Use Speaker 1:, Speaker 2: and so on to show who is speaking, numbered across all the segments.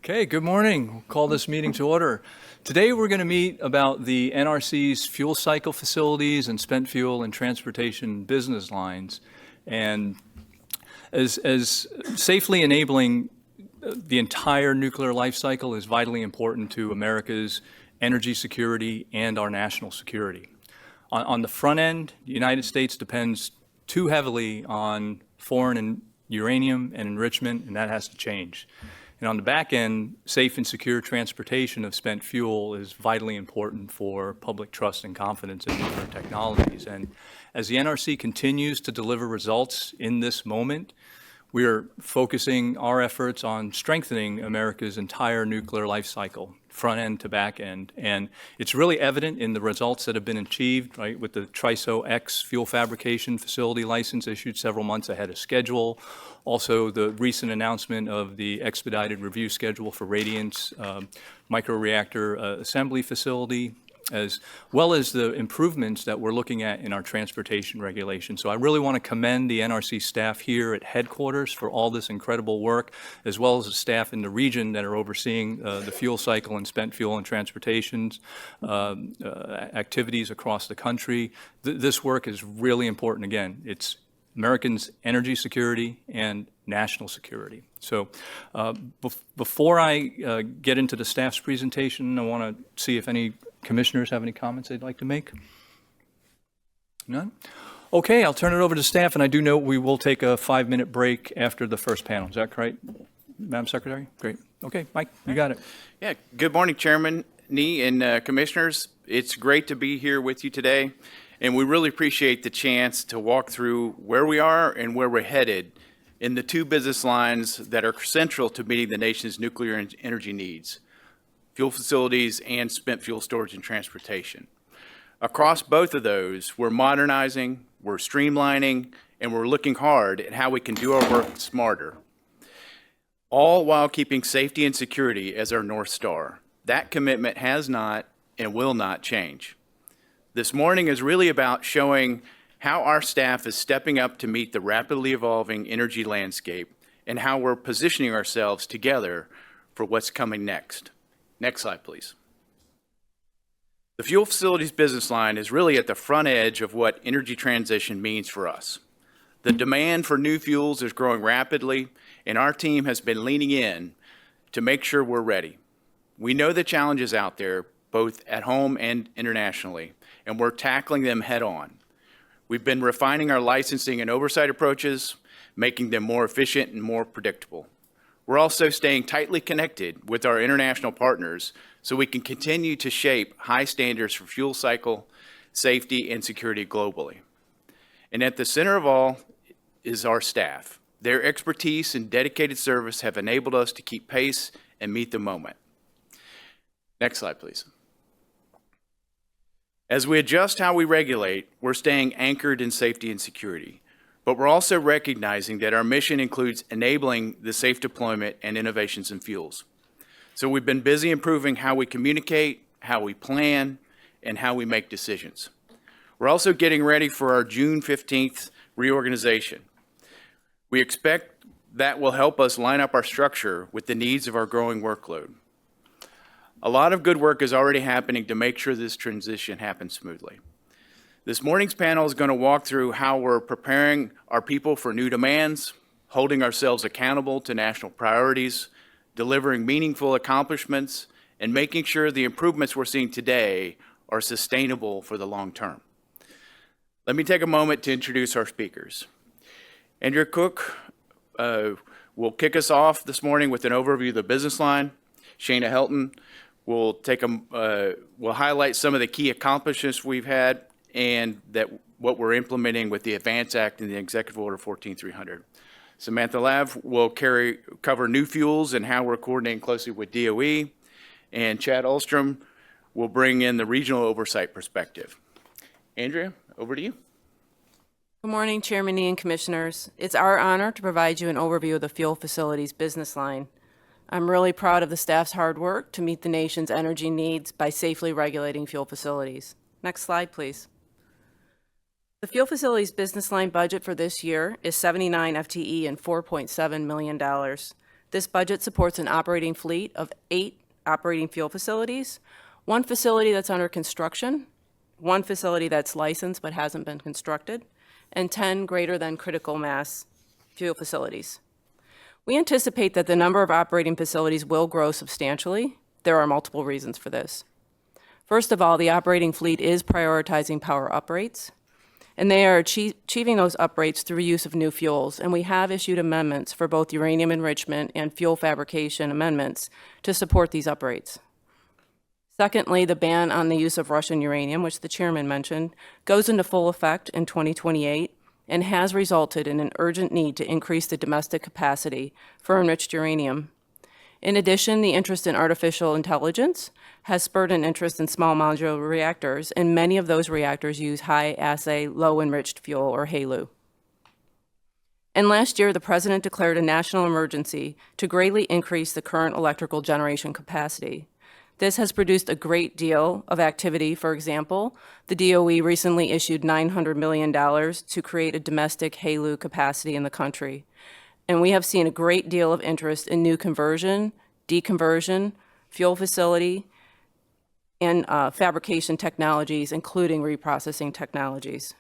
Speaker 1: Okay, good morning. We'll call this meeting to order. Today we're going to meet about the NRC's fuel cycle facilities and spent fuel and transportation business lines. And as safely enabling the entire nuclear life cycle is vitally important to America's energy security and our national security. On the front end, the United States depends too heavily on foreign and uranium and enrichment, and that has to change. And on the back end, safe and secure transportation of spent fuel is vitally important for public trust and confidence in nuclear technologies. And as the NRC continues to deliver results in this moment, we are focusing our efforts on strengthening America's entire nuclear life cycle, front end to back end. And it's really evident in the results that have been achieved, right, with the TRISO X fuel fabrication facility license issued several months ahead of schedule. Also, the recent announcement of the expedited review schedule for Radiant's microreactor assembly facility, as well as the improvements that we're looking at in our transportation regulation. So I really want to commend the NRC staff here at headquarters for all this incredible work, as well as the staff in the region that are overseeing the fuel cycle and spent fuel and transportations activities across the country. This work is really important. Again, it's Americans' energy security and national security. So before I get into the staff's presentation, I want to see if any commissioners have any comments they'd like to make. None? Okay, I'll turn it over to staff, and I do note we will take a 5-minute break after the first panel. Is that correct, Madam Secretary? Great. Okay, Mike, you got it.
Speaker 2: Yeah, good morning, Chairman Nee and Commissioners. It's great to be here with you today, and we really appreciate the chance to walk through where we are and where we're headed in the two business lines that are central to meeting the nation's nuclear energy needs: fuel facilities and spent fuel storage and transportation. Across both of those, we're modernizing, we're streamlining, and we're looking hard at how we can do our work smarter, all while keeping safety and security as our North Star. That commitment has not and will not change. This morning is really about showing how our staff is stepping up to meet the rapidly evolving energy landscape and how we're positioning ourselves together for what's coming next. Next slide, please. The fuel facilities business line is really at the front edge of what energy transition means for us. The demand for new fuels is growing rapidly, and our team has been leaning in to make sure we're ready. We know the challenges out there, both at home and internationally, and we're tackling them head on. We've been refining our licensing and oversight approaches, making them more efficient and more predictable. We're also staying tightly connected with our international partners so we can continue to shape high standards for fuel cycle, safety, and security globally. And at the center of all is our staff. Their expertise and dedicated service have enabled us to keep pace and meet the moment. Next slide, please. As we adjust how we regulate, we're staying anchored in safety and security. But we're also recognizing that our mission includes enabling the safe deployment and innovations in fuels. So we've been busy improving how we communicate, how we plan, and how we make decisions. We're also getting ready for our June 15th reorganization. We expect that will help us line up our structure with the needs of our growing workload. A lot of good work is already happening to make sure this transition happens smoothly. This morning's panel is going to walk through how we're preparing our people for new demands, holding ourselves accountable to national priorities, delivering meaningful accomplishments, and making sure the improvements we're seeing today are sustainable for the long term. Let me take a moment to introduce our speakers. Andrea Kock will kick us off this morning with an overview of the business line. Shana Helton will highlight some of the key accomplishments we've had and that what we're implementing with the Advance Act and the Executive Order 14300. Samantha Lav will cover new fuels and how we're coordinating closely with DOE, and Chad Ulstrom will bring in the regional oversight perspective. Andrea, over to you.
Speaker 3: Good morning, Chairman Nee and Commissioners. It's our honor to provide you an overview of the fuel facilities business line. I'm really proud of the staff's hard work to meet the nation's energy needs by safely regulating fuel facilities. Next slide, please. The fuel facilities business line budget for this year is 79 FTE and $4.7 million. This budget supports an operating fleet of 8 operating fuel facilities, 1 facility that's under construction, 1 facility that's licensed but hasn't been constructed, and 10 greater than critical mass fuel facilities. We anticipate that the number of operating facilities will grow substantially. There are multiple reasons for this. First of all, the operating fleet is prioritizing power uprates, and they are achieving those uprates through use of new fuels, and we have issued amendments for both uranium enrichment and fuel fabrication amendments to support these uprates. Secondly, the ban on the use of Russian uranium, which the chairman mentioned, goes into full effect in 2028 and has resulted in an urgent need to increase the domestic capacity for enriched uranium. In addition, the interest in artificial intelligence has spurred an interest in small modular reactors, and many of those reactors use high-assay, low-enriched fuel, or HALEU. And last year, the President declared a national emergency to greatly increase the current electrical generation capacity. This has produced a great deal of activity. For example, the DOE recently issued $900 million to create a domestic HALEU capacity in the country. And we have seen a great deal of interest in new conversion, deconversion, fuel facility, and fabrication technologies, including reprocessing technologies.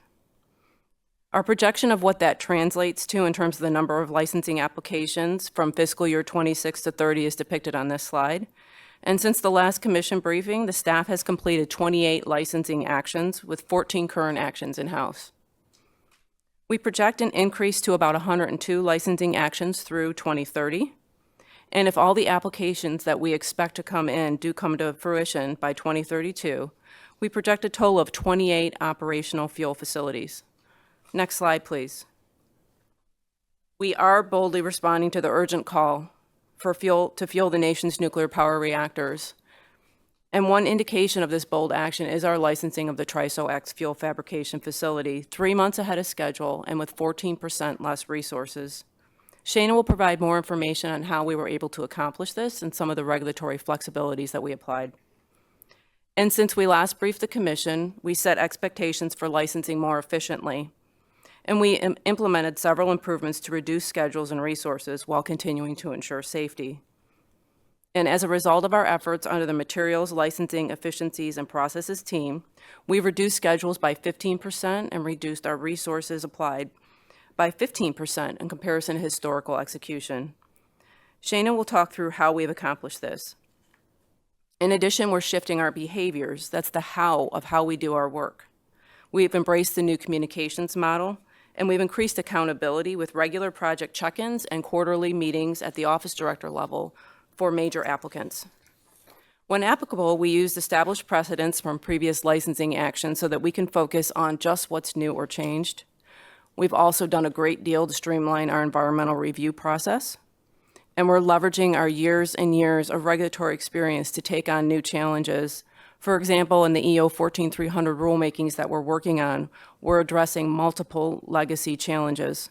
Speaker 3: Our projection of what that translates to in terms of the number of licensing applications from fiscal year 26 to 30 is depicted on this slide. And since the last commission briefing, the staff has completed 28 licensing actions with 14 current actions in-house. We project an increase to about 102 licensing actions through 2030. And if all the applications that we expect to come in do come to fruition by 2032, we project a total of 28 operational fuel facilities. Next slide, please. We are boldly responding to the urgent call for fuel to fuel the nation's nuclear power reactors. And one indication of this bold action is our licensing of the TRISO-X fuel fabrication facility 3 months ahead of schedule and with 14% less resources. Shana will provide more information on how we were able to accomplish this and some of the regulatory flexibilities that we applied. And since we last briefed the commission, we set expectations for licensing more efficiently. And we implemented several improvements to reduce schedules and resources while continuing to ensure safety. And as a result of our efforts under the Materials Licensing Efficiencies and Processes team, we reduced schedules by 15% and reduced our resources applied by 15% in comparison to historical execution. Shana will talk through how we've accomplished this. In addition, we're shifting our behaviors. That's the how of how we do our work. We've embraced the new communications model, and we've increased accountability with regular project check-ins and quarterly meetings at the office director level for major applicants. When applicable, we used established precedents from previous licensing actions so that we can focus on just what's new or changed. We've also done a great deal to streamline our environmental review process, and we're leveraging our years and years of regulatory experience to take on new challenges. For example, in the EO 14300 rulemakings that we're working on, we're addressing multiple legacy challenges.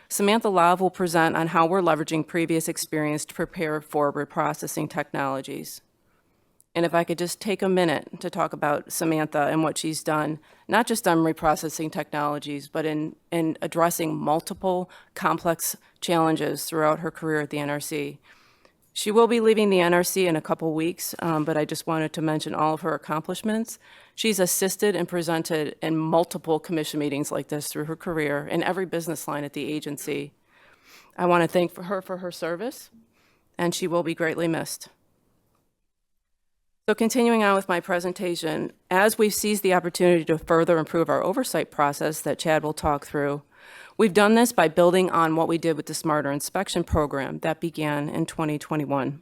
Speaker 3: Samantha Love will present on how we're leveraging previous experience to prepare for reprocessing technologies. And if I could just take a minute to talk about Samantha and what she's done, not just on reprocessing technologies, but in addressing multiple complex challenges throughout her career at the NRC. She will be leaving the NRC in a couple weeks, but I just wanted to mention all of her accomplishments. She's assisted and presented in multiple commission meetings like this through her career in every business line at the agency. I want to thank her for her service, and she will be greatly missed. So continuing on with my presentation, as we've seized the opportunity to further improve our oversight process that Chad will talk through, we've done this by building on what we did with the Smarter Inspection Program that began in 2021.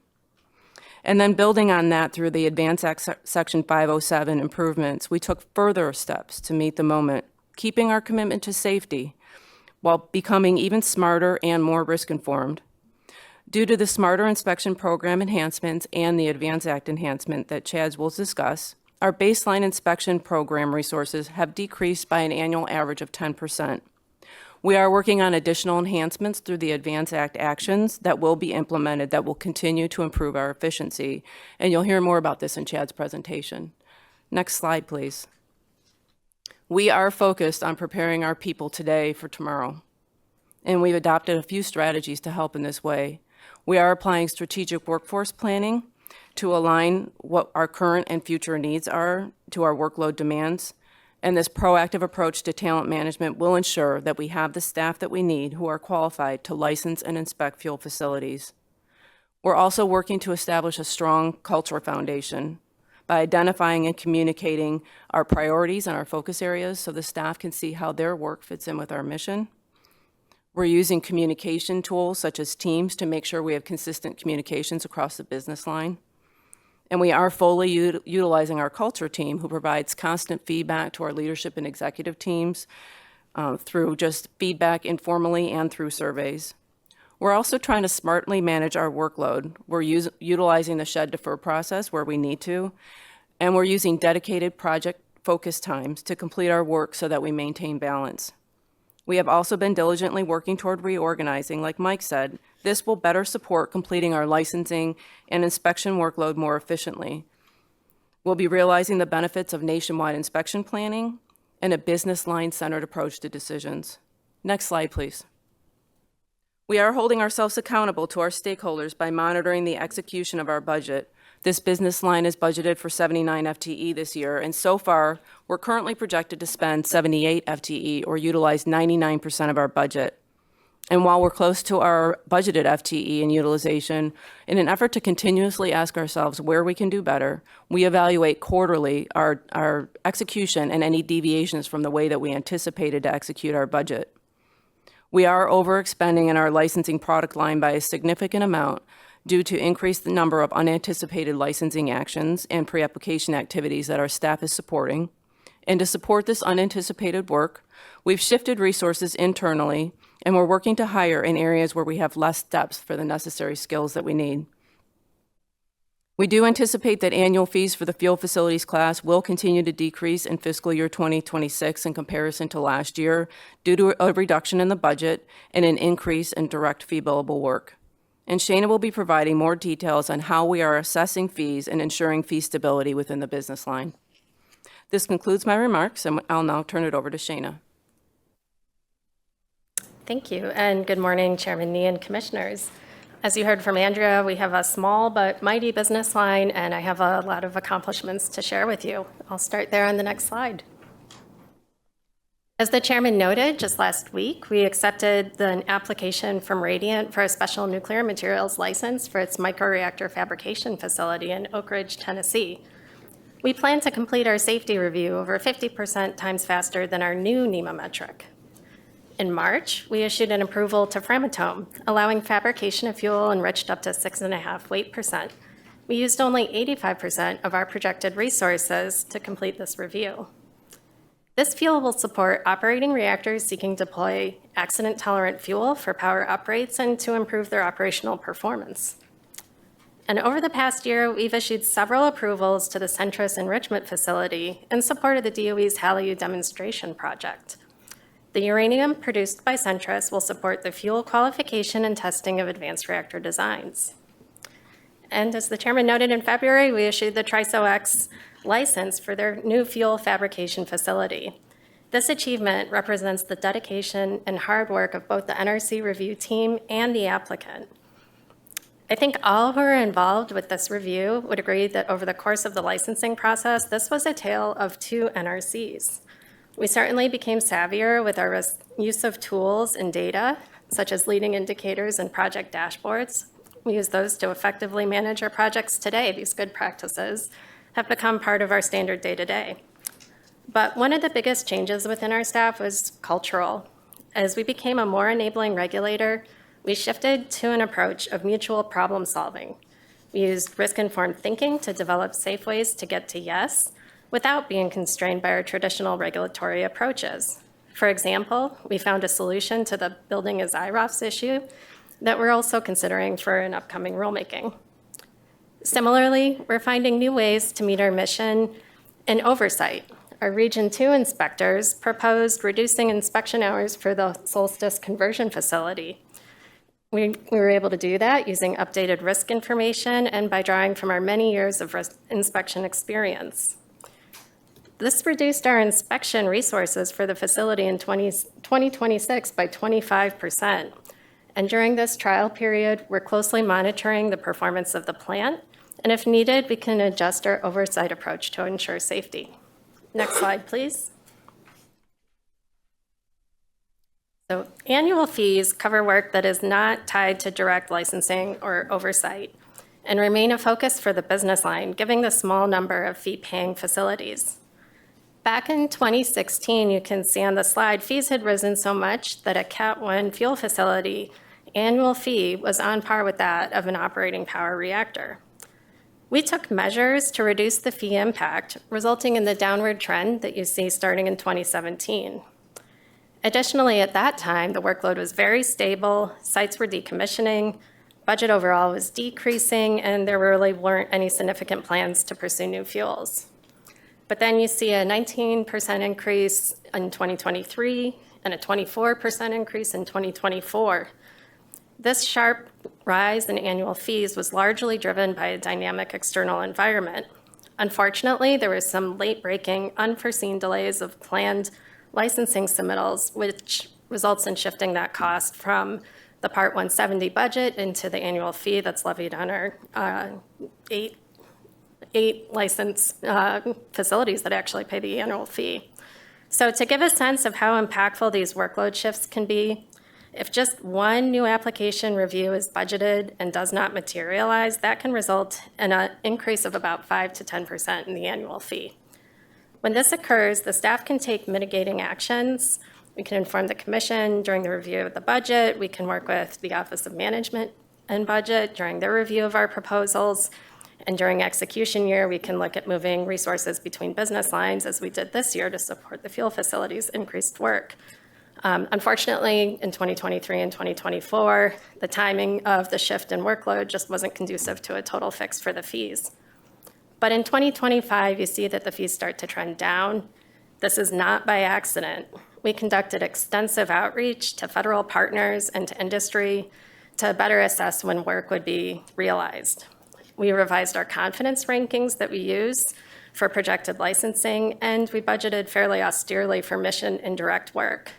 Speaker 3: And then building on that through the Advanced Act Section 507 improvements, we took further steps to meet the moment, keeping our commitment to safety while becoming even smarter and more risk-informed. Due to the Smarter Inspection Program enhancements and the Advanced Act enhancement that Chad will discuss, our baseline inspection program resources have decreased by an annual average of 10%. We are working on additional enhancements through the Advanced Act actions that will be implemented that will continue to improve our efficiency, and you'll hear more about this in Chad's presentation. Next slide, please. We are focused on preparing our people today for tomorrow, and we've adopted a few strategies to help in this way. We are applying strategic workforce planning to align what our current and future needs are to our workload demands. And this proactive approach to talent management will ensure that we have the staff that we need who are qualified to license and inspect fuel facilities. We're also working to establish a strong culture foundation by identifying and communicating our priorities and our focus areas so the staff can see how their work fits in with our mission. We're using communication tools such as Teams to make sure we have consistent communications across the business line. And we are fully utilizing our culture team, who provides constant feedback to our leadership and executive teams through just feedback informally and through surveys. We're also trying to smartly manage our workload. We're utilizing the shed defer process where we need to, and we're using dedicated project focus times to complete our work so that we maintain balance. We have also been diligently working toward reorganizing, like Mike said. This will better support completing our licensing and inspection workload more efficiently. We'll be realizing the benefits of nationwide inspection planning and a business line-centered approach to decisions. Next slide, please. We are holding ourselves accountable to our stakeholders by monitoring the execution of our budget. This business line is budgeted for 79 FTE this year, and so far, we're currently projected to spend 78 FTE, or utilize 99% of our budget. And while we're close to our budgeted FTE and utilization, in an effort to continuously ask ourselves where we can do better, we evaluate quarterly our execution and any deviations from the way that we anticipated to execute our budget. We are overexpending in our licensing product line by a significant amount due to increased number of unanticipated licensing actions and pre-application activities that our staff is supporting. And to support this unanticipated work, we've shifted resources internally, and we're working to hire in areas where we have less depth for the necessary skills that we need. We do anticipate that annual fees for the fuel facilities class will continue to decrease in fiscal year 2026 in comparison to last year due to a reduction in the budget and an increase in direct fee billable work. And Shana will be providing more details on how we are assessing fees and ensuring fee stability within the business line. This concludes my remarks, and I'll now turn it over to Shana.
Speaker 4: Thank you, and good morning, Chairman Nee and Commissioners. As you heard from Andrea, we have a small but mighty business line, and I have a lot of accomplishments to share with you. I'll start there on the next slide. As the chairman noted, just last week, we accepted an application from Radiant for a special nuclear materials license for its microreactor fabrication facility in Oak Ridge, Tennessee. We plan to complete our safety review over 50% times faster than our new NEMA metric. In March, we issued an approval to Framatome, allowing fabrication of fuel enriched up to 6.5 weight%. We used only 85% of our projected resources to complete this review. This fuel will support operating reactors seeking to deploy accident-tolerant fuel for power uprates and to improve their operational performance. And over the past year, we've issued several approvals to the Centrus Enrichment Facility in support of the DOE's HALEU demonstration project. The uranium produced by Centrus will support the fuel qualification and testing of advanced reactor designs. And as the chairman noted in February, we issued the TRISO-X license for their new fuel fabrication facility. This achievement represents the dedication and hard work of both the NRC review team and the applicant. I think all who are involved with this review would agree that over the course of the licensing process, this was a tale of two NRCs. We certainly became savvier with our use of tools and data, such as leading indicators and project dashboards. We use those to effectively manage our projects today. These good practices have become part of our standard day-to-day. But one of the biggest changes within our staff was cultural. As we became a more enabling regulator, we shifted to an approach of mutual problem solving. We used risk-informed thinking to develop safe ways to get to yes, without being constrained by our traditional regulatory approaches. For example, we found a solution to the building as IROFs issue that we're also considering for an upcoming rulemaking. Similarly, we're finding new ways to meet our mission in oversight. Our Region 2 inspectors proposed reducing inspection hours for the Solstice conversion facility. We were able to do that using updated risk information and by drawing from our many years of inspection experience. This reduced our inspection resources for the facility in 2026 by 25%. And during this trial period, we're closely monitoring the performance of the plant, and if needed, we can adjust our oversight approach to ensure safety. Next slide, please. So annual fees cover work that is not tied to direct licensing or oversight and remain a focus for the business line, given the small number of fee-paying facilities. Back in 2016, you can see on the slide, fees had risen so much that a Cat 1 fuel facility annual fee was on par with that of an operating power reactor. We took measures to reduce the fee impact, resulting in the downward trend that you see starting in 2017. Additionally, at that time, the workload was very stable, sites were decommissioning, budget overall was decreasing, and there really weren't any significant plans to pursue new fuels. But then you see a 19% increase in 2023 and a 24% increase in 2024. This sharp rise in annual fees was largely driven by a dynamic external environment. Unfortunately, there were some late-breaking, unforeseen delays of planned licensing submittals, which results in shifting that cost from the Part 170 budget into the annual fee that's levied on our eight licensed facilities that actually pay the annual fee. So to give a sense of how impactful these workload shifts can be, if just one new application review is budgeted and does not materialize, that can result in an increase of about 5 to 10% in the annual fee. When this occurs, the staff can take mitigating actions. We can inform the commission during the review of the budget. We can work with the Office of Management and Budget during their review of our proposals. And during execution year, we can look at moving resources between business lines, as we did this year to support the fuel facilities' increased work. Unfortunately, in 2023 and 2024, the timing of the shift in workload just wasn't conducive to a total fix for the fees. But in 2025, you see that the fees start to trend down. This is not by accident. We conducted extensive outreach to federal partners and to industry to better assess when work would be realized. We revised our confidence rankings that we use for projected licensing, and we budgeted fairly austerely for mission and direct work.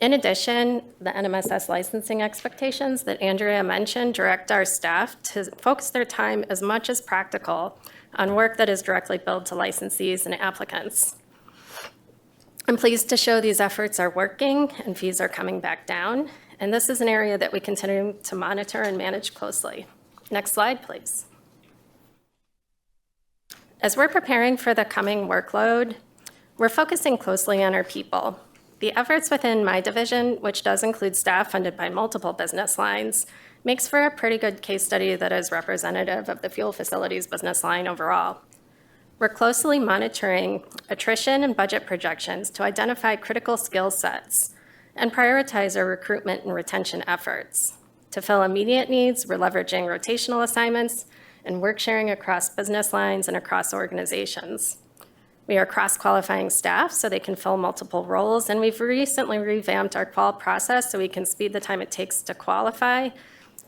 Speaker 4: In addition, the NMSS licensing expectations that Andrea mentioned direct our staff to focus their time as much as practical on work that is directly billed to licensees and applicants. I'm pleased to show these efforts are working and fees are coming back down, and this is an area that we continue to monitor and manage closely. Next slide, please. As we're preparing for the coming workload, we're focusing closely on our people. The efforts within my division, which does include staff funded by multiple business lines, makes for a pretty good case study that is representative of the fuel facilities business line overall. We're closely monitoring attrition and budget projections to identify critical skill sets and prioritize our recruitment and retention efforts. To fill immediate needs, we're leveraging rotational assignments and work sharing across business lines and across organizations. We are cross-qualifying staff so they can fill multiple roles, and we've recently revamped our qual process so we can speed the time it takes to qualify,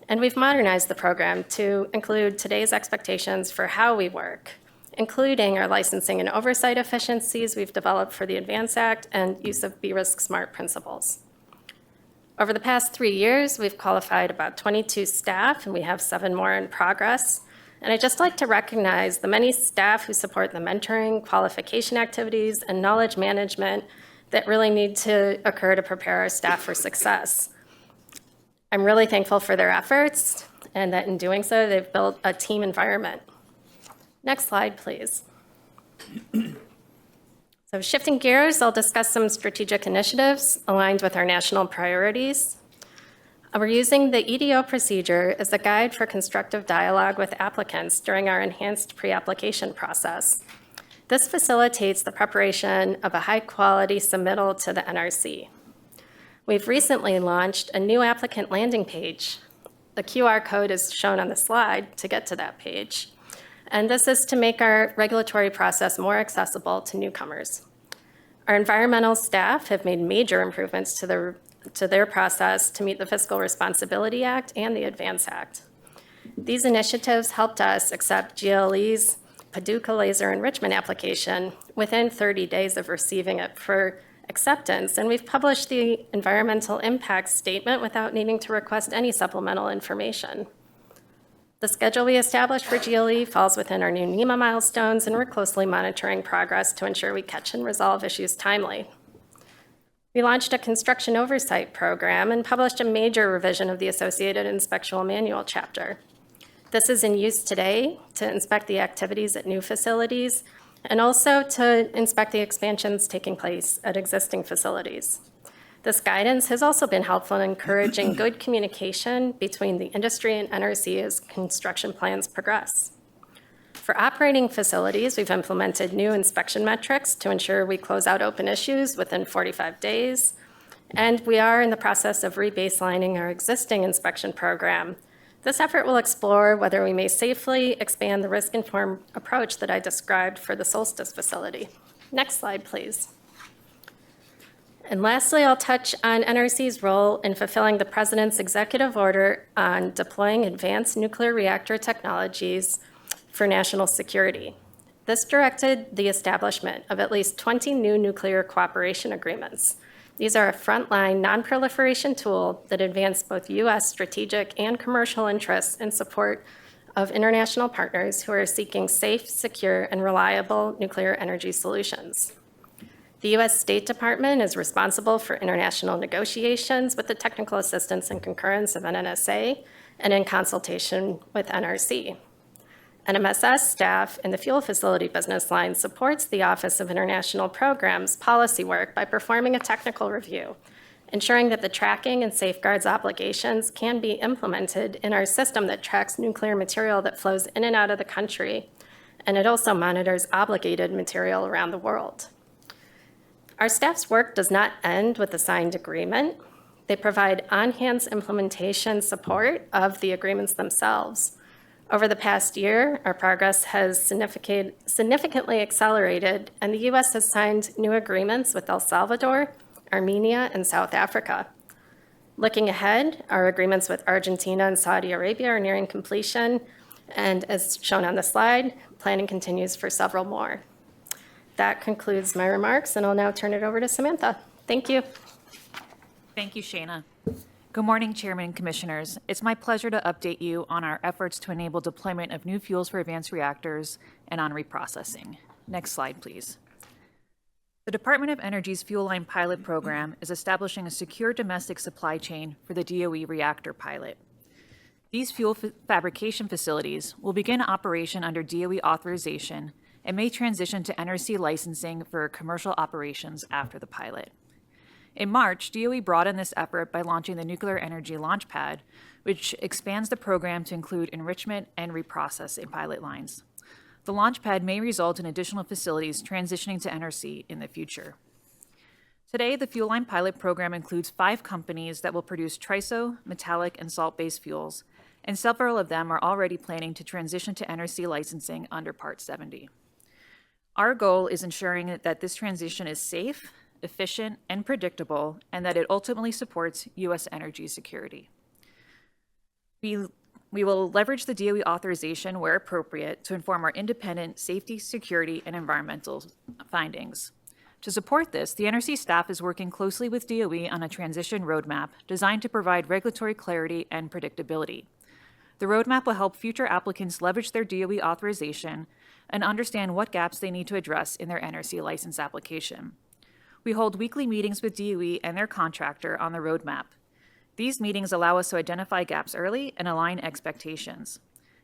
Speaker 4: and we've modernized the program to include today's expectations for how we work, including our licensing and oversight efficiencies we've developed for the ADVANCE Act and use of BRISC SMART principles. Over the past 3 years, we've qualified about 22 staff, and we have 7 more in progress. And I'd just like to recognize the many staff who support the mentoring, qualification activities, and knowledge management that really need to occur to prepare our staff for success. I'm really thankful for their efforts, and that in doing so, they've built a team environment. Next slide, please. So shifting gears, I'll discuss some strategic initiatives aligned with our national priorities. We're using the EDO procedure as a guide for constructive dialogue with applicants during our enhanced pre-application process. This facilitates the preparation of a high-quality submittal to the NRC. We've recently launched a new applicant landing page. The QR code is shown on the slide to get to that page. And this is to make our regulatory process more accessible to newcomers. Our environmental staff have made major improvements to their process to meet the Fiscal Responsibility Act and the ADVANCE Act. These initiatives helped us accept GLE's Paducah laser enrichment application within 30 days of receiving it for acceptance, and we've published the environmental impact statement without needing to request any supplemental information. The schedule we established for GLE falls within our new NEMA milestones, and we're closely monitoring progress to ensure we catch and resolve issues timely. We launched a construction oversight program and published a major revision of the associated inspectional manual chapter. This is in use today to inspect the activities at new facilities and also to inspect the expansions taking place at existing facilities. This guidance has also been helpful in encouraging good communication between the industry and NRC as construction plans progress. For operating facilities, we've implemented new inspection metrics to ensure we close out open issues within 45 days, and we are in the process of rebaselining our existing inspection program. This effort will explore whether we may safely expand the risk-informed approach that I described for the Solstice facility. Next slide, please. And lastly, I'll touch on NRC's role in fulfilling the President's executive order on deploying advanced nuclear reactor technologies for national security. This directed the establishment of at least 20 new nuclear cooperation agreements. These are a frontline non-proliferation tool that advance both U.S. strategic and commercial interests in support of international partners who are seeking safe, secure, and reliable nuclear energy solutions. The U.S. State Department is responsible for international negotiations with the technical assistance and concurrence of NNSA and in consultation with NRC. NMSS staff in the fuel facility business line supports the Office of International Programs policy work by performing a technical review, ensuring that the tracking and safeguards obligations can be implemented in our system that tracks nuclear material that flows in and out of the country, and it also monitors obligated material around the world. Our staff's work does not end with the signed agreement. They provide on-hand implementation support of the agreements themselves. Over the past year, our progress has significantly accelerated, and the U.S. has signed new agreements with El Salvador, Armenia, and South Africa. Looking ahead, our agreements with Argentina and Saudi Arabia are nearing completion, and as shown on the slide, planning continues for several more. That concludes my remarks, and I'll now turn it over to Samantha. Thank you.
Speaker 5: Thank you, Shana. Good morning, Chairman and Commissioners. It's my pleasure to update you on our efforts to enable deployment of new fuels for advanced reactors and on reprocessing. Next slide, please. The Department of Energy's Fuel Line Pilot Program is establishing a secure domestic supply chain for the DOE reactor pilot. These fuel fabrication facilities will begin operation under DOE authorization and may transition to NRC licensing for commercial operations after the pilot. In March, DOE broadened this effort by launching the Nuclear Energy Launchpad, which expands the program to include enrichment and reprocessing pilot lines. The Launchpad may result in additional facilities transitioning to NRC in the future. Today, the Fuel Line Pilot Program includes 5 companies that will produce TRISO, metallic, and salt-based fuels, and several of them are already planning to transition to NRC licensing under Part 70. Our goal is ensuring that this transition is safe, efficient, and predictable, and that it ultimately supports U.S. energy security. We will leverage the DOE authorization where appropriate to inform our independent safety, security, and environmental findings. To support this, the NRC staff is working closely with DOE on a transition roadmap designed to provide regulatory clarity and predictability. The roadmap will help future applicants leverage their DOE authorization and understand what gaps they need to address in their NRC license application. We hold weekly meetings with DOE and their contractor on the roadmap. These meetings allow us to identify gaps early and align expectations.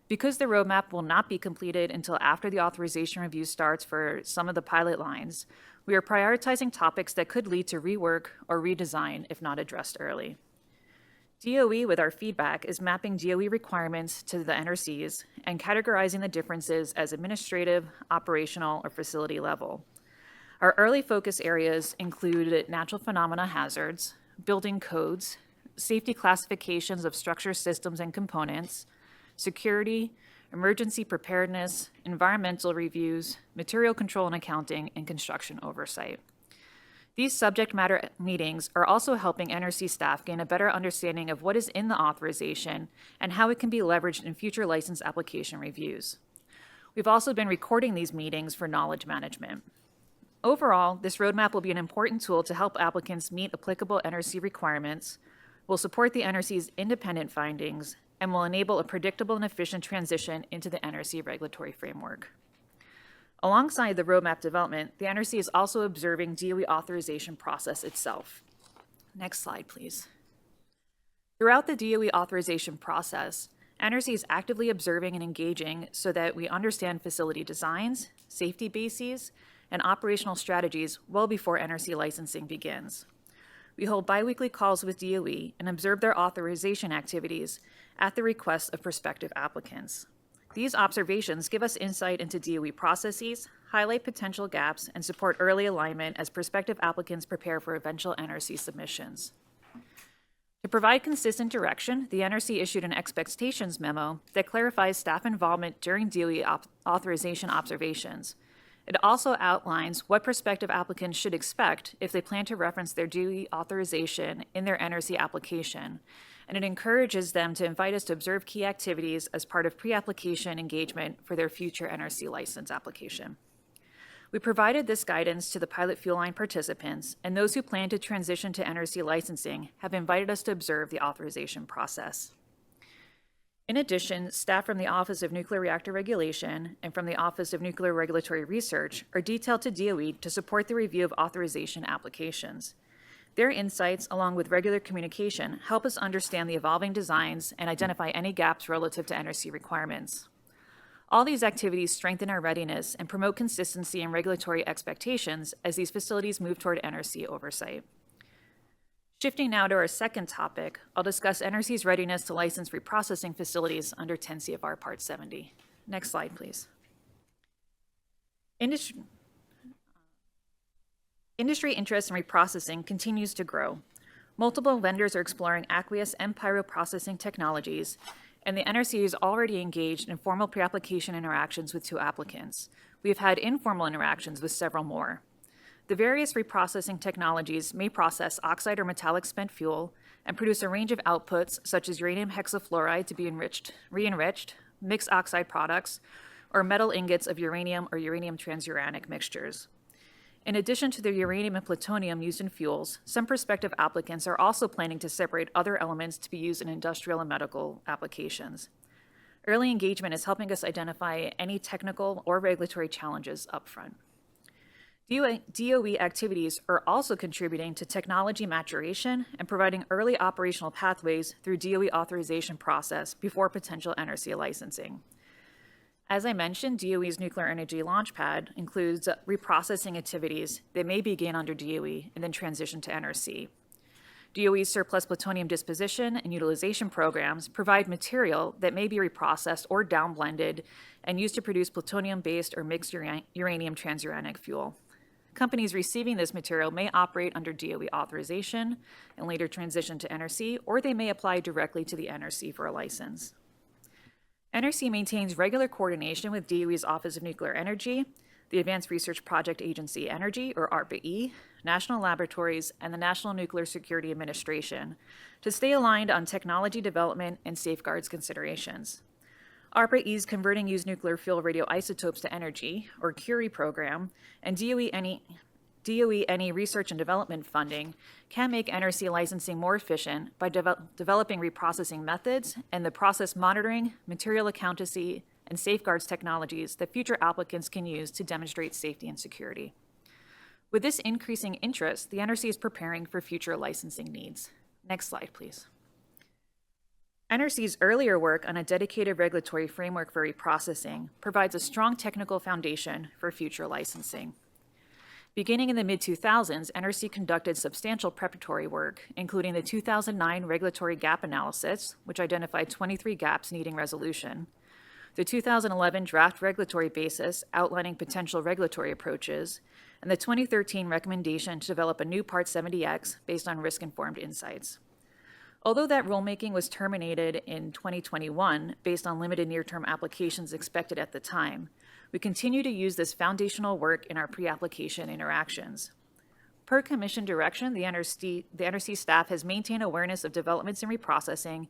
Speaker 5: Because the roadmap will not be completed until after the authorization review starts for some of the pilot lines, we are prioritizing topics that could lead to rework or redesign if not addressed early. DOE, with our feedback, is mapping DOE requirements to the NRCs and categorizing the differences as administrative, operational, or facility level. Our early focus areas include natural phenomena hazards, building codes, safety classifications of structure systems and components, security, emergency preparedness, environmental reviews, material control and accounting, and construction oversight. These subject matter meetings are also helping NRC staff gain a better understanding of what is in the authorization and how it can be leveraged in future license application reviews. We've also been recording these meetings for knowledge management. Overall, this roadmap will be an important tool to help applicants meet applicable NRC requirements, will support the NRC's independent findings, and will enable a predictable and efficient transition into the NRC regulatory framework. Alongside the roadmap development, the NRC is also observing DOE authorization process itself. Next slide, please. Throughout the DOE authorization process, NRC is actively observing and engaging so that we understand facility designs, safety bases, and operational strategies well before NRC licensing begins. We hold biweekly calls with DOE and observe their authorization activities at the request of prospective applicants. These observations give us insight into DOE processes, highlight potential gaps, and support early alignment as prospective applicants prepare for eventual NRC submissions. To provide consistent direction, the NRC issued an expectations memo that clarifies staff involvement during DOE authorization observations. It also outlines what prospective applicants should expect if they plan to reference their DOE authorization in their NRC application, and it encourages them to invite us to observe key activities as part of pre-application engagement for their future NRC license application. We provided this guidance to the pilot fuel line participants, and those who plan to transition to NRC licensing have invited us to observe the authorization process. In addition, staff from the Office of Nuclear Reactor Regulation and from the Office of Nuclear Regulatory Research are detailed to DOE to support the review of authorization applications. Their insights, along with regular communication, help us understand the evolving designs and identify any gaps relative to NRC requirements. All these activities strengthen our readiness and promote consistency in regulatory expectations as these facilities move toward NRC oversight. Shifting now to our second topic, I'll discuss NRC's readiness to license reprocessing facilities under 10 CFR Part 70. Next slide, please. Industry interest in reprocessing continues to grow. Multiple vendors are exploring aqueous and pyroprocessing technologies, and the NRC is already engaged in formal pre-application interactions with 2 applicants. We have had informal interactions with several more. The various reprocessing technologies may process oxide or metallic spent fuel and produce a range of outputs such as uranium hexafluoride to be re-enriched, mixed oxide products, or metal ingots of uranium or uranium transuranic mixtures. In addition to the uranium and plutonium used in fuels, some prospective applicants are also planning to separate other elements to be used in industrial and medical applications. Early engagement is helping us identify any technical or regulatory challenges upfront. DOE activities are also contributing to technology maturation and providing early operational pathways through DOE authorization process before potential NRC licensing. As I mentioned, DOE's Nuclear Energy Launchpad includes reprocessing activities that may begin under DOE and then transition to NRC. DOE's surplus plutonium disposition and utilization programs provide material that may be reprocessed or downblended and used to produce plutonium-based or mixed uranium transuranic fuel. Companies receiving this material may operate under DOE authorization and later transition to NRC, or they may apply directly to the NRC for a license. NRC maintains regular coordination with DOE's Office of Nuclear Energy, the Advanced Research Project Agency Energy, or ARPA-E, national laboratories, and the National Nuclear Security Administration to stay aligned on technology development and safeguards considerations. ARPA-E's Converting Used Nuclear Fuel Radioisotopes to Energy, or CURI program, and DOE any research and development funding can make NRC licensing more efficient by developing reprocessing methods and the process monitoring, material accountancy, and safeguards technologies that future applicants can use to demonstrate safety and security. With this increasing interest, the NRC is preparing for future licensing needs. Next slide, please. NRC's earlier work on a dedicated regulatory framework for reprocessing provides a strong technical foundation for future licensing. Beginning in the mid-2000s, NRC conducted substantial preparatory work, including the 2009 regulatory gap analysis, which identified 23 gaps needing resolution, the 2011 draft regulatory basis outlining potential regulatory approaches, and the 2013 recommendation to develop a new Part 70X based on risk-informed insights. Although that rulemaking was terminated in 2021 based on limited near-term applications expected at the time, we continue to use this foundational work in our pre-application interactions. Per Commission direction, the NRC staff has maintained awareness of developments in reprocessing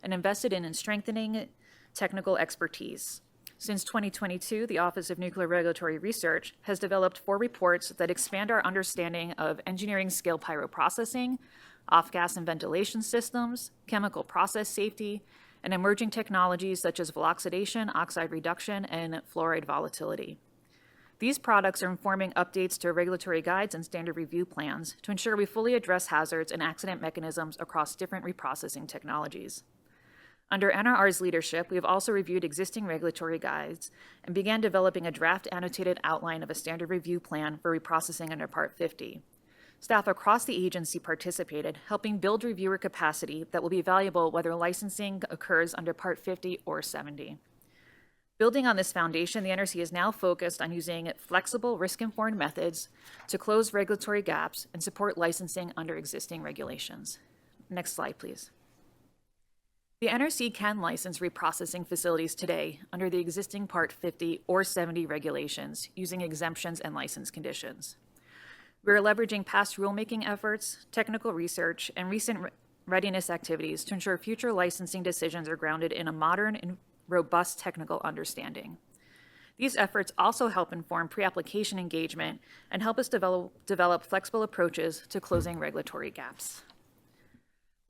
Speaker 5: and invested in strengthening technical expertise. Since 2022, the Office of Nuclear Regulatory Research has developed 4 reports that expand our understanding of engineering scale pyroprocessing, off-gas and ventilation systems, chemical process safety, and emerging technologies such as veloxidation, oxide reduction, and fluoride volatility. These products are informing updates to regulatory guides and standard review plans to ensure we fully address hazards and accident mechanisms across different reprocessing technologies. Under NRR's leadership, we have also reviewed existing regulatory guides and began developing a draft annotated outline of a standard review plan for reprocessing under Part 50. Staff across the agency participated, helping build reviewer capacity that will be valuable whether licensing occurs under Part 50 or 70. Building on this foundation, the NRC is now focused on using flexible, risk-informed methods to close regulatory gaps and support licensing under existing regulations. Next slide, please. The NRC can license reprocessing facilities today under the existing Part 50 or 70 regulations using exemptions and license conditions. We are leveraging past rulemaking efforts, technical research, and recent readiness activities to ensure future licensing decisions are grounded in a modern and robust technical understanding. These efforts also help inform pre-application engagement and help us develop flexible approaches to closing regulatory gaps.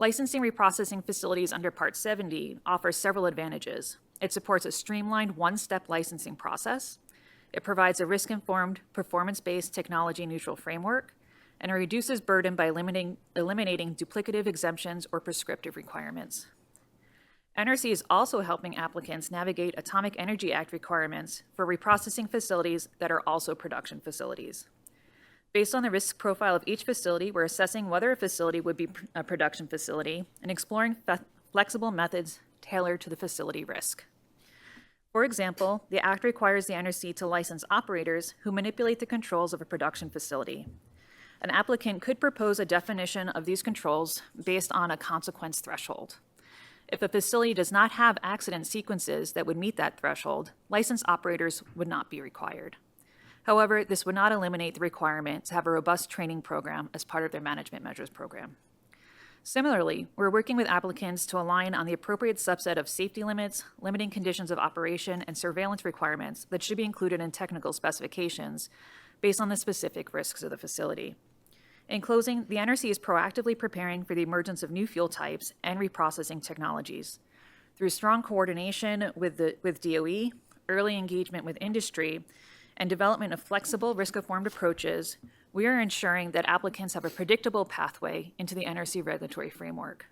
Speaker 5: Licensing reprocessing facilities under Part 70 offers several advantages. It supports a streamlined one-step licensing process. It provides a risk-informed, performance-based, technology-neutral framework, and it reduces burden by eliminating duplicative exemptions or prescriptive requirements. NRC is also helping applicants navigate Atomic Energy Act requirements for reprocessing facilities that are also production facilities. Based on the risk profile of each facility, we're assessing whether a facility would be a production facility and exploring flexible methods tailored to the facility risk. For example, the Act requires the NRC to license operators who manipulate the controls of a production facility. An applicant could propose a definition of these controls based on a consequence threshold. If a facility does not have accident sequences that would meet that threshold, licensed operators would not be required. However, this would not eliminate the requirement to have a robust training program as part of their management measures program. Similarly, we're working with applicants to align on the appropriate subset of safety limits, limiting conditions of operation, and surveillance requirements that should be included in technical specifications based on the specific risks of the facility. In closing, the NRC is proactively preparing for the emergence of new fuel types and reprocessing technologies. Through strong coordination with DOE, early engagement with industry, and development of flexible, risk-informed approaches, we are ensuring that applicants have a predictable pathway into the NRC regulatory framework.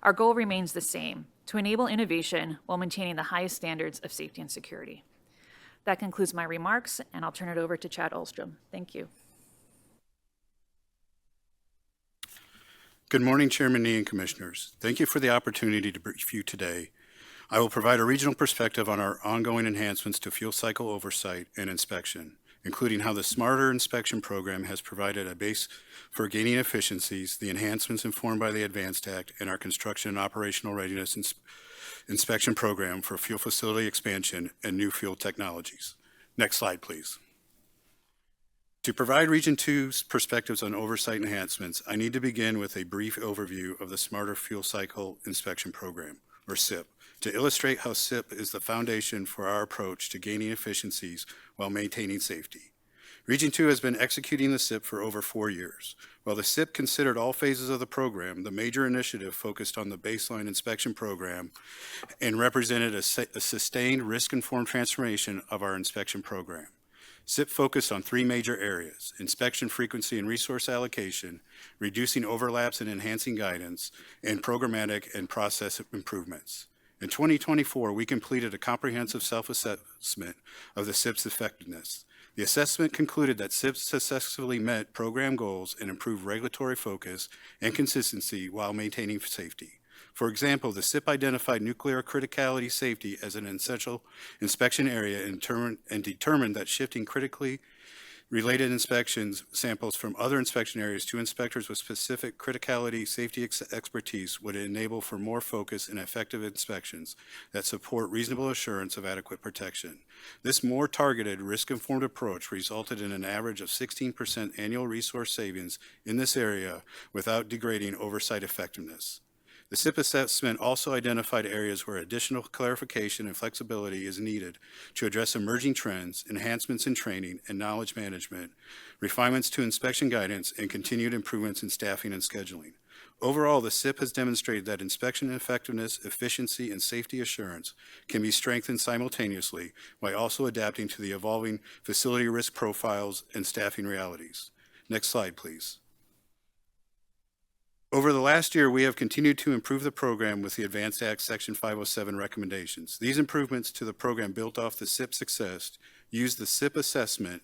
Speaker 5: Our goal remains the same: to enable innovation while maintaining the highest standards of safety and security. That concludes my remarks, and I'll turn it over to Chad Ulstrom. Thank you.
Speaker 6: Good morning, Chairman Nee and Commissioners. Thank you for the opportunity to brief you today. I will provide a regional perspective on our ongoing enhancements to fuel cycle oversight and inspection, including how the Smarter Inspection Program has provided a base for gaining efficiencies, the enhancements informed by the Advanced Act, and our construction and operational readiness inspection program for fuel facility expansion and new fuel technologies. Next slide, please. To provide Region 2's perspectives on oversight enhancements, I need to begin with a brief overview of the Smarter Fuel Cycle Inspection Program, or SIP, to illustrate how SIP is the foundation for our approach to gaining efficiencies while maintaining safety. Region 2 has been executing the SIP for over 4 years. While the SIP considered all phases of the program, the major initiative focused on the baseline inspection program and represented a sustained risk-informed transformation of our inspection program. SIP focused on 3 major areas: inspection frequency and resource allocation, reducing overlaps and enhancing guidance, and programmatic and process improvements. In 2024, we completed a comprehensive self-assessment of the SIP's effectiveness. The assessment concluded that SIP successfully met program goals and improved regulatory focus and consistency while maintaining safety. For example, the SIP identified nuclear criticality safety as an essential inspection area and determined that shifting critically related inspections samples from other inspection areas to inspectors with specific criticality safety expertise would enable for more focused and effective inspections that support reasonable assurance of adequate protection. This more targeted, risk-informed approach resulted in an average of 16% annual resource savings in this area without degrading oversight effectiveness. The SIP assessment also identified areas where additional clarification and flexibility is needed to address emerging trends, enhancements in training and knowledge management, refinements to inspection guidance, and continued improvements in staffing and scheduling. Overall, the SIP has demonstrated that inspection effectiveness, efficiency, and safety assurance can be strengthened simultaneously while also adapting to the evolving facility risk profiles and staffing realities. Next slide, please. Over the last year, we have continued to improve the program with the Advanced Act Section 507 recommendations. These improvements to the program built off the SIP success, used the SIP assessment,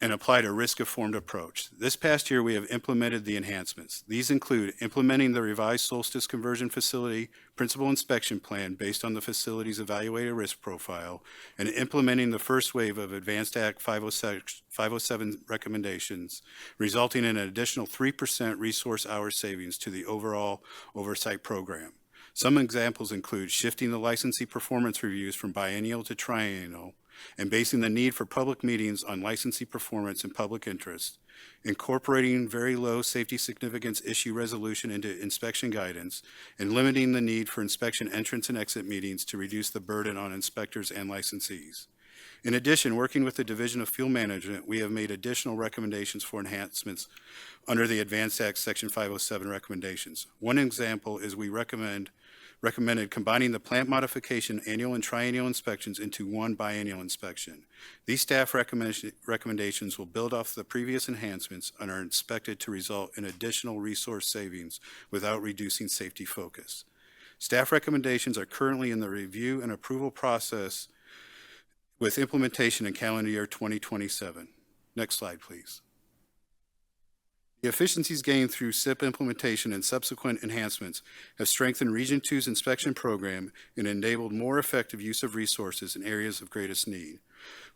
Speaker 6: and applied a risk-informed approach. This past year, we have implemented the enhancements. These include implementing the revised Solstice Conversion Facility Principal Inspection Plan based on the facility's evaluated risk profile, and implementing the first wave of Advanced Act 507 recommendations, resulting in an additional 3% resource hour savings to the overall oversight program. Some examples include shifting the licensee performance reviews from biennial to triennial, and basing the need for public meetings on licensee performance and public interest, incorporating very low safety significance issue resolution into inspection guidance, and limiting the need for inspection entrance and exit meetings to reduce the burden on inspectors and licensees. In addition, working with the Division of Fuel Management, we have made additional recommendations for enhancements under the Advanced Act Section 507 recommendations. One example is we recommended combining the plant modification annual and triennial inspections into one biennial inspection. These staff recommendations will build off the previous enhancements and are expected to result in additional resource savings without reducing safety focus. Staff recommendations are currently in the review and approval process with implementation in calendar year 2027. Next slide, please. The efficiencies gained through SIP implementation and subsequent enhancements have strengthened Region 2's inspection program and enabled more effective use of resources in areas of greatest need.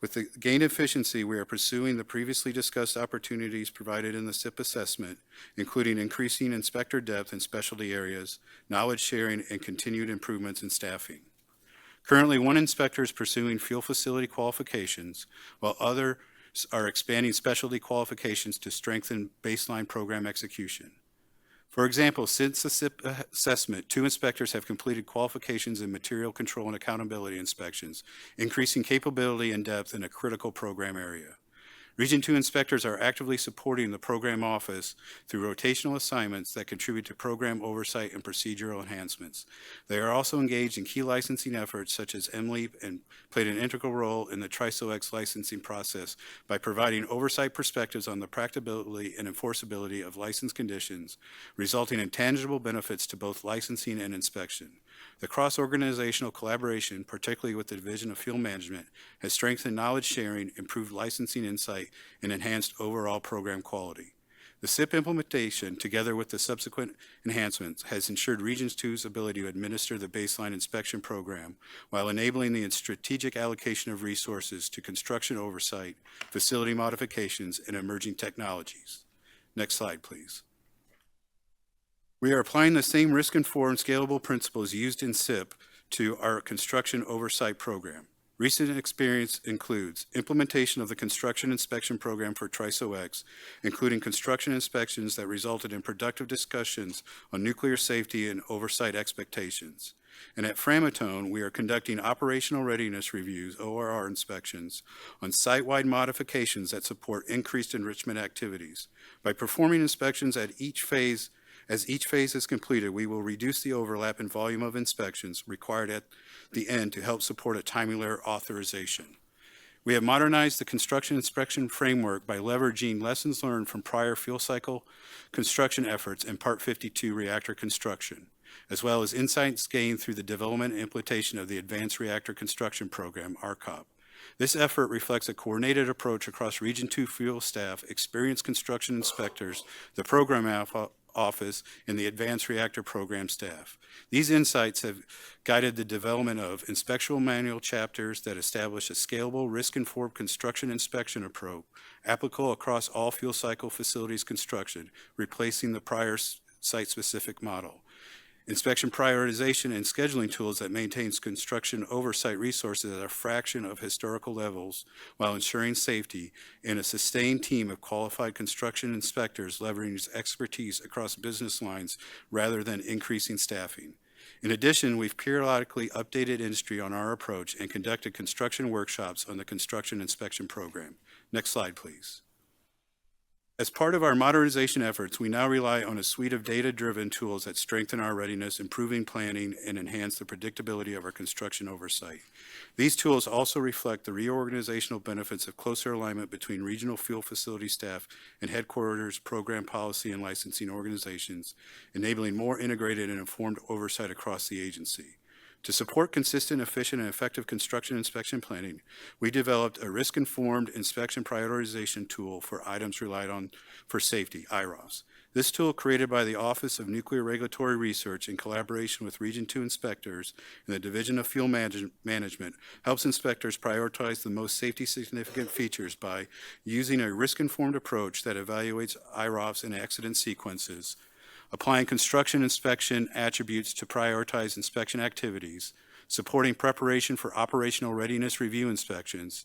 Speaker 6: With the gained efficiency, we are pursuing the previously discussed opportunities provided in the SIP assessment, including increasing inspector depth in specialty areas, knowledge sharing, and continued improvements in staffing. Currently, one inspector is pursuing fuel facility qualifications, while others are expanding specialty qualifications to strengthen baseline program execution. For example, since the SIP assessment, 2 inspectors have completed qualifications in material control and accountability inspections, increasing capability and depth in a critical program area. Region 2 inspectors are actively supporting the program office through rotational assignments that contribute to program oversight and procedural enhancements. They are also engaged in key licensing efforts such as MLEAP and played an integral role in the TRISO-X licensing process by providing oversight perspectives on the practicability and enforceability of license conditions, resulting in tangible benefits to both licensing and inspection. The cross-organizational collaboration, particularly with the Division of Fuel Management, has strengthened knowledge sharing, improved licensing insight, and enhanced overall program quality. The SIP implementation, together with the subsequent enhancements, has ensured Region 2's ability to administer the baseline inspection program while enabling the strategic allocation of resources to construction oversight, facility modifications, and emerging technologies. Next slide, please. We are applying the same risk-informed, scalable principles used in SIP to our construction oversight program. Recent experience includes implementation of the construction inspection program for TRISO-X, including construction inspections that resulted in productive discussions on nuclear safety and oversight expectations. And at Framatome, we are conducting operational readiness reviews, ORR inspections, on site-wide modifications that support increased enrichment activities. By performing inspections at each phase, as each phase is completed, we will reduce the overlap in volume of inspections required at the end to help support a timelier authorization. We have modernized the construction inspection framework by leveraging lessons learned from prior fuel cycle construction efforts and Part 52 reactor construction, as well as insights gained through the development and implementation of the Advanced Reactor Construction Program, RCOP. This effort reflects a coordinated approach across Region 2 fuel staff, experienced construction inspectors, the program office, and the Advanced Reactor Program staff. These insights have guided the development of inspectional manual chapters that establish a scalable, risk-informed construction inspection approach applicable across all fuel cycle facilities construction, replacing the prior site-specific model. inspection prioritization and scheduling tools that maintains construction oversight resources at a fraction of historical levels while ensuring safety, and a sustained team of qualified construction inspectors leveraging expertise across business lines rather than increasing staffing. In addition, we've periodically updated industry on our approach and conducted construction workshops on the construction inspection program. Next slide, please. As part of our modernization efforts, we now rely on a suite of data-driven tools that strengthen our readiness, improving planning, and enhance the predictability of our construction oversight. These tools also reflect the reorganizational benefits of closer alignment between regional fuel facility staff and headquarters program policy and licensing organizations, enabling more integrated and informed oversight across the agency. To support consistent, efficient, and effective construction inspection planning, we developed a risk-informed inspection prioritization tool for items relied on for safety, IROS. This tool, created by the Office of Nuclear Regulatory Research in collaboration with Region 2 inspectors and the Division of Fuel Management, helps inspectors prioritize the most safety-significant features by using a risk-informed approach that evaluates IROS and accident sequences, applying construction inspection attributes to prioritize inspection activities, supporting preparation for operational readiness review inspections,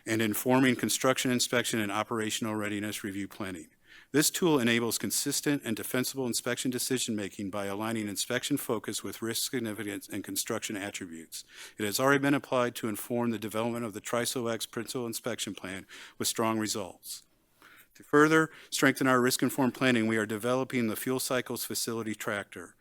Speaker 6: and informing construction inspection and operational readiness review planning. This tool enables consistent and defensible inspection decision-making by aligning inspection focus with risk significance and construction attributes. It has already been applied to inform the development of the TRISO-X principal inspection plan with strong results. To further strengthen our risk-informed planning, we are developing the Fuel Cycles Facility Tracker,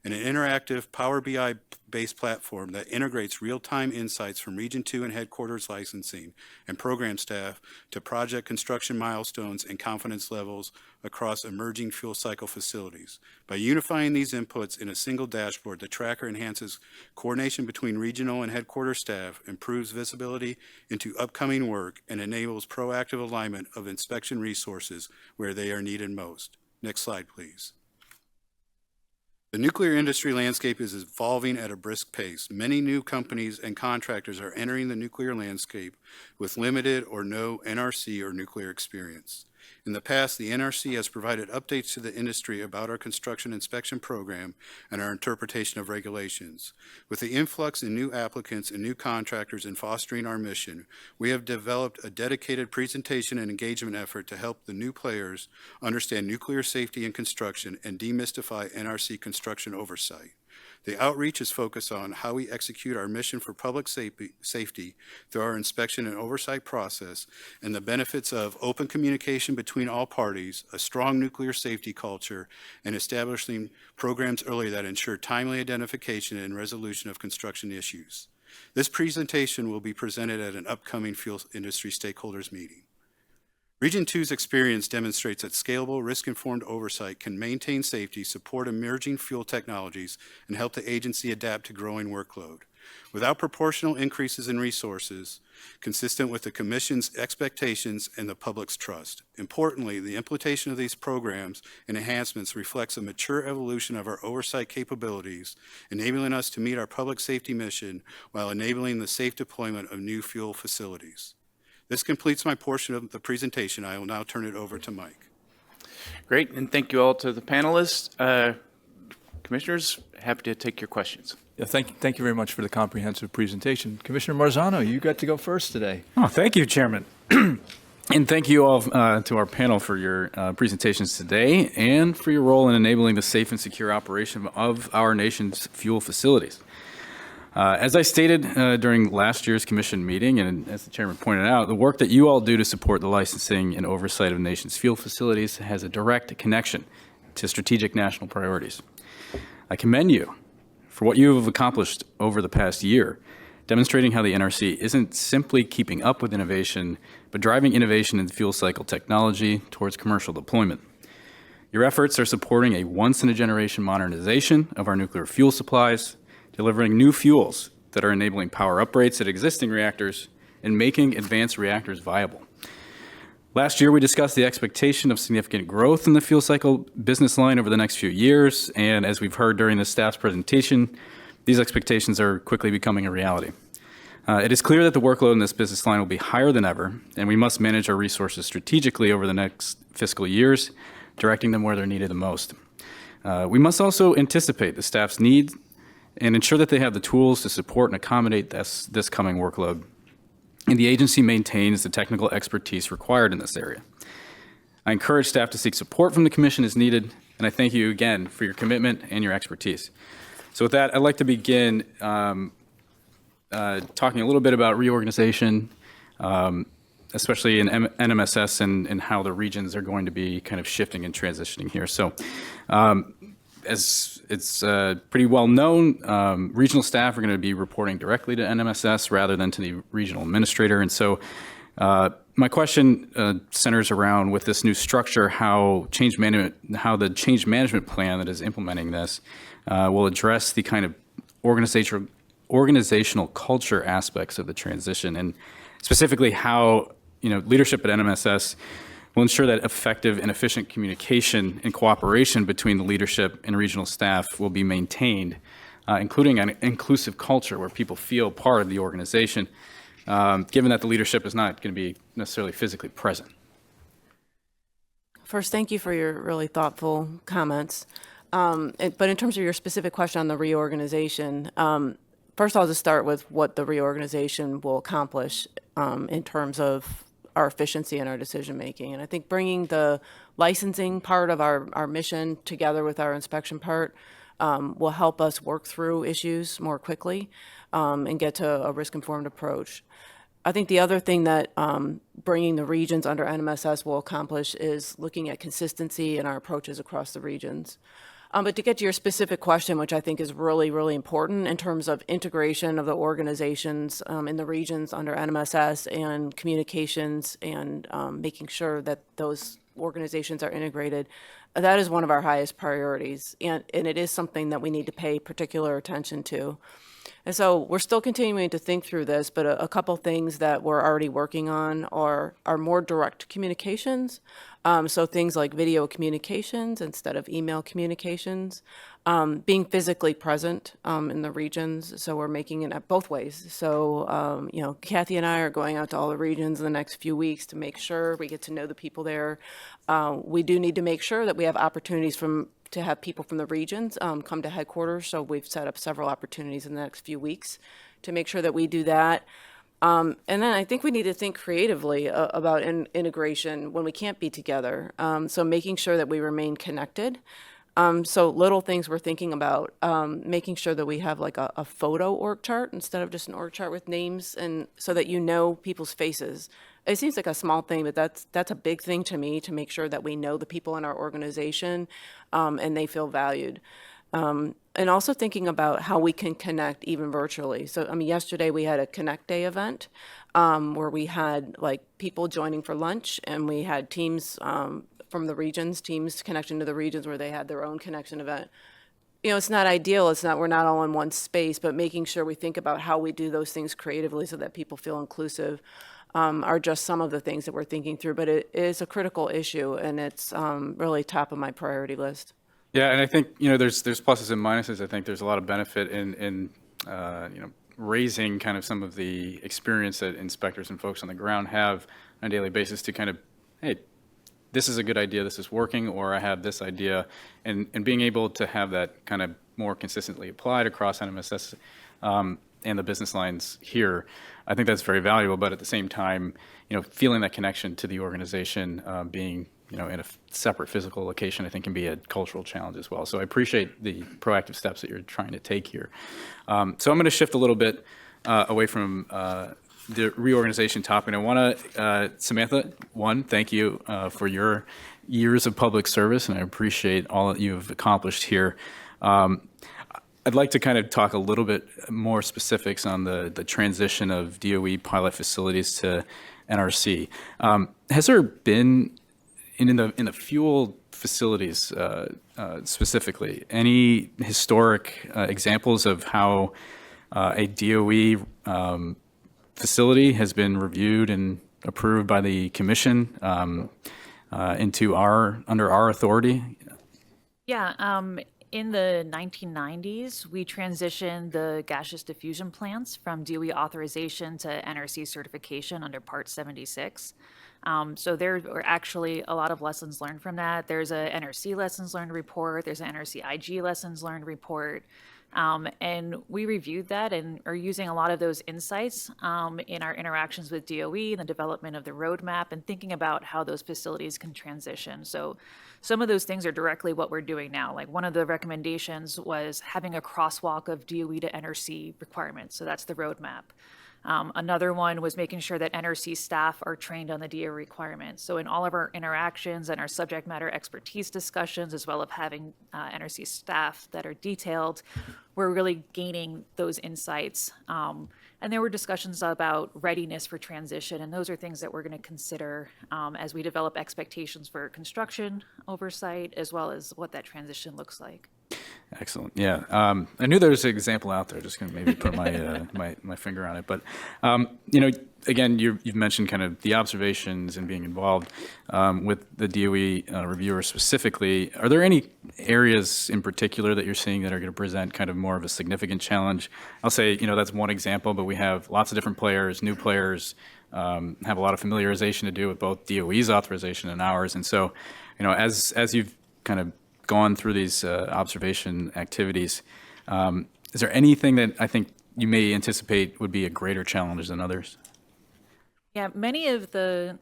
Speaker 6: an interactive Power BI-based platform that integrates real-time insights from Region 2 and headquarters licensing and program staff to project construction milestones and confidence levels across emerging fuel cycle facilities. By unifying these inputs in a single dashboard, the tracker enhances coordination between regional and headquarters staff, improves visibility into upcoming work, and enables proactive alignment of inspection resources where they are needed most. Next slide, please. The nuclear industry landscape is evolving at a brisk pace. Many new companies and contractors are entering the nuclear landscape with limited or no NRC or nuclear experience. In the past, the NRC has provided updates to the industry about our construction inspection program and our interpretation of regulations. With the influx in new applicants and new contractors in fostering our mission, we have developed a dedicated presentation and engagement effort to help the new players understand nuclear safety in construction and demystify NRC construction oversight. The outreach is focused on how we execute our mission for public safety through our inspection and oversight process, and the benefits of open communication between all parties, a strong nuclear safety culture, and establishing programs early that ensure timely identification and resolution of construction issues. This presentation will be presented at an upcoming fuel industry stakeholders meeting. Region 2's experience demonstrates that scalable, risk-informed oversight can maintain safety, support emerging fuel technologies, and help the agency adapt to growing workload. Without proportional increases in resources, consistent with the Commission's expectations and the public's trust. Importantly, the implementation of these programs and enhancements reflects a mature evolution of our oversight capabilities, enabling us to meet our public safety mission while enabling the safe deployment of new fuel facilities. This completes my portion of the presentation. I will now turn it over to Mike.
Speaker 2: Great, and thank you all to the panelists. Commissioners, happy to take your questions.
Speaker 1: Yeah, thank you very much for the comprehensive presentation. Commissioner Marzano, you got to go first today.
Speaker 7: Oh, thank you, Chairman. And thank you all to our panel for your presentations today and for your role in enabling the safe and secure operation of our nation's fuel facilities. As I stated during last year's commission meeting, and as the chairman pointed out, the work that you all do to support the licensing and oversight of the nation's fuel facilities has a direct connection to strategic national priorities. I commend you for what you have accomplished over the past year, demonstrating how the NRC isn't simply keeping up with innovation, but driving innovation in fuel cycle technology towards commercial deployment. Your efforts are supporting a once-in-a-generation modernization of our nuclear fuel supplies, delivering new fuels that are enabling power uprates at existing reactors and making advanced reactors viable. Last year, we discussed the expectation of significant growth in the fuel cycle business line over the next few years, and as we've heard during the staff's presentation, these expectations are quickly becoming a reality. It is clear that the workload in this business line will be higher than ever, and we must manage our resources strategically over the next fiscal years, directing them where they're needed the most. We must also anticipate the staff's needs and ensure that they have the tools to support and accommodate this coming workload. And the agency maintains the technical expertise required in this area. I encourage staff to seek support from the commission as needed, and I thank you again for your commitment and your expertise. So with that, I'd like to begin talking a little bit about reorganization, especially in NMSS and how the regions are going to be kind of shifting and transitioning here. So as it's pretty well known, regional staff are going to be reporting directly to NMSS rather than to the regional administrator. And so my question centers around, with this new structure, how the change management plan that is implementing this will address the kind of organizational culture aspects of the transition, and specifically how leadership at NMSS will ensure that effective and efficient communication and cooperation between the leadership and regional staff will be maintained, including an inclusive culture where people feel part of the organization, given that the leadership is not going to be necessarily physically present.
Speaker 3: First, thank you for your really thoughtful comments. But in terms of your specific question on the reorganization, first I'll just start with what the reorganization will accomplish in terms of our efficiency and our decision making. And I think bringing the licensing part of our mission together with our inspection part will help us work through issues more quickly and get to a risk-informed approach. I think the other thing that bringing the regions under NMSS will accomplish is looking at consistency in our approaches across the regions. But to get to your specific question, which I think is really, really important in terms of integration of the organizations in the regions under NMSS and communications and making sure that those organizations are integrated, that is one of our highest priorities. And it is something that we need to pay particular attention to. And so we're still continuing to think through this, but a couple things that we're already working on are more direct communications. So things like video communications instead of email communications, being physically present in the regions. So we're making it both ways. So, Kathy and I are going out to all the regions in the next few weeks to make sure we get to know the people there. We do need to make sure that we have opportunities to have people from the regions come to headquarters. So we've set up several opportunities in the next few weeks to make sure that we do that. And then I think we need to think creatively about integration when we can't be together. So making sure that we remain connected. So little things we're thinking about, making sure that we have like a photo org chart instead of just an org chart with names, and so that you know people's faces. It seems like a small thing, but that's a big thing to me, to make sure that we know the people in our organization and they feel valued. And also thinking about how we can connect even virtually. So, yesterday we had a Connect Day event where we had like people joining for lunch, and we had teams from the regions, teams connecting to the regions where they had their own connection event. It's not ideal. We're not all in one space, but making sure we think about how we do those things creatively so that people feel inclusive are just some of the things that we're thinking through. But it is a critical issue, and it's really top of my priority list.
Speaker 7: Yeah, and I think there's pluses and minuses. I think there's a lot of benefit in raising kind of some of the experience that inspectors and folks on the ground have on a daily basis to kind of, hey, this is a good idea, this is working, or I have this idea, and being able to have that kind of more consistently applied across NMSS and the business lines here. I think that's very valuable. But at the same time, feeling that connection to the organization, being in a separate physical location, I think can be a cultural challenge as well. So I appreciate the proactive steps that you're trying to take here. So I'm going to shift a little bit away from the reorganization topic. And I want to, Samantha, thank you for your years of public service, and I appreciate all that you've accomplished here. I'd like to kind of talk a little bit more specifics on the transition of DOE pilot facilities to NRC. Has there been, in the fuel facilities specifically, any historic examples of how a DOE facility has been reviewed and approved by the commission under our authority?
Speaker 5: Yeah, in the 1990s, we transitioned the gaseous diffusion plants from DOE authorization to NRC certification under Part 76. So there are actually a lot of lessons learned from that. There's a NRC lessons learned report. There's an NRCig lessons learned report. And we reviewed that and are using a lot of those insights in our interactions with DOE and the development of the roadmap and thinking about how those facilities can transition. So some of those things are directly what we're doing now. Like one of the recommendations was having a crosswalk of DOE to NRC requirements. So that's the roadmap. Another one was making sure that NRC staff are trained on the DO requirements. So in all of our interactions and our subject matter expertise discussions, as well as having NRC staff that are detailed, we're really gaining those insights. And there were discussions about readiness for transition, and those are things that we're going to consider as we develop expectations for construction oversight, as well as what that transition looks like.
Speaker 7: Excellent. Yeah. I knew there was an example out there. Just going to maybe put my my finger on it. But, again, you've mentioned kind of the observations and being involved with the DOE reviewer specifically. Are there any areas in particular that you're seeing that are going to present kind of more of a significant challenge? I'll say, that's one example, but we have lots of different players, new players, have a lot of familiarization to do with both DOE's authorization and ours. And so, as you've kind of gone through these observation activities, is there anything that I think you may anticipate would be a greater challenge than others?
Speaker 5: Yeah, many of the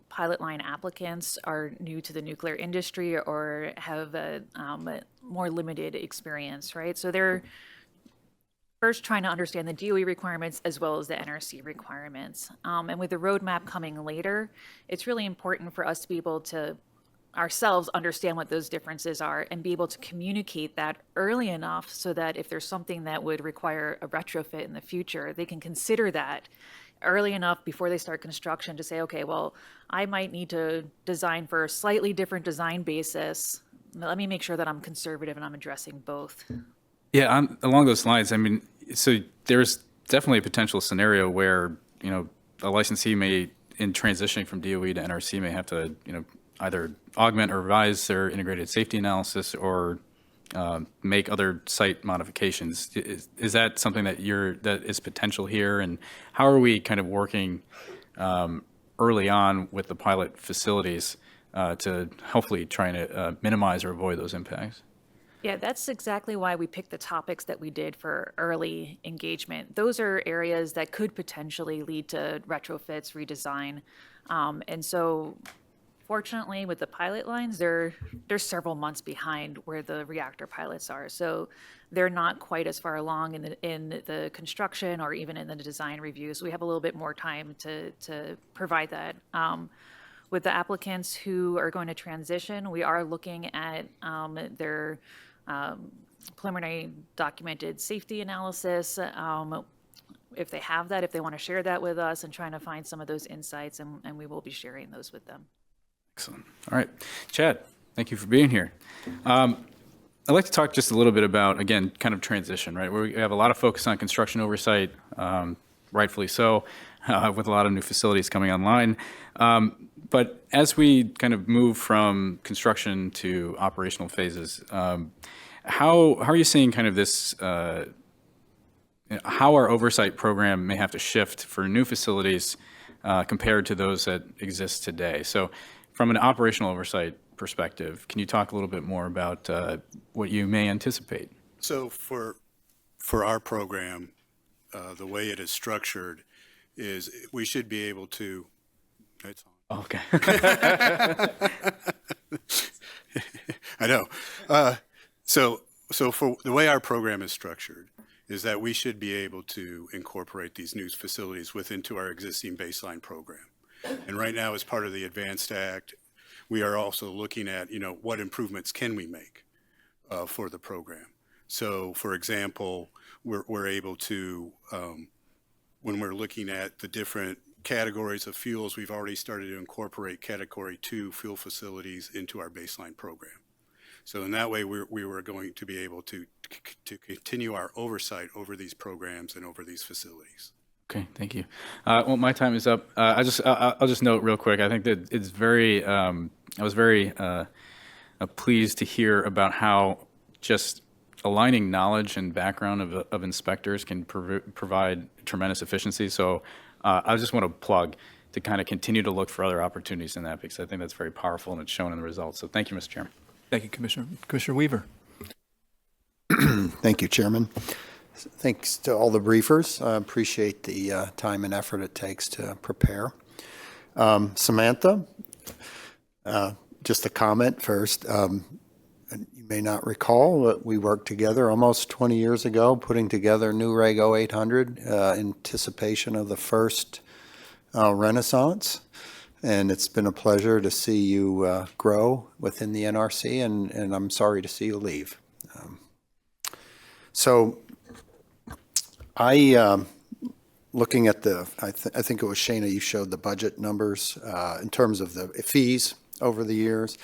Speaker 5: pilot line applicants are new to the nuclear industry or have a more limited experience, right? So they're first trying to understand the DOE requirements as well as the NRC requirements. And with the roadmap coming later, it's really important for us to be able to ourselves understand what those differences are and be able to communicate that early enough so that if there's something that would require a retrofit in the future, they can consider that early enough before they start construction to say, okay, well, I might need to design for a slightly different design basis. Let me make sure that I'm conservative and I'm addressing both.
Speaker 7: Yeah, along those lines, I mean, so there's definitely a potential scenario where, a licensee may, in transitioning from DOE to NRC, may have to, either augment or revise their integrated safety analysis or make other site modifications. Is that something that is potential here? And how are we kind of working early on with the pilot facilities to hopefully trying to minimize or avoid those impacts?
Speaker 5: Yeah, that's exactly why we picked the topics that we did for early engagement. Those are areas that could potentially lead to retrofits, redesign. And so fortunately, with the pilot lines, they're several months behind where the reactor pilots are. So they're not quite as far along in the construction or even in the design review. So we have a little bit more time to provide that. With the applicants who are going to transition, we are looking at their preliminary documented safety analysis. If they have that, if they want to share that with us, and trying to find some of those insights, and we will be sharing those with them.
Speaker 7: Excellent. All right. Chad, thank you for being here. I'd like to talk just a little bit about, again, kind of transition, right? We have a lot of focus on construction oversight, rightfully so, with a lot of new facilities coming online. But as we kind of move from construction to operational phases, how are you seeing kind of this, how our oversight program may have to shift for new facilities compared to those that exist today? So from an operational oversight perspective, can you talk a little bit more about what you may anticipate?
Speaker 6: So for our program, the way it is structured is we should be able to, it's on.
Speaker 7: Okay.
Speaker 6: I know. So for the way our program is structured is that we should be able to incorporate these new facilities into our existing baseline program. And right now, as part of the Advanced Act, we are also looking at, what improvements can we make for the program. So, for example, we're able to, when we're looking at the different categories of fuels, we've already started to incorporate Category 2 fuel facilities into our baseline program. So in that way, we were going to be able to continue our oversight over these programs and over these facilities.
Speaker 7: Okay, thank you. Well, my time is up. I'll just note real quick. I think that it's very. I was very pleased to hear about how just aligning knowledge and background of inspectors can provide tremendous efficiency. So I just want to plug to kind of continue to look for other opportunities in that, because I think that's very powerful and it's shown in the results. So thank you, Mr. Chairman.
Speaker 1: Thank you, Commissioner. Commissioner Weaver.
Speaker 8: Thank you, Chairman. Thanks to all the briefers. I appreciate the time and effort it takes to prepare. Samantha, just a comment first. You may not recall that we worked together almost 20 years ago, putting together New Reg 0800 in anticipation of the first Renaissance. And it's been a pleasure to see you grow within the NRC, and I'm sorry to see you leave. So looking at I think it was Shana, you showed the budget numbers in terms of the fees over the years.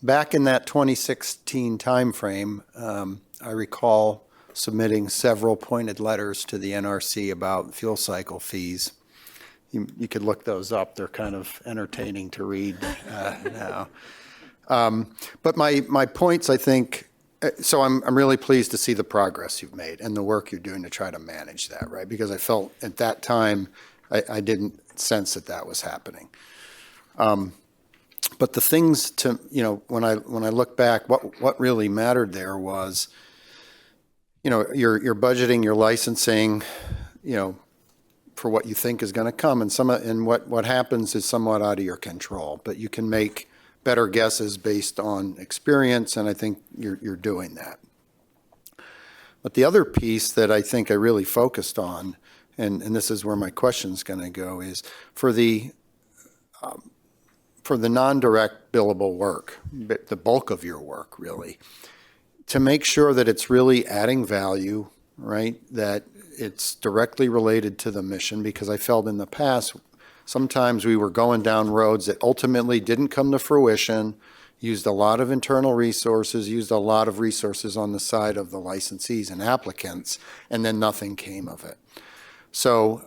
Speaker 8: Back in that 2016 timeframe, I recall submitting several pointed letters to the NRC about fuel cycle fees. You could look those up. They're kind of entertaining to read now. But my points, I think, so I'm really pleased to see the progress you've made and the work you're doing to try to manage that, right? Because I felt at that time, I didn't sense that was happening. But the things when I look back, what really mattered there was, you're budgeting, your licensing, for what you think is going to come, and what happens is somewhat out of your control. But you can make better guesses based on experience, and I think you're doing that. But the other piece that I think I really focused on, and this is where my question's going to go, is for the non-direct billable work, the bulk of your work really, to make sure that it's really adding value, right? That it's directly related to the mission, because I felt in the past, sometimes we were going down roads that ultimately didn't come to fruition, used a lot of internal resources, used a lot of resources on the side of the licensees and applicants, and then nothing came of it. So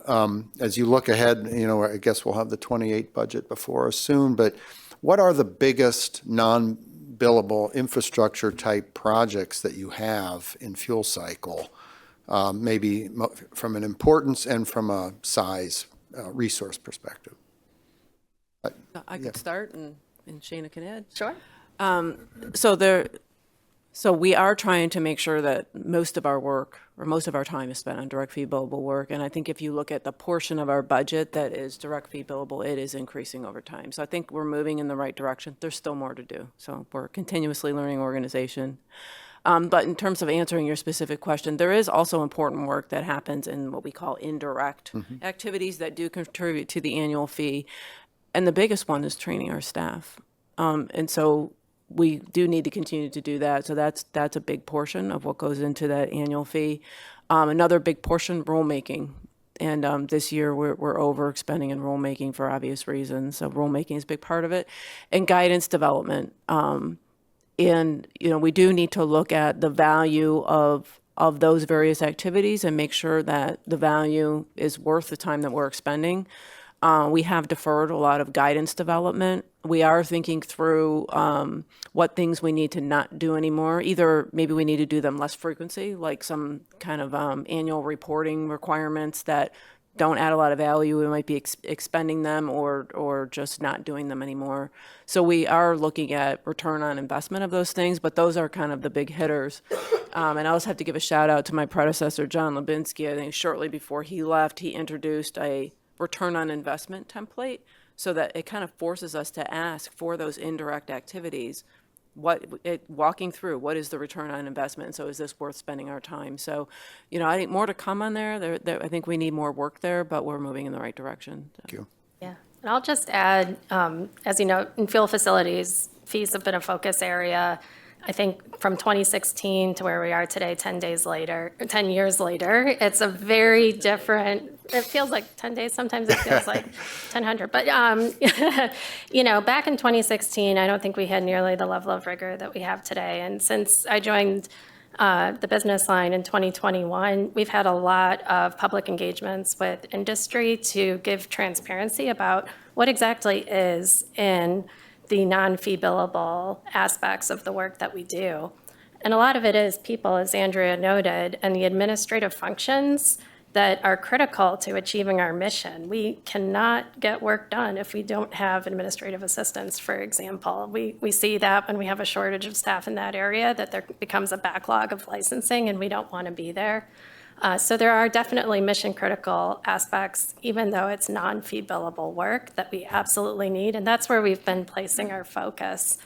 Speaker 8: as you look ahead, I guess we'll have the 28 budget before us soon, but what are the biggest non-billable infrastructure type projects that you have in fuel cycle, maybe from an importance and from a size resource perspective?
Speaker 3: I could start and Shana can add.
Speaker 4: Sure.
Speaker 3: So we are trying to make sure that most of our work, or most of our time, is spent on direct fee billable work. And I think if you look at the portion of our budget that is direct fee billable, it is increasing over time. So I think we're moving in the right direction. There's still more to do. So we're a continuously learning organization. But in terms of answering your specific question, there is also important work that happens in what we call indirect activities that do contribute to the annual fee. And the biggest one is training our staff. And so we do need to continue to do that. So that's a big portion of what goes into that annual fee. Another big portion, rulemaking. And this year we're overexpending in rulemaking for obvious reasons. So rulemaking is a big part of it. And guidance development. And, we do need to look at the value of those various activities and make sure that the value is worth the time that we're expending. We have deferred a lot of guidance development. We are thinking through what things we need to not do anymore. Either maybe we need to do them less frequency, like some kind of annual reporting requirements that don't add a lot of value. We might be expending them or just not doing them anymore. So we are looking at return on investment of those things, but those are kind of the big hitters. And I also have to give a shout out to my predecessor, John Lubinsky. I think shortly before he left, he introduced a return on investment template so that it kind of forces us to ask for those indirect activities, walking through what is the return on investment. So is this worth spending our time? So, I think more to come on there. I think we need more work there, but we're moving in the right direction. So.
Speaker 8: Thank you.
Speaker 4: Yeah, and I'll just add, as you know, in fuel facilities, fees have been a focus area. I think from 2016 to where we are today, 10 years later, it's a very different, it feels like 10 days, sometimes it feels like 1,000. But, back in 2016, I don't think we had nearly the level of rigor that we have today. And since I joined the business line in 2021, we've had a lot of public engagements with industry to give transparency about what exactly is in the non-fee billable aspects of the work that we do. And a lot of it is people, as Andrea noted, and the administrative functions that are critical to achieving our mission. We cannot get work done if we don't have administrative assistants, for example. We see that when we have a shortage of staff in that area, that there becomes a backlog of licensing, and we don't want to be there. So there are definitely mission-critical aspects, even though it's non-fee billable work, that we absolutely need, and that's where we've been placing our focus.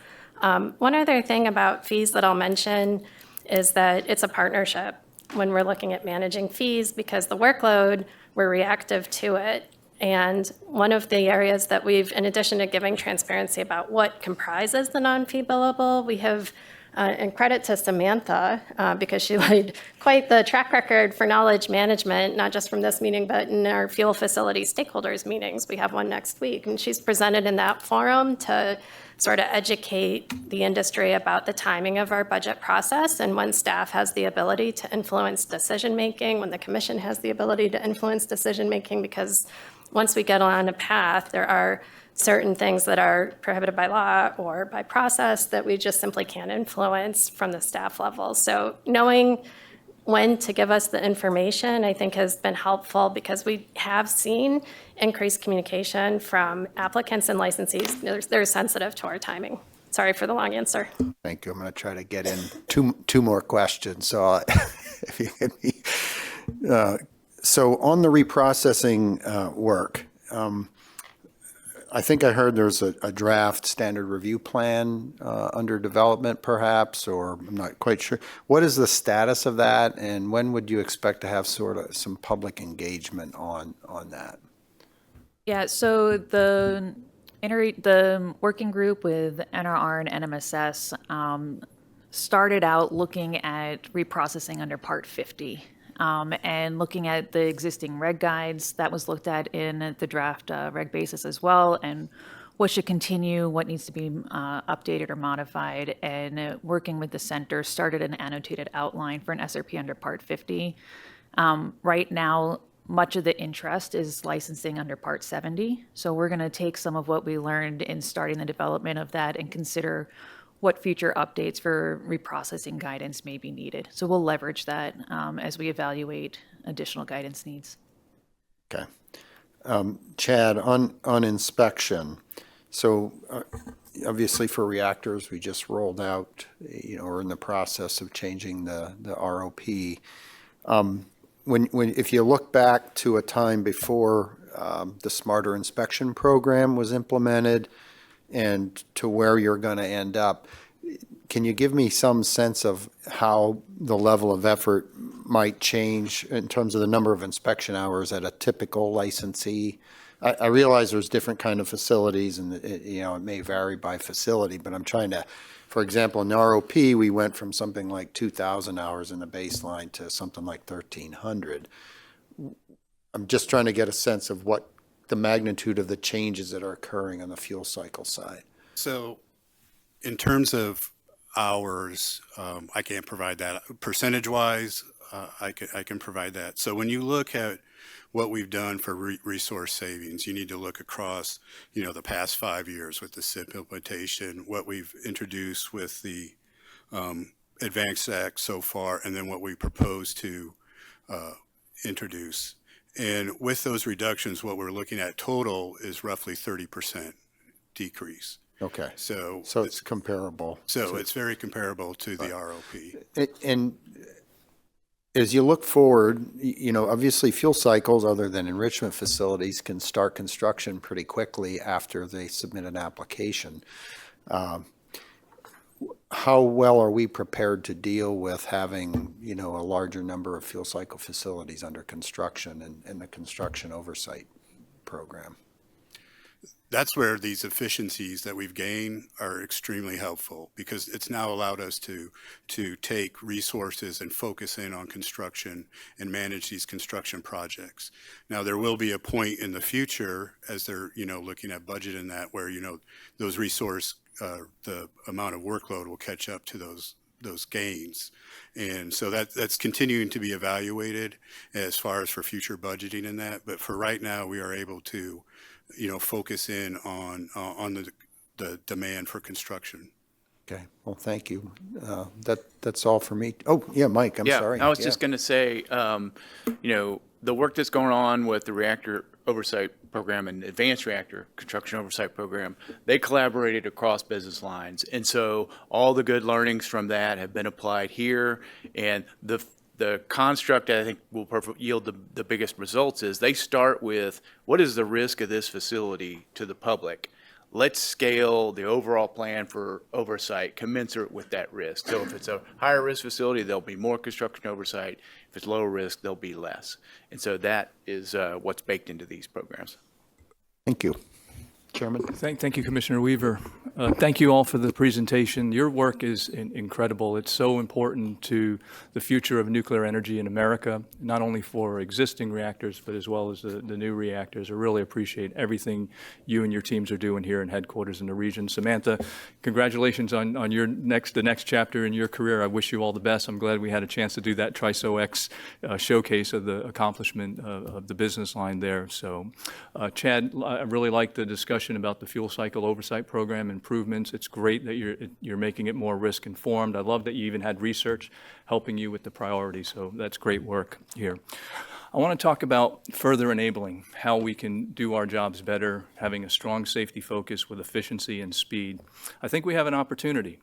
Speaker 4: One other thing about fees that I'll mention is that it's a partnership when we're looking at managing fees, because the workload, we're reactive to it. And one of the areas that we've, in addition to giving transparency about what comprises the non-fee billable, we have, and credit to Samantha, because she laid quite the track record for knowledge management, not just from this meeting, but in our fuel facility stakeholders meetings. We have one next week, and she's presented in that forum to sort of educate the industry about the timing of our budget process and when staff has the ability to influence decision-making, when the commission has the ability to influence decision-making, because once we get on a path, there are certain things that are prohibited by law or by process that we just simply can't influence from the staff level. So knowing when to give us the information, I think, has been helpful, because we have seen increased communication from applicants and licensees. They're sensitive to our timing. Sorry for the long answer.
Speaker 8: Thank you. I'm going to try to get in two more questions. So if you give me, so on the reprocessing work, I think I heard there's a draft standard review plan under development, perhaps, or I'm not quite sure. What is the status of that, and when would you expect to have sort of some public engagement on that?
Speaker 5: Yeah, so the working group with NRR and NMSS started out looking at reprocessing under Part 50. And looking at the existing reg guides, that was looked at in the draft reg basis as well, and what should continue, what needs to be updated or modified, and working with the center, started an annotated outline for an SRP under Part 50. Right now, much of the interest is licensing under Part 70, so we're going to take some of what we learned in starting the development of that and consider what future updates for reprocessing guidance may be needed. So we'll leverage that as we evaluate additional guidance needs.
Speaker 8: Okay. Chad, on inspection, so obviously for reactors, we just rolled out, we're in the process of changing the ROP. If you look back to a time before the Smarter Inspection Program was implemented, and to where you're going to end up, can you give me some sense of how the level of effort might change in terms of the number of inspection hours at a typical licensee? I realize there's different kind of facilities, and it may vary by facility, but I'm trying to, for example, in ROP, we went from something like 2,000 hours in the baseline to something like 1,300. I'm just trying to get a sense of what the magnitude of the changes that are occurring on the fuel cycle side.
Speaker 6: So in terms of hours, I can't provide that. Percentage-wise, I can provide that. So when you look at what we've done for resource savings, you need to look across, the past 5 years with the SIP implementation, what we've introduced with the Advanced Act so far, and then what we propose to introduce. And with those reductions, what we're looking at total is roughly 30% decrease.
Speaker 8: Okay.
Speaker 6: So
Speaker 8: it's comparable.
Speaker 6: So it's very comparable to the ROP.
Speaker 8: And as you look forward, obviously fuel cycles, other than enrichment facilities, can start construction pretty quickly after they submit an application. How well are we prepared to deal with having, a larger number of fuel cycle facilities under construction and the construction oversight program?
Speaker 6: That's where these efficiencies that we've gained are extremely helpful, because it's now allowed us to take resources and focus in on construction and manage these construction projects. Now, there will be a point in the future, as they're, looking at budget in that, where, those resource, the amount of workload will catch up to those gains. And so that's continuing to be evaluated as far as for future budgeting in that. But for right now, we are able to focus in on the demand for construction.
Speaker 8: Okay, well, thank you. That's all for me. Oh, yeah, Mike, I'm sorry.
Speaker 2: I was just going to say, the work that's going on with the reactor oversight program and advanced reactor construction oversight program, they collaborated across business lines. And so all the good learnings from that have been applied here. And the construct that I think will yield the biggest results is they start with, what is the risk of this facility to the public? Let's scale the overall plan for oversight commensurate with that risk. So if it's a higher risk facility, there'll be more construction oversight. If it's lower risk, there'll be less. And so that is what's baked into these programs.
Speaker 8: Thank you. Chairman?
Speaker 1: Thank you, Commissioner Weaver. Thank you all for the presentation. Your work is incredible. It's so important to the future of nuclear energy in America, not only for existing reactors, but as well as the new reactors. I really appreciate everything you and your teams are doing here in headquarters in the region. Samantha, congratulations on the next chapter in your career. I wish you all the best. I'm glad we had a chance to do that TRISO X showcase of the accomplishment of the business line there. So, Chad, I really like the discussion about the fuel cycle oversight program improvements. It's great that you're making it more risk informed. I love that you even had research helping you with the priorities. So that's great work here. I want to talk about further enabling, how we can do our jobs better, having a strong safety focus with efficiency and speed. I think we have an opportunity.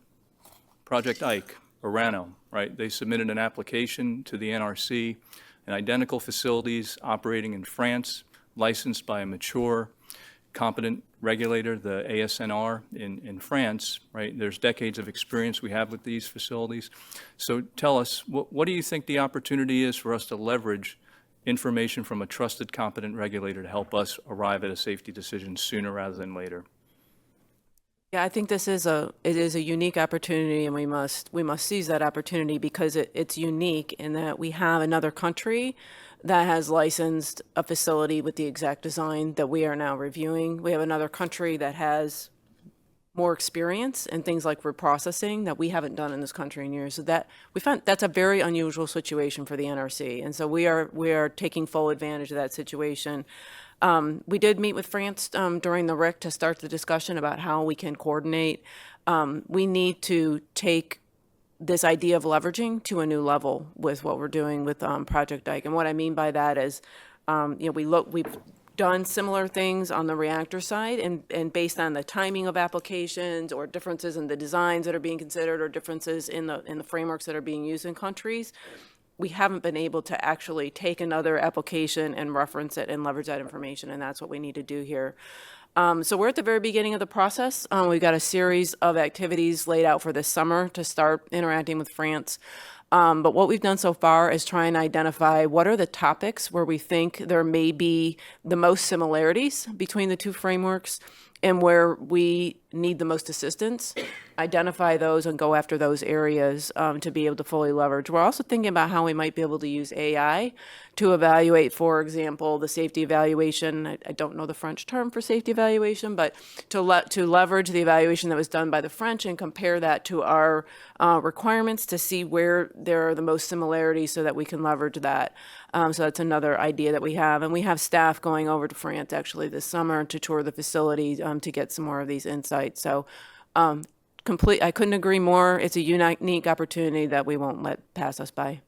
Speaker 1: Project Ike, Orano, right? They submitted an application to the NRC, and identical facilities operating in France, licensed by a mature, competent regulator, the ASNR in France, right? There's decades of experience we have with these facilities. So tell us, what do you think the opportunity is for us to leverage information from a trusted, competent regulator to help us arrive at a safety decision sooner rather than later?
Speaker 3: Yeah, I think it is a unique opportunity, and we must seize that opportunity because it's unique in that we have another country that has licensed a facility with the exact design that we are now reviewing. We have another country that has more experience in things like reprocessing that we haven't done in this country in years. So that we found that's a very unusual situation for the NRC, and so we are taking full advantage of that situation. We did meet with France during the RIC to start the discussion about how we can coordinate. We need to take this idea of leveraging to a new level with what we're doing with Project Ike. And what I mean by that is, we've done similar things on the reactor side, and based on the timing of applications or differences in the designs that are being considered or differences in the frameworks that are being used in countries, we haven't been able to actually take another application and reference it and leverage that information, and that's what we need to do here. So we're at the very beginning of the process. We've got a series of activities laid out for this summer to start interacting with France. But what we've done so far is try and identify what are the topics where we think there may be the most similarities between the two frameworks and where we need the most assistance, identify those and go after those areas to be able to fully leverage. We're also thinking about how we might be able to use AI to evaluate, for example, the safety evaluation. I don't know the French term for safety evaluation, but to leverage the evaluation that was done by the French and compare that to our requirements to see where there are the most similarities so that we can leverage that. So that's another idea that we have. And we have staff going over to France actually this summer to tour the facility to get some more of these insights. So I couldn't agree more. It's a unique opportunity that we won't let pass us by.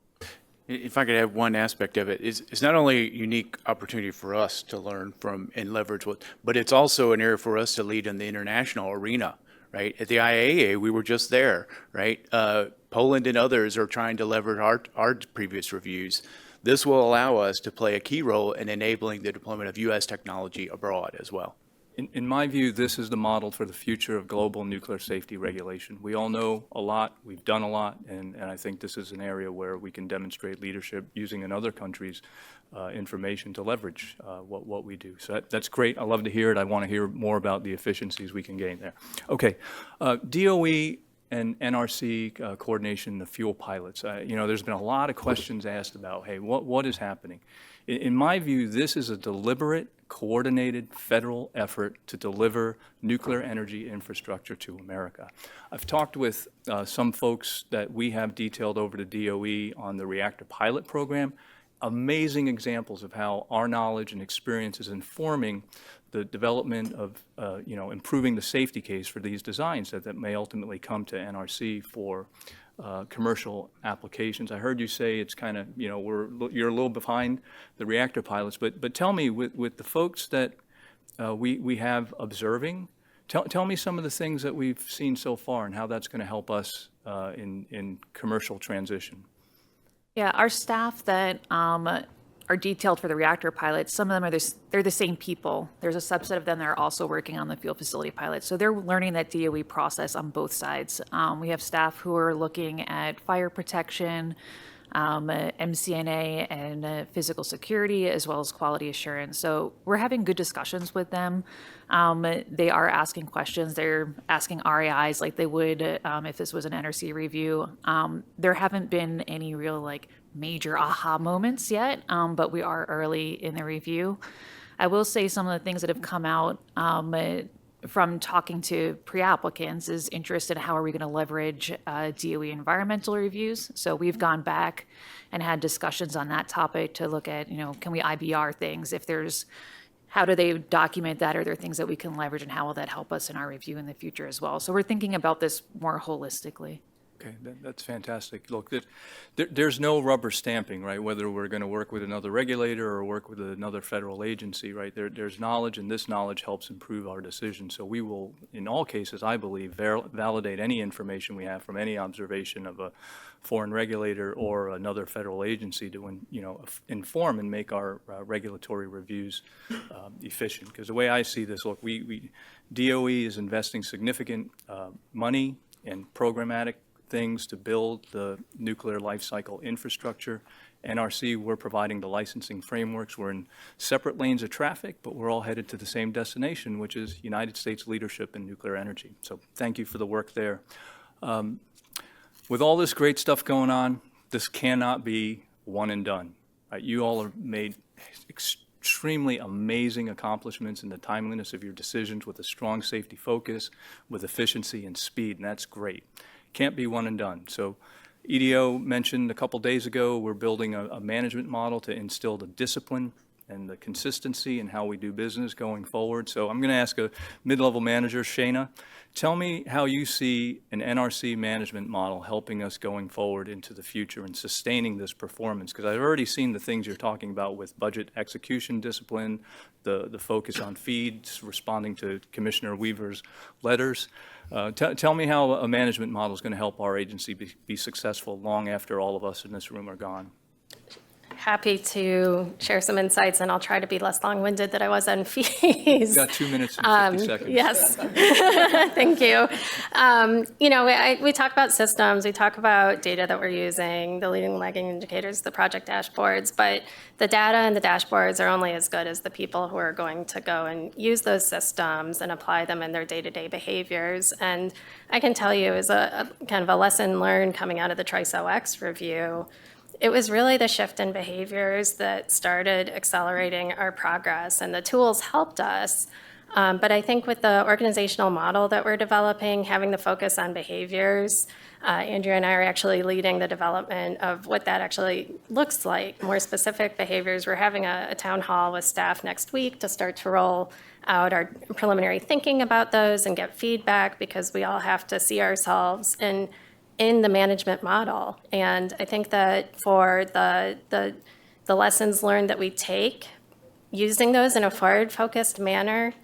Speaker 2: If I could add one aspect of it, it's not only a unique opportunity for us to learn from and leverage but it's also an area for us to lead in the international arena, right? At the IAEA, we were just there, right? Poland and others are trying to leverage our previous reviews. This will allow us to play a key role in enabling the deployment of U.S. technology abroad as well.
Speaker 1: In my view, this is the model for the future of global nuclear safety regulation. We all know a lot, we've done a lot, and I think this is an area where we can demonstrate leadership using in other countries' information to leverage what we do. So that's great. I love to hear it. I want to hear more about the efficiencies we can gain there. Okay, DOE and NRC coordination, the fuel pilots. There's been a lot of questions asked about, hey, what is happening? In my view, this is a deliberate, coordinated federal effort to deliver nuclear energy infrastructure to America. I've talked with some folks that we have detailed over to DOE on the reactor pilot program. Amazing examples of how our knowledge and experience is informing the development of, improving the safety case for these designs that may ultimately come to NRC for commercial applications. I heard you say it's kind of, you're a little behind the reactor pilots, but tell me, with the folks that we have observing, tell me some of the things that we've seen so far and how that's going to help us in commercial transition.
Speaker 5: Yeah, our staff that are detailed for the reactor pilots, some of them they're the same people. There's a subset of them that are also working on the fuel facility pilots. So they're learning that DOE process on both sides. We have staff who are looking at fire protection, MCNA, and physical security, as well as quality assurance. So we're having good discussions with them. They are asking questions. They're asking RAIs like they would if this was an NRC review. There haven't been any real major aha moments yet, but we are early in the review. I will say some of the things that have come out from talking to pre-applicants is interest in how are we going to leverage DOE environmental reviews. So we've gone back and had discussions on that topic to look at, can we IBR things? If there's, how do they document that? Are there things that we can leverage, and how will that help us in our review in the future as well? So we're thinking about this more holistically.
Speaker 1: Okay, that's fantastic. Look, there's no rubber stamping, right? Whether we're going to work with another regulator or work with another federal agency, right? There's knowledge, and this knowledge helps improve our decision. So we will, in all cases, I believe, validate any information we have from any observation of a foreign regulator or another federal agency to, inform and make our regulatory reviews efficient. Because the way I see this, look, DOE is investing significant money in programmatic things to build the nuclear life cycle infrastructure. NRC, we're providing the licensing frameworks. We're in separate lanes of traffic, but we're all headed to the same destination, which is United States leadership in nuclear energy. So thank you for the work there. With all this great stuff going on, this cannot be one and done. Right? You all have made extremely amazing accomplishments in the timeliness of your decisions with a strong safety focus, with efficiency and speed, and that's great. Can't be one and done. So EDO mentioned a couple days ago, we're building a management model to instill the discipline and the consistency in how we do business going forward. So I'm going to ask a mid-level manager, Shana, tell me how you see an NRC management model helping us going forward into the future and sustaining this performance, because I've already seen the things you're talking about with budget execution discipline, the focus on feeds, responding to Commissioner Weaver's letters. Tell me how a management model is going to help our agency be successful long after all of us in this room are gone.
Speaker 4: Happy to share some insights, and I'll try to be less long-winded than I was on fees.
Speaker 1: You've got 2 minutes and 50 seconds.
Speaker 4: Yes, thank you. We talk about systems, we talk about data that we're using, the leading and lagging indicators, the project dashboards, but the data and the dashboards are only as good as the people who are going to go and use those systems and apply them in their day-to-day behaviors. And I can tell you, as a kind of a lesson learned coming out of the TRISO-X review, it was really the shift in behaviors that started accelerating our progress, and the tools helped us. But I think with the organizational model that we're developing, having the focus on behaviors, Andrea and I are actually leading the development of what that actually looks like, more specific behaviors. We're having a town hall with staff next week to start to roll out our preliminary thinking about those and get feedback, because we all have to see ourselves in the management model. And I think that for the lessons learned that we take, using those in a forward-focused manner,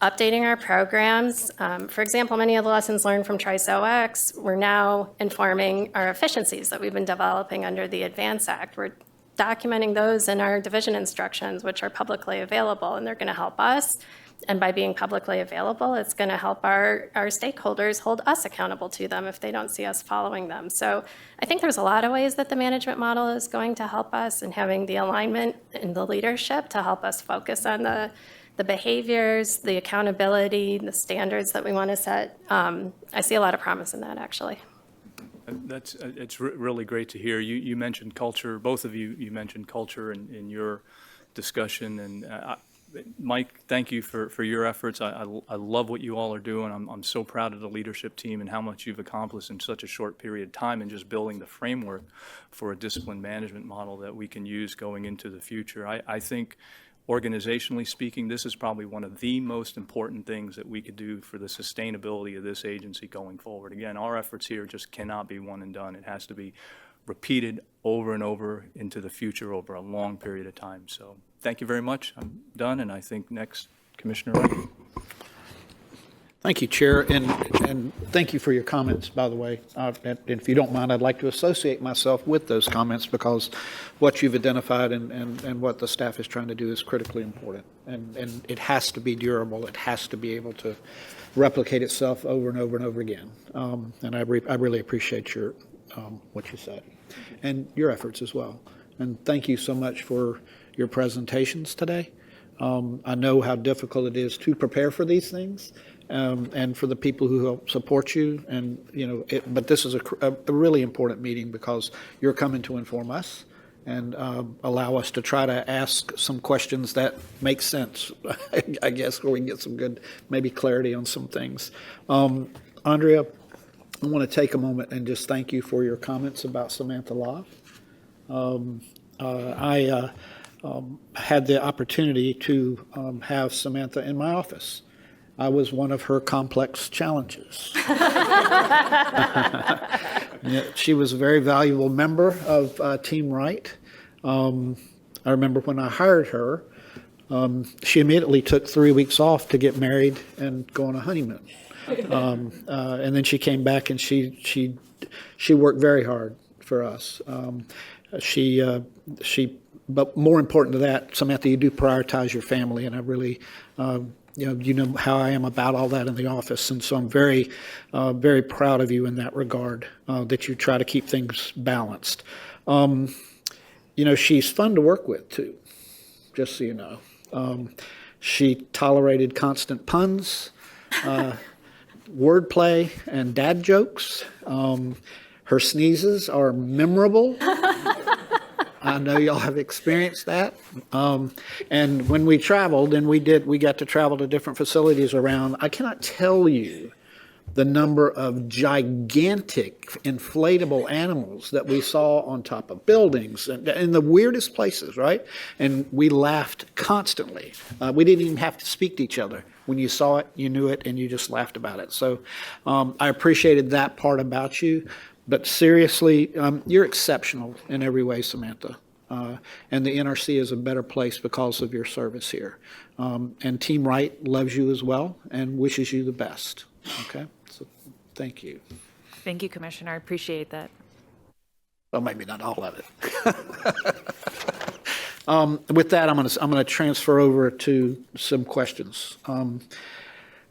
Speaker 4: updating our programs. For example, many of the lessons learned from TRISO-X, we're now informing our efficiencies that we've been developing under the ADVANCE Act. We're documenting those in our division instructions, which are publicly available, and they're going to help us. And by being publicly available, it's going to help our stakeholders hold us accountable to them if they don't see us following them. So I think there's a lot of ways that the management model is going to help us, and having the alignment and the leadership to help us focus on the behaviors, the accountability, the standards that we want to set. I see a lot of promise in that, actually.
Speaker 1: It's really great to hear. You mentioned culture. Both of you mentioned culture in your discussion, and Mike, thank you for your efforts. I love what you all are doing. I'm so proud of the leadership team and how much you've accomplished in such a short period of time, and just building the framework for a discipline management model that we can use going into the future. I think organizationally speaking, this is probably one of the most important things that we could do for the sustainability of this agency going forward. Again, our efforts here just cannot be one and done. It has to be repeated over and over into the future over a long period of time. So thank you very much. I'm done, and I think next, Commissioner Wright.
Speaker 9: Thank you, Chair, and thank you for your comments, by the way. And if you don't mind, I'd like to associate myself with those comments because what you've identified and what the staff is trying to do is critically important. And it has to be durable. It has to be able to replicate itself over and over and over again. And I really appreciate your what you said and your efforts as well. And thank you so much for your presentations today. I know how difficult it is to prepare for these things. And for the people who help support you, and but this is a really important meeting because you're coming to inform us and allow us to try to ask some questions that make sense, I guess, where we can get some good, maybe clarity on some things. Andrea, I want to take a moment and just thank you for your comments about Samantha Law. I had the opportunity to have Samantha in my office. I was one of her complex challenges. She was a very valuable member of Team Wright. I remember when I hired her, she immediately took 3 weeks off to get married and go on a honeymoon. And then she came back and she worked very hard for us. But more important to that, Samantha, you do prioritize your family, and I really, you know how I am about all that in the office, and so I'm very, very proud of you in that regard, that you try to keep things balanced. She's fun to work with too, just so you know. She tolerated constant puns, wordplay, and dad jokes. Her sneezes are memorable. I know y'all have experienced that. And when we traveled, and we got to travel to different facilities around, I cannot tell you the number of gigantic inflatable animals that we saw on top of buildings and in the weirdest places, right? And we laughed constantly. We didn't even have to speak to each other. When you saw it, you knew it, and you just laughed about it. So I appreciated that part about you. But seriously, you're exceptional in every way, Samantha. And the NRC is a better place because of your service here. And Team Wright loves you as well and wishes you the best. Okay? So thank you.
Speaker 5: Thank you, Commissioner. I appreciate that.
Speaker 9: Well, maybe not all of it. With that, I'm going to transfer over to some questions.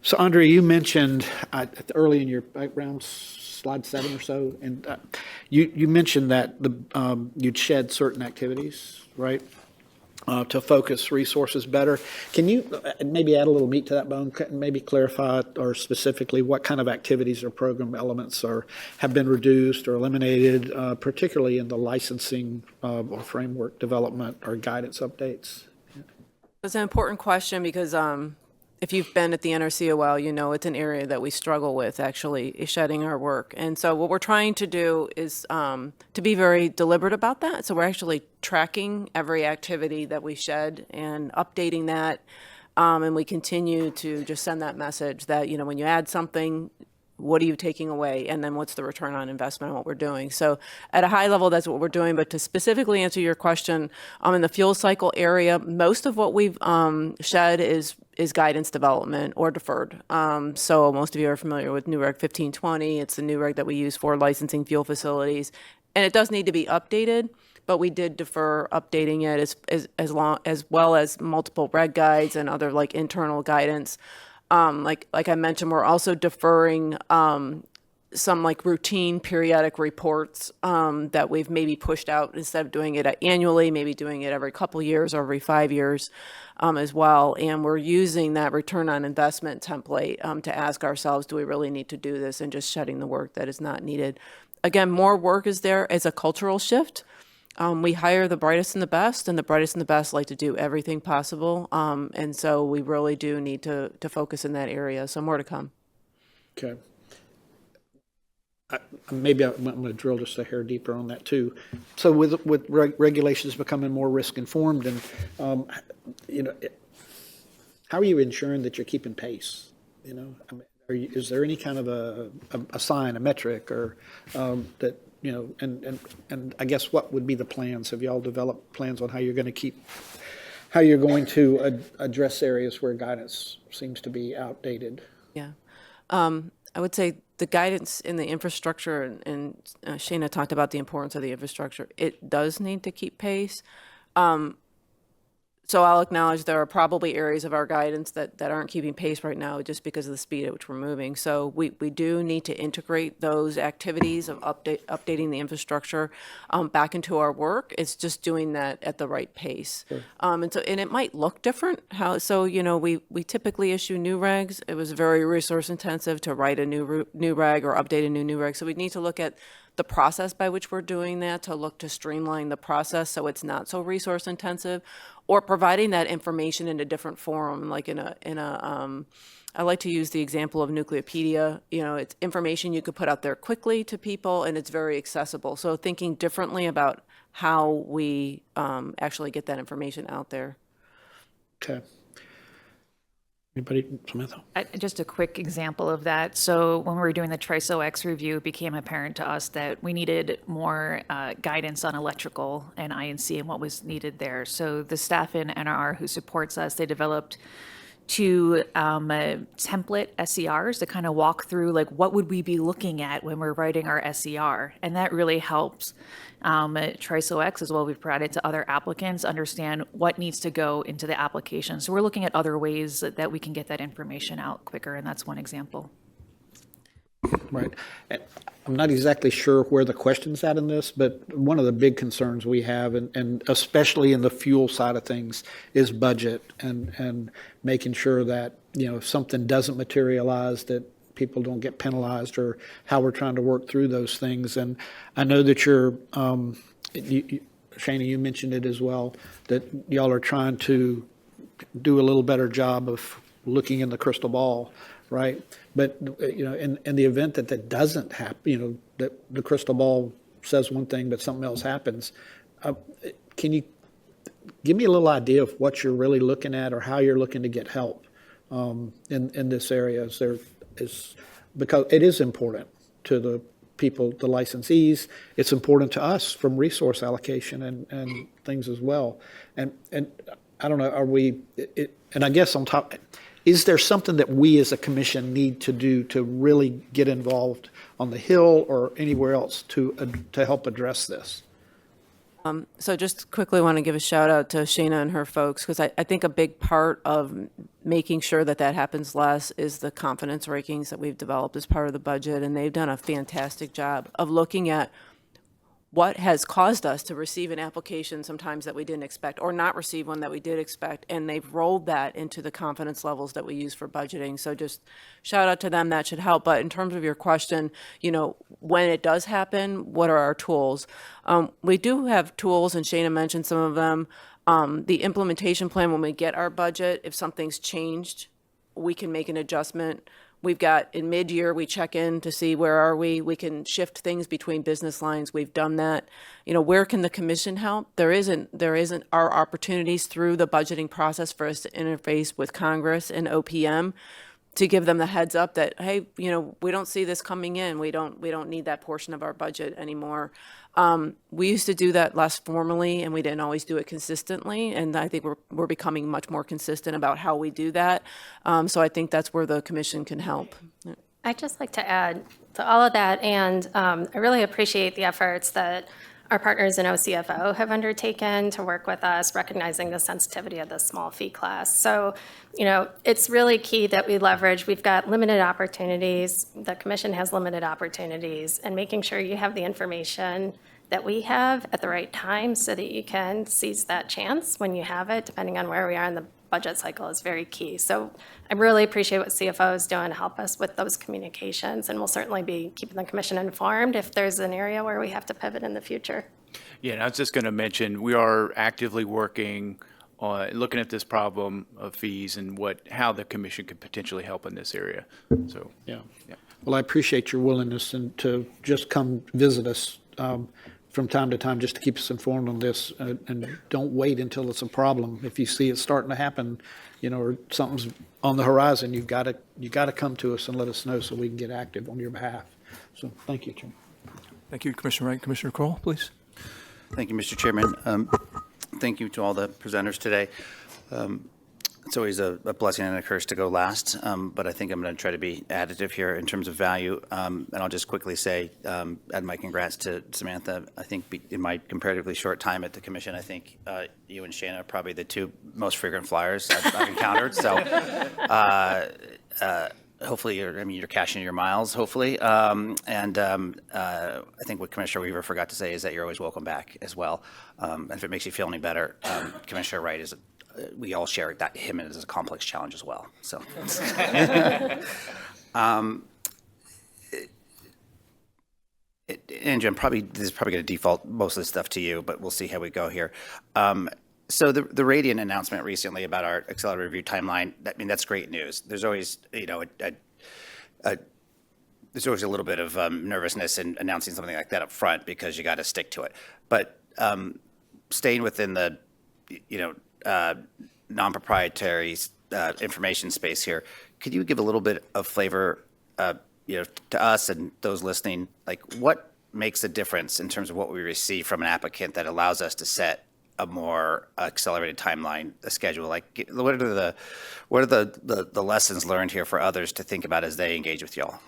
Speaker 9: So, Andrea, you mentioned early in your background, slide 7 or so, and you mentioned that you'd shed certain activities, right, to focus resources better. Can you maybe add a little meat to that bone, maybe clarify or specifically what kind of activities or program elements have been reduced or eliminated, particularly in the licensing or framework development or guidance updates?
Speaker 3: It's an important question because if you've been at the NRC a while, you know it's an area that we struggle with, actually, shedding our work. And so what we're trying to do is to be very deliberate about that. So we're actually tracking every activity that we shed and updating that. And we continue to just send that message that, when you add something, what are you taking away? And then what's the return on investment on what we're doing? So at a high level, that's what we're doing. But to specifically answer your question, in the fuel cycle area, most of what we've shed is guidance development or deferred. So most of you are familiar with New Reg 1520. It's the new reg that we use for licensing fuel facilities. And it does need to be updated, but we did defer updating it as well as multiple reg guides and other internal guidance. Like I mentioned, we're also deferring some routine periodic reports that we've maybe pushed out instead of doing it annually, maybe doing it every couple years or every 5 years as well. And we're using that return on investment template to ask ourselves, do we really need to do this, and just shedding the work that is not needed. Again, more work is there as a cultural shift. We hire the brightest and the best like to do everything possible. And so we really do need to focus in that area. So more to come.
Speaker 9: Okay. maybe I'm going to drill just a hair deeper on that too. So with regulations becoming more risk informed, and how are you ensuring that you're keeping pace? I mean, is there any kind of a sign, a metric, or that and I guess what would be the plans? Have y'all developed plans on how you're going to address areas where guidance seems to be outdated?
Speaker 3: Yeah. I would say the guidance in the infrastructure, and Shana talked about the importance of the infrastructure, it does need to keep pace. So I'll acknowledge there are probably areas of our guidance that aren't keeping pace right now just because of the speed at which we're moving. So we do need to integrate those activities of updating the infrastructure back into our work. It's just doing that at the right pace. Sure. And it might look different. We typically issue new regs. It was very resource intensive to write a new reg or update a new reg. So we need to look at the process by which we're doing that, to look to streamline the process so it's not so resource intensive, or providing that information in a different forum, like I like to use the example of Nucleopedia. It's information you could put out there quickly to people, and it's very accessible. So thinking differently about how we actually get that information out there.
Speaker 9: Okay. Anybody, Samantha?
Speaker 5: Just a quick example of that. So when we were doing the TRISO-X review, it became apparent to us that we needed more guidance on electrical and I&C and what was needed there. So the staff in NRR who supports us, they developed 2 template SERs to kind of walk through like what would we be looking at when we're writing our SER, and that really helps TRISO-X as well. We've provided to other applicants understand what needs to go into the application. So we're looking at other ways that we can get that information out quicker, and that's one example.
Speaker 9: Right. I'm not exactly sure where the question's at in this, but one of the big concerns we have, and especially in the fuel side of things, is budget and making sure that, if something doesn't materialize, that people don't get penalized, or how we're trying to work through those things. And I know that Shana, you mentioned it as well, that y'all are trying to do a little better job of looking in the crystal ball, right? But, in the event that doesn't happen, that the crystal ball says one thing, but something else happens, can you give me a little idea of what you're really looking at, or how you're looking to get help in this area? Because it is important to the people, the licensees. It's important to us from resource allocation and things as well. And I don't know, and I guess on top, is there something that we as a commission need to do to really get involved on the Hill or anywhere else to help address this?
Speaker 3: So just quickly want to give a shout out to Shana and her folks, because I think a big part of making sure that happens less is the confidence rankings that we've developed as part of the budget. And they've done a fantastic job of looking at what has caused us to receive an application sometimes that we didn't expect, or not receive one that we did expect, and they've rolled that into the confidence levels that we use for budgeting. So just shout out to them, that should help. But in terms of your question, when it does happen, what are our tools? We do have tools, and Shana mentioned some of them. The implementation plan, when we get our budget, if something's changed, we can make an adjustment. We've got, in mid-year, we check in to see where are we. We can shift things between business lines. We've done that. Where can the commission help? There isn't our opportunities through the budgeting process for us to interface with Congress and OPM to give them the heads up that, hey, we don't see this coming in. We don't need that portion of our budget anymore. We used to do that less formally, and we didn't always do it consistently. And I think we're becoming much more consistent about how we do that. So I think that's where the commission can help.
Speaker 4: I'd just like to add to all of that, and I really appreciate the efforts that our partners in OCFO have undertaken to work with us, recognizing the sensitivity of the small fee class. So, it's really key that we leverage. We've got limited opportunities. The commission has limited opportunities, and making sure you have the information that we have at the right time so that you can seize that chance when you have it, depending on where we are in the budget cycle, is very key. So I really appreciate what CFO is doing to help us with those communications, and we'll certainly be keeping the commission informed if there's an area where we have to pivot in the future.
Speaker 2: Yeah, and I was just going to mention, we are actively working on looking at this problem of fees and how the commission could potentially help in this area. So,
Speaker 9: Yeah. Well, I appreciate your willingness and to just come visit us from time to time, just to keep us informed on this. And don't wait until it's a problem. If you see it starting to happen, or something's on the horizon, you got to come to us and let us know so we can get active on your behalf. So thank you, Chairman.
Speaker 1: Thank you, Commissioner Wright. Commissioner Kroll, please.
Speaker 10: Thank you, Mr. Chairman. Thank you to all the presenters today. It's always a blessing and a curse to go last, but I think I'm going to try to be additive here in terms of value. And I'll just quickly say, add my congrats to Samantha. I think in my comparatively short time at the commission, I think you and Shana are probably the two most frequent flyers I've encountered. So hopefully you're cashing your miles, hopefully. I think what Commissioner Weaver forgot to say is that you're always welcome back as well. And if it makes you feel any better, Commissioner Wright is we all share that him as a complex challenge as well. So, Andrea, this is probably going to default most of the stuff to you, but we'll see how we go here. So the Radiant announcement recently about our accelerated review timeline, that's great news. There's always, there's always a little bit of nervousness in announcing something like that up front because you got to stick to it. But staying within the, non-proprietary information space here, could you give a little bit of flavor, to us and those listening, like what makes a difference in terms of what we receive from an applicant that allows us to set a more accelerated timeline, a schedule? Like, what are the lessons learned here for others to think about as they engage with y'all?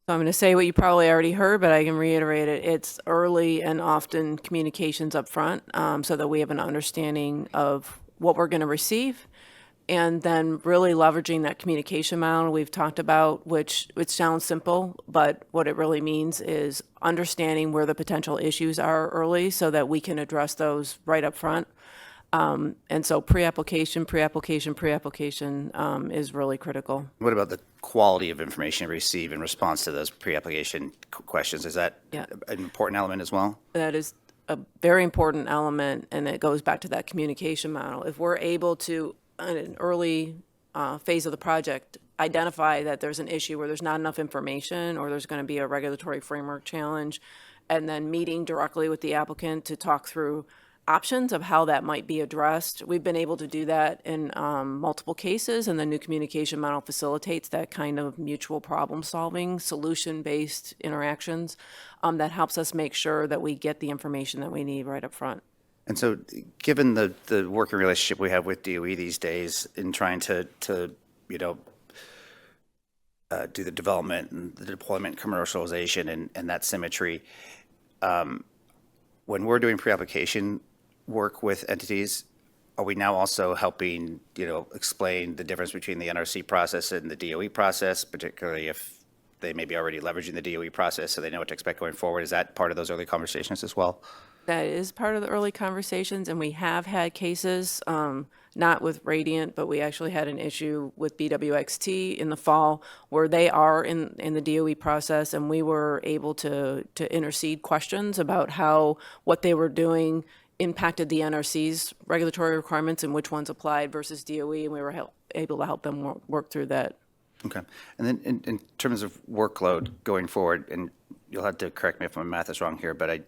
Speaker 3: So I'm going to say what you probably already heard, but I can reiterate it. It's early and often communications up front so that we have an understanding of what we're going to receive, and then really leveraging that communication model we've talked about, which sounds simple, but what it really means is understanding where the potential issues are early so that we can address those right up front. And so pre-application is really critical.
Speaker 10: What about the quality of information received in response to those pre-application questions? Is that an important element as well?
Speaker 3: That is a very important element, and it goes back to that communication model. If we're able to, in an early phase of the project, identify that there's an issue where there's not enough information or there's going to be a regulatory framework challenge, and then meeting directly with the applicant to talk through options of how that might be addressed. We've been able to do that in multiple cases, and the new communication model facilitates that kind of mutual problem-solving, solution-based interactions that helps us make sure that we get the information that we need right up front.
Speaker 10: And so given the working relationship we have with DOE these days in trying to do the development and the deployment, commercialization, and that symmetry, when we're doing pre-application work with entities, are we now also helping, explain the difference between the NRC process and the DOE process, particularly if they may be already leveraging the DOE process so they know what to expect going forward? Is that part of those early conversations as well?
Speaker 3: That is part of the early conversations, and we have had cases, not with Radiant, but we actually had an issue with BWXT in the fall where they are in the DOE process, and we were able to intercede questions about how what they were doing impacted the NRC's regulatory requirements and which ones applied versus DOE, and we were able to help them work through that.
Speaker 10: Okay. And then in terms of workload going forward, and you'll have to correct me if my math is wrong here, but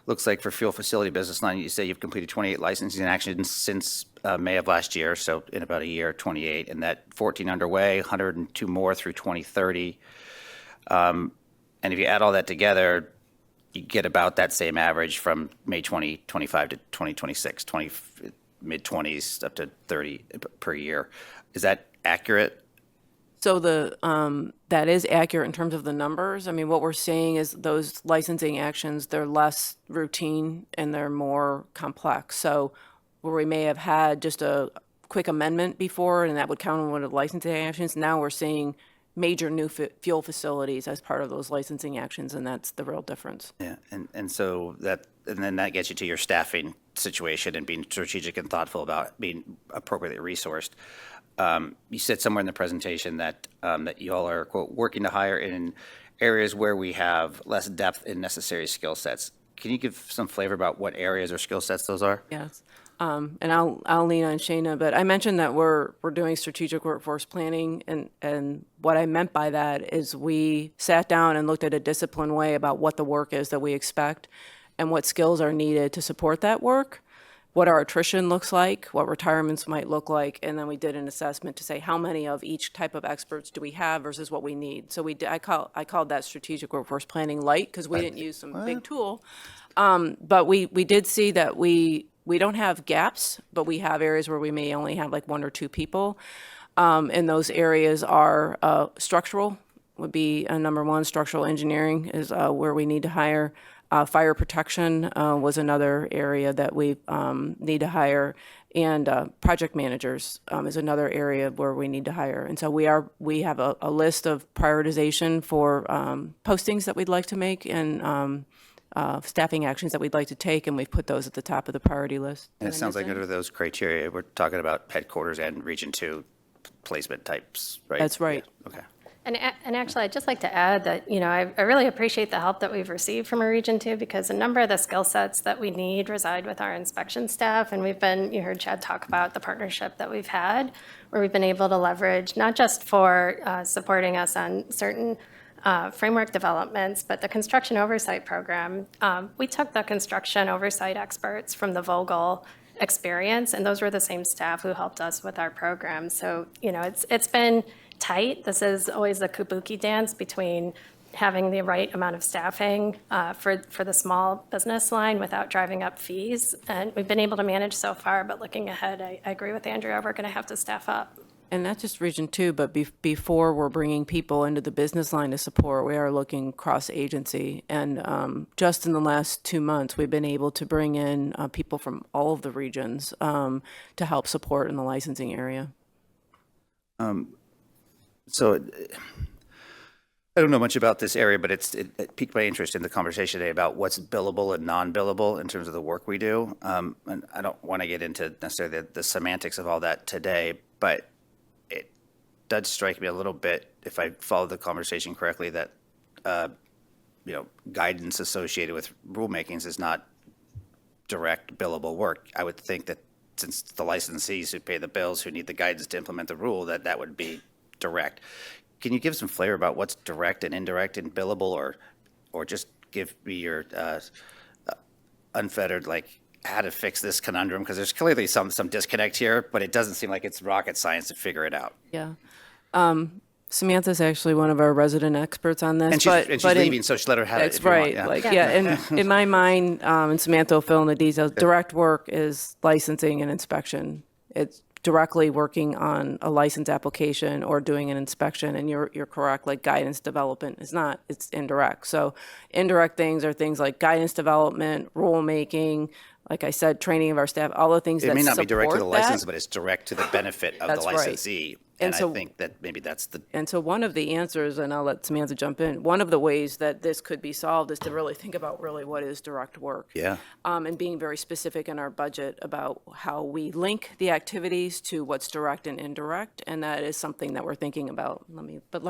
Speaker 10: looks like for fuel facility business line, you say you've completed 28 licensing actions since May of last year, so in about a year, 28, and that 14 underway, 102 more through 2030. And if you add all that together, you get about that same average from May 2025 to 2026, mid-20s up to 30 per year. Is that accurate?
Speaker 3: So that is accurate in terms of the numbers. I mean, what we're seeing is those licensing actions, they're less routine and they're more complex. So where we may have had just a quick amendment before, and that would count on one of the licensing actions, now we're seeing major new fuel facilities as part of those licensing actions, and that's the real difference.
Speaker 10: Yeah, and so then that gets you to your staffing situation and being strategic and thoughtful about being appropriately resourced. You said somewhere in the presentation that that you all are, quote, working to hire in areas where we have less depth in necessary skill sets. Can you give some flavor about what areas or skill sets those are?
Speaker 3: Yes. And I'll lean on Shana, but I mentioned that we're doing strategic workforce planning, and what I meant by that is we sat down and looked at a disciplined way about what the work is that we expect and what skills are needed to support that work, what our attrition looks like, what retirements might look like, and then we did an assessment to say how many of each type of experts do we have versus what we need. So I called that strategic workforce planning light because we didn't use some big tool. But we did see that we don't have gaps, but we have areas where we may only have like 1 or 2 people. And those areas are structural would be number one. Structural engineering is where we need to hire. Fire protection was another area that we need to hire. And project managers is another area where we need to hire. And so we have a list of prioritization for postings that we'd like to make and staffing actions that we'd like to take, and we've put those at the top of the priority list.
Speaker 10: And it sounds like under those criteria, we're talking about headquarters and Region 2 placement types, right?
Speaker 3: That's right.
Speaker 10: Yeah, okay.
Speaker 4: And actually, I'd just like to add that, I really appreciate the help that we've received from our Region 2 because a number of the skill sets that we need reside with our inspection staff. And you heard Chad talk about the partnership that we've had, where we've been able to leverage, not just for supporting us on certain framework developments, but the construction oversight program. We took the construction oversight experts from the Vogel experience, and those were the same staff who helped us with our program. So, it's been tight. This is always the kabuki dance between having the right amount of staffing for the small business line without driving up fees. And we've been able to manage so far, but looking ahead, I agree with Andrea, we're going to have to staff up.
Speaker 3: And not just Region 2, but before we're bringing people into the business line to support, we are looking cross-agency. And just in the last 2 months, we've been able to bring in people from all of the regions to help support in the licensing area.
Speaker 10: So I don't know much about this area, but it piqued my interest in the conversation today about what's billable and non-billable in terms of the work we do. And I don't want to get into necessarily the semantics of all that today, but it does strike me a little bit, if I follow the conversation correctly, that guidance associated with rulemakings is not direct billable work. I would think that since the licensees who pay the bills, who need the guidance to implement the rule, that would be direct. Can you give some flavor about what's direct and indirect and billable, or just give me your unfettered, how to fix this conundrum? Because there's clearly some disconnect here, but it doesn't seem like it's rocket science to figure it out.
Speaker 3: Yeah. Samantha's actually one of our resident experts on this.
Speaker 10: And she's leaving, so let her have it.
Speaker 3: That's right. In my mind, and Samantha will fill in the details, direct work is licensing and inspection. It's directly working on a license application or doing an inspection, and you're correct, guidance development is not, it's indirect. So indirect things are things like guidance development, rulemaking, like I said, training of our staff, all the things that support that.
Speaker 10: It may not be direct to the license, but it's direct to the benefit of the
Speaker 3: That's right.
Speaker 10: licensee. And
Speaker 3: so,
Speaker 10: I think that maybe that's the...
Speaker 3: And so one of the answers, and I'll let Samantha jump in, one of the ways that this could be solved is to really think about what is direct work.
Speaker 10: Yeah.
Speaker 3: And being very specific in our budget about how we link the activities to what's direct and indirect. And that is something that we're thinking about. Let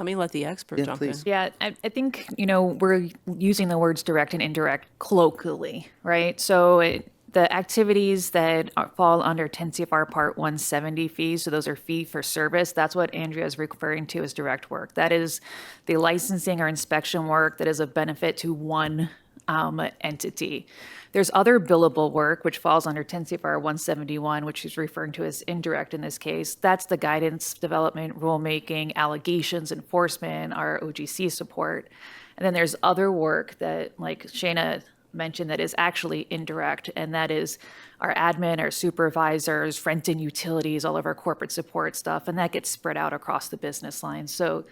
Speaker 3: me let the expert jump in.
Speaker 5: Yeah, I think, we're using the words direct and indirect colloquially, right? So the activities that fall under 10 CFR Part 170 fees, so those are fee for service, that's what Andrea is referring to as direct work. That is the licensing or inspection work that is of benefit to one entity. There's other billable work, which falls under 10 CFR 171, which is referring to as indirect in this case. That's the guidance, development, rulemaking, allegations, enforcement, our OGC support. And then there's other work that, like Shana mentioned, that is actually indirect, and that is our admin, our supervisors, rent and utilities, all of our corporate support stuff, and that gets spread out across the business line. So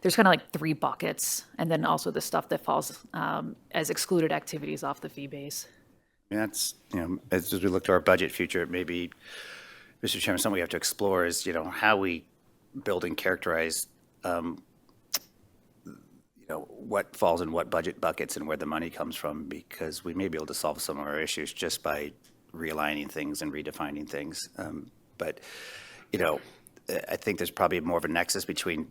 Speaker 5: there's kind of 3 buckets, and then also the stuff that falls as excluded activities off the fee base.
Speaker 10: That's, as we look to our budget future, maybe, Mr. Chairman, something we have to explore is, how we build and characterize what falls in what budget buckets and where the money comes from, because we may be able to solve some of our issues just by realigning things and redefining things. But I think there's probably more of a nexus between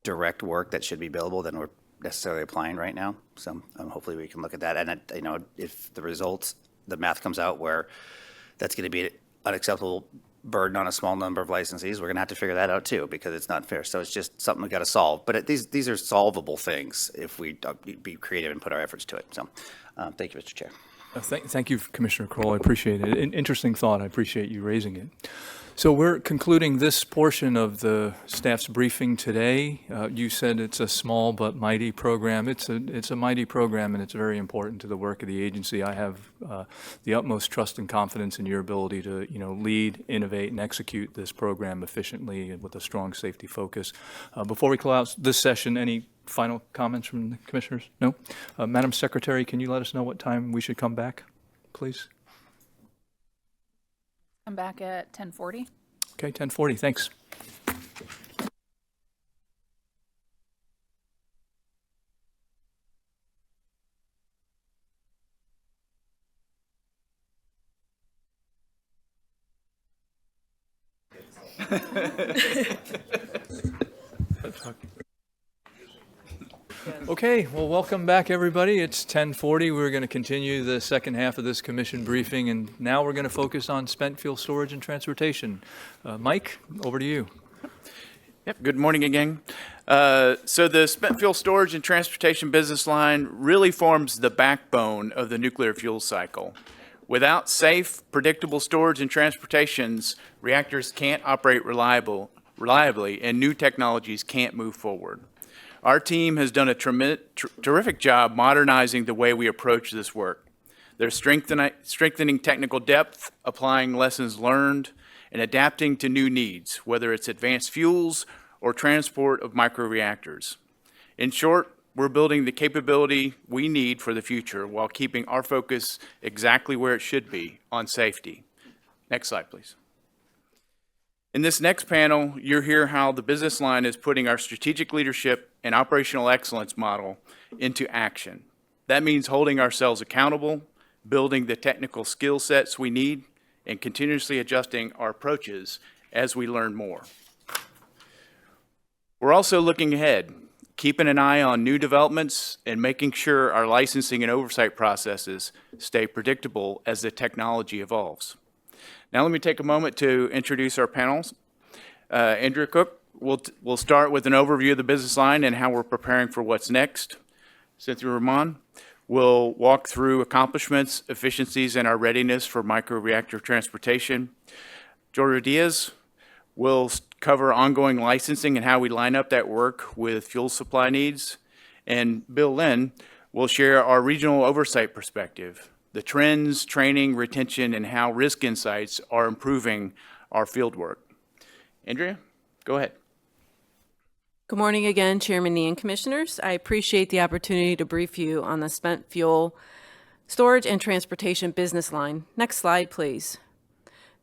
Speaker 10: direct work that should be billable than we're necessarily applying right now. So hopefully we can look at that. And if the results the math comes out where that's going to be an unacceptable burden on a small number of licensees, we're going to have to figure that out too, because it's not fair. So it's just something we got to solve. But these are solvable things if we be creative and put our efforts to it. So thank you, Mr. Chair.
Speaker 1: Thank you, Commissioner Kroll. I appreciate it. An interesting thought. I appreciate you raising it. So we're concluding this portion of the staff's briefing today. You said it's a small but mighty program. It's a mighty program, and it's very important to the work of the agency. I have the utmost trust and confidence in your ability to, lead, innovate, and execute this program efficiently and with a strong safety focus. Before we close out this session, any final comments from the commissioners? No? Madam Secretary, can you let us know what time we should come back, please?
Speaker 5: I'm back at 10:40.
Speaker 1: Okay, 10:40. Thanks. Okay, well, welcome back, everybody. It's 10:40. We're going to continue the second half of this commission briefing, and now we're going to focus on spent fuel storage and transportation. Mike, over to you.
Speaker 2: Yep, good morning again. So the spent fuel storage and transportation business line really forms the backbone of the nuclear fuel cycle. Without safe, predictable storage and transportations, reactors can't operate reliably, and new technologies can't move forward. Our team has done a terrific job modernizing the way we approach this work. They're strengthening technical depth, applying lessons learned, and adapting to new needs, whether it's advanced fuels or transport of microreactors. In short, we're building the capability we need for the future while keeping our focus exactly where it should be, on safety. Next slide, please. In this next panel, you'll hear how the business line is putting our strategic leadership and operational excellence model into action. That means holding ourselves accountable, building the technical skill sets we need, and continuously adjusting our approaches as we learn more. We're also looking ahead, keeping an eye on new developments and making sure our licensing and oversight processes stay predictable as the technology evolves. Now let me take a moment to introduce our panels. Andrea Kock will start with an overview of the business line and how we're preparing for what's next. Cynthia Ramon will walk through accomplishments, efficiencies, and our readiness for microreactor transportation. Jorge Diaz will cover ongoing licensing and how we line up that work with fuel supply needs. And Bill Lynn will share our regional oversight perspective, the trends, training, retention, and how risk insights are improving our field work. Andrea, go ahead.
Speaker 3: Good morning again, Chairman Nee and Commissioners. I appreciate the opportunity to brief you on the spent fuel storage and transportation business line. Next slide, please.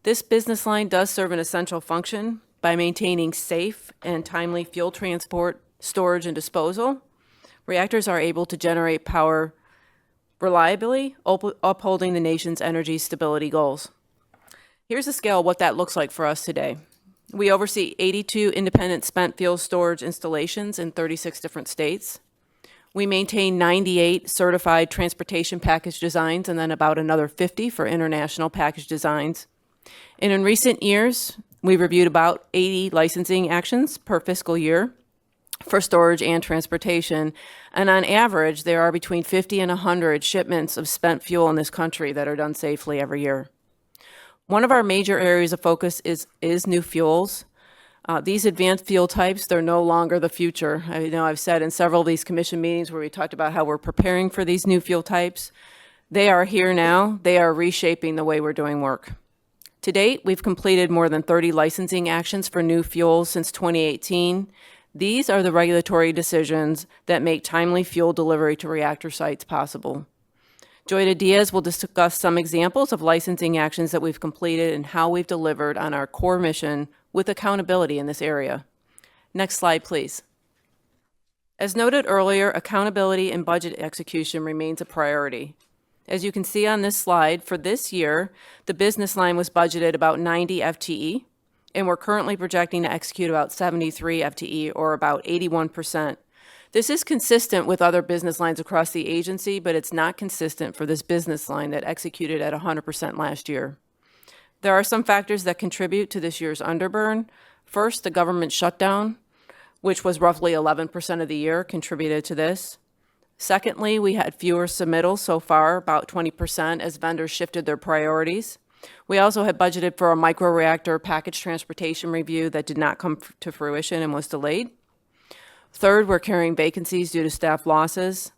Speaker 3: This business line does serve an essential function by maintaining safe and timely fuel transport, storage, and disposal. Reactors are able to generate power reliably, upholding the nation's energy stability goals. Here's a scale of what that looks like for us today. We oversee 82 independent spent fuel storage installations in 36 different states. We maintain 98 certified transportation package designs and then about another 50 for international package designs. And in recent years, we've reviewed about 80 licensing actions per fiscal year for storage and transportation. And on average, there are between 50 and 100 shipments of spent fuel in this country that are done safely every year. One of our major areas of focus is new fuels. These advanced fuel types, they're no longer the future. I know I've said in several of these commission meetings where we talked about how we're preparing for these new fuel types. They are here now. They are reshaping the way we're doing work. To date, we've completed more than 30 licensing actions for new fuels since 2018. These are the regulatory decisions that make timely fuel delivery to reactor sites possible. Joyda Diaz will discuss some examples of licensing actions that we've completed and how we've delivered on our core mission with accountability in this area. Next slide, please. As noted earlier, accountability and budget execution remains a priority. As you can see on this slide, for this year, the business line was budgeted about 90 FTE, and we're currently projecting to execute about 73 FTE, or about 81%. This is consistent with other business lines across the agency, but it's not consistent for this business line that executed at 100% last year. There are some factors that contribute to this year's underburn. First, the government shutdown, which was roughly 11% of the year, contributed to this. Secondly, we had fewer submittals so far, about 20%, as vendors shifted their priorities. We also had budgeted for a microreactor package transportation review that did not come to fruition and was delayed. Third, we're carrying vacancies due to staff losses.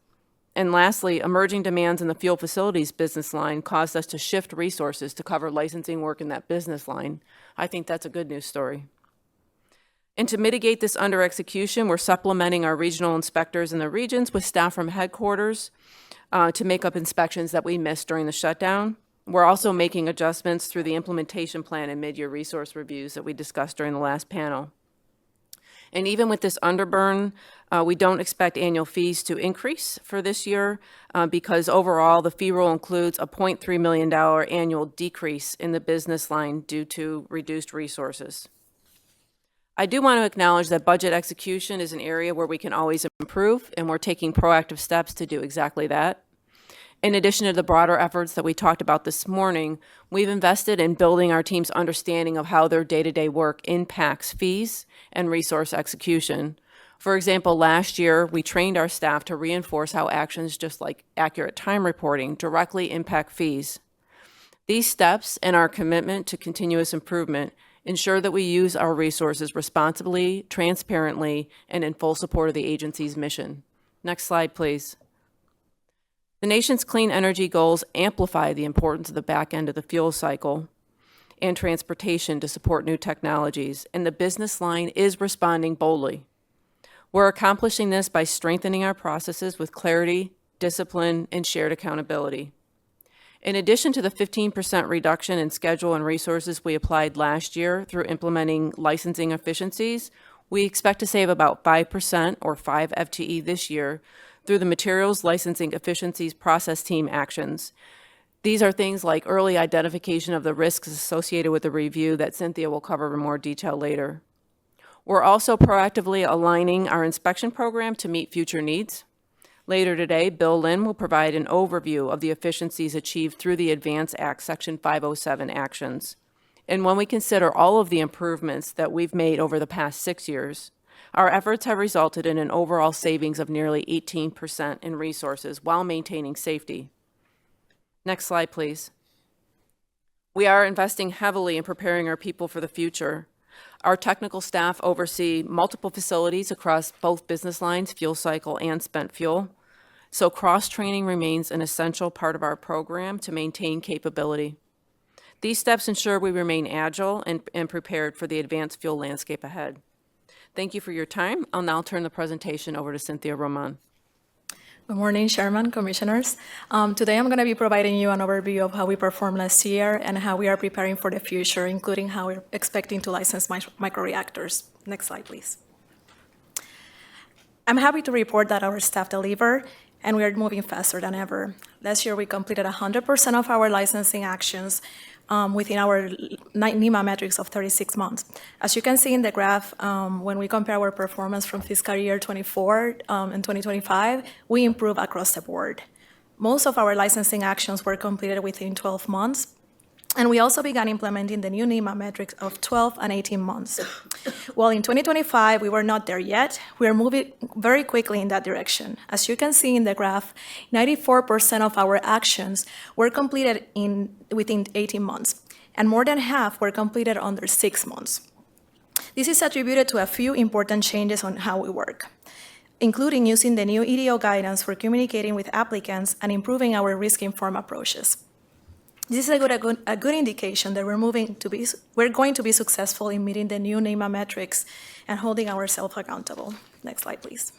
Speaker 3: And lastly, emerging demands in the fuel facilities business line caused us to shift resources to cover licensing work in that business line. I think that's a good news story. And to mitigate this under execution, we're supplementing our regional inspectors in the regions with staff from headquarters to make up inspections that we missed during the shutdown. We're also making adjustments through the implementation plan and mid-year resource reviews that we discussed during the last panel. And even with this underburn, we don't expect annual fees to increase for this year because overall the fee rule includes a $0.3 million annual decrease in the business line due to reduced resources. I do want to acknowledge that budget execution is an area where we can always improve, and we're taking proactive steps to do exactly that. In addition to the broader efforts that we talked about this morning, we've invested in building our team's understanding of how their day-to-day work impacts fees and resource execution. For example, last year, we trained our staff to reinforce how actions just like accurate time reporting directly impact fees. These steps and our commitment to continuous improvement ensure that we use our resources responsibly, transparently, and in full support of the agency's mission. Next slide, please. The nation's clean energy goals amplify the importance of the back end of the fuel cycle and transportation to support new technologies, and the business line is responding boldly. We're accomplishing this by strengthening our processes with clarity, discipline, and shared accountability. In addition to the 15% reduction in schedule and resources we applied last year through implementing licensing efficiencies, we expect to save about 5% or 5 FTE this year through the materials licensing efficiencies process team actions. These are things like early identification of the risks associated with the review that Cynthia will cover in more detail later. We're also proactively aligning our inspection program to meet future needs. Later today, Bill Lynn will provide an overview of the efficiencies achieved through the ADVANCE Act Section 507 actions. And when we consider all of the improvements that we've made over the past 6 years, our efforts have resulted in an overall savings of nearly 18% in resources while maintaining safety. Next slide, please. We are investing heavily in preparing our people for the future. Our technical staff oversee multiple facilities across both business lines, fuel cycle and spent fuel. So cross-training remains an essential part of our program to maintain capability. These steps ensure we remain agile and prepared for the advanced fuel landscape ahead. Thank you for your time. I'll now turn the presentation over to Cynthia Roman.
Speaker 11: Good morning, Chairman, Commissioners. Today I'm going to be providing you an overview of how we performed last year and how we are preparing for the future, including how we're expecting to license microreactors. Next slide, please. I'm happy to report that our staff delivered, and we are moving faster than ever. Last year, we completed 100% of our licensing actions within our NEMA metrics of 36 months. As you can see in the graph, when we compare our performance from fiscal year 24 and 2025, we improve across the board. Most of our licensing actions were completed within 12 months, and we also began implementing the new NEMA metrics of 12 and 18 months. While in 2025, we were not there yet, we are moving very quickly in that direction. As you can see in the graph, 94% of our actions were completed within 18 months, and more than half were completed under 6 months. This is attributed to a few important changes on how we work, including using the new EDO guidance for communicating with applicants and improving our risk-informed approaches. This is a good indication that we're going to be successful in meeting the new NEMA metrics and holding ourselves accountable. Next slide, please.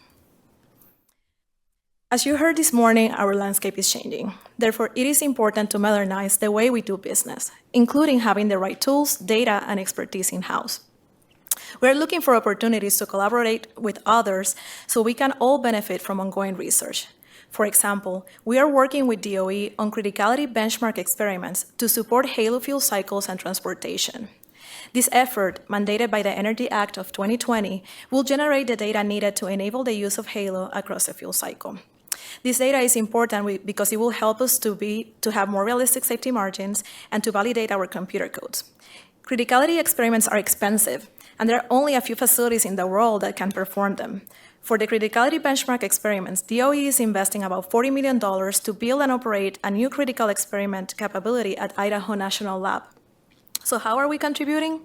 Speaker 11: As you heard this morning, our landscape is changing. Therefore, it is important to modernize the way we do business, including having the right tools, data, and expertise in-house. We're looking for opportunities to collaborate with others so we can all benefit from ongoing research. For example, we are working with DOE on criticality benchmark experiments to support HALO fuel cycles and transportation. This effort, mandated by the Energy Act of 2020, will generate the data needed to enable the use of HALO across the fuel cycle. This data is important because it will help us to have more realistic safety margins and to validate our computer codes. Criticality experiments are expensive, and there are only a few facilities in the world that can perform them. For the criticality benchmark experiments, DOE is investing about $40 million to build and operate a new critical experiment capability at Idaho National Lab. So how are we contributing?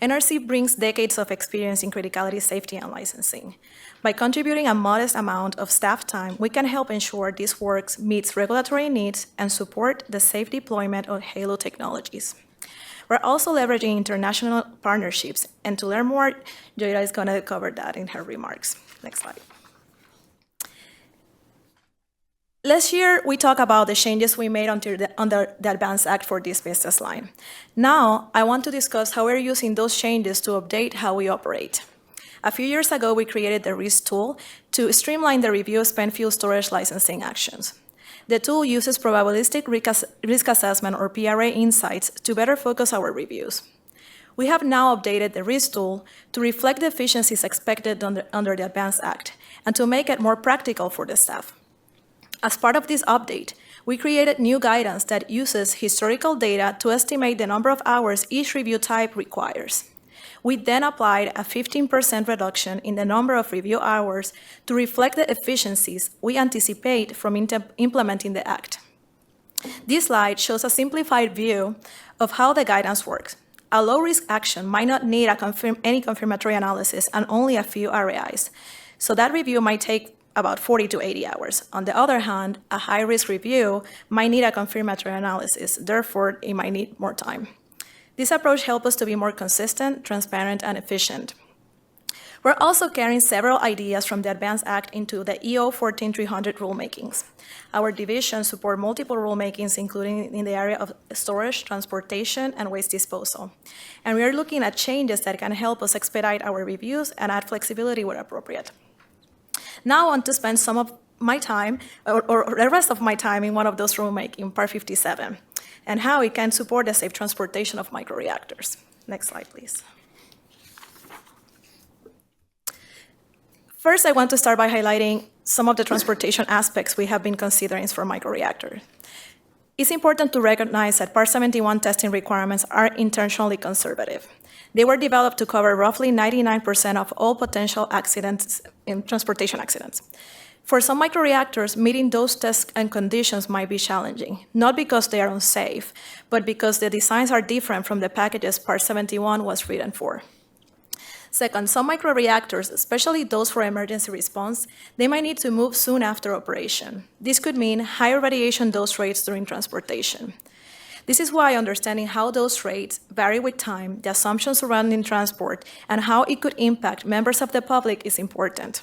Speaker 11: NRC brings decades of experience in criticality safety and licensing. By contributing a modest amount of staff time, we can help ensure this work meets regulatory needs and support the safe deployment of HALO technologies. We're also leveraging international partnerships, and to learn more, Joyra is going to cover that in her remarks. Next slide. Last year, we talked about the changes we made under the Advance Act for this business line. Now, I want to discuss how we're using those changes to update how we operate. A few years ago, we created the RISK tool to streamline the review of spent fuel storage licensing actions. The tool uses probabilistic risk assessment, or PRA, insights to better focus our reviews. We have now updated the RISK tool to reflect the efficiencies expected under the Advance Act and to make it more practical for the staff. As part of this update, we created new guidance that uses historical data to estimate the number of hours each review type requires. We then applied a 15% reduction in the number of review hours to reflect the efficiencies we anticipate from implementing the Act. This slide shows a simplified view of how the guidance works. A low-risk action might not need any confirmatory analysis and only a few RAIs, so that review might take about 40 to 80 hours. On the other hand, a high-risk review might need a confirmatory analysis, therefore it might need more time. This approach helps us to be more consistent, transparent, and efficient. We're also carrying several ideas from the Advance Act into the EO 14300 rulemakings. Our divisions support multiple rulemakings, including in the area of storage, transportation, and waste disposal. And we are looking at changes that can help us expedite our reviews and add flexibility where appropriate. Now I want to spend some of my time, or the rest of my time, in one of those rulemakings, Part 57, and how it can support the safe transportation of microreactors. Next slide, please. First, I want to start by highlighting some of the transportation aspects we have been considering for microreactors. It's important to recognize that Part 71 testing requirements are intentionally conservative. They were developed to cover roughly 99% of all potential accidents in transportation accidents. For some microreactors, meeting those tests and conditions might be challenging, not because they are unsafe, but because the designs are different from the packages Part 71 was written for. Second, some microreactors, especially those for emergency response, they might need to move soon after operation. This could mean higher radiation dose rates during transportation. This is why understanding how dose rates vary with time, the assumptions surrounding transport, and how it could impact members of the public is important.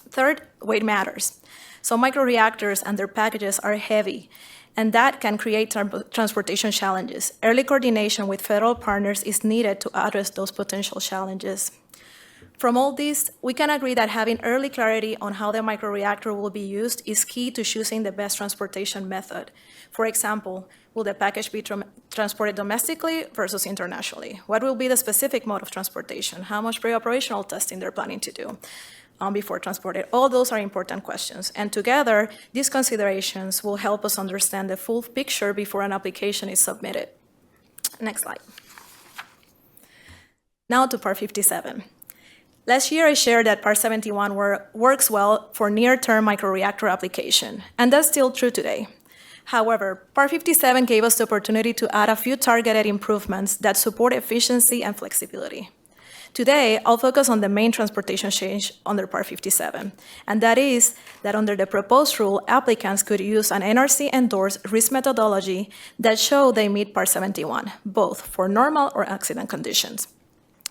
Speaker 11: Third, weight matters. Some microreactors and their packages are heavy, and that can create transportation challenges. Early coordination with federal partners is needed to address those potential challenges. From all this, we can agree that having early clarity on how the microreactor will be used is key to choosing the best transportation method. For example, will the package be transported domestically versus internationally? What will be the specific mode of transportation? How much pre-operational testing they're planning to do before transported? All those are important questions. And together, these considerations will help us understand the full picture before an application is submitted. Next slide. Now to Part 57. Last year, I shared that Part 71 works well for near-term microreactor application, and that's still true today. However, Part 57 gave us the opportunity to add a few targeted improvements that support efficiency and flexibility. Today, I'll focus on the main transportation change under Part 57, and that is that under the proposed rule, applicants could use an NRC-endorsed risk methodology that show they meet Part 71, both for normal or accident conditions.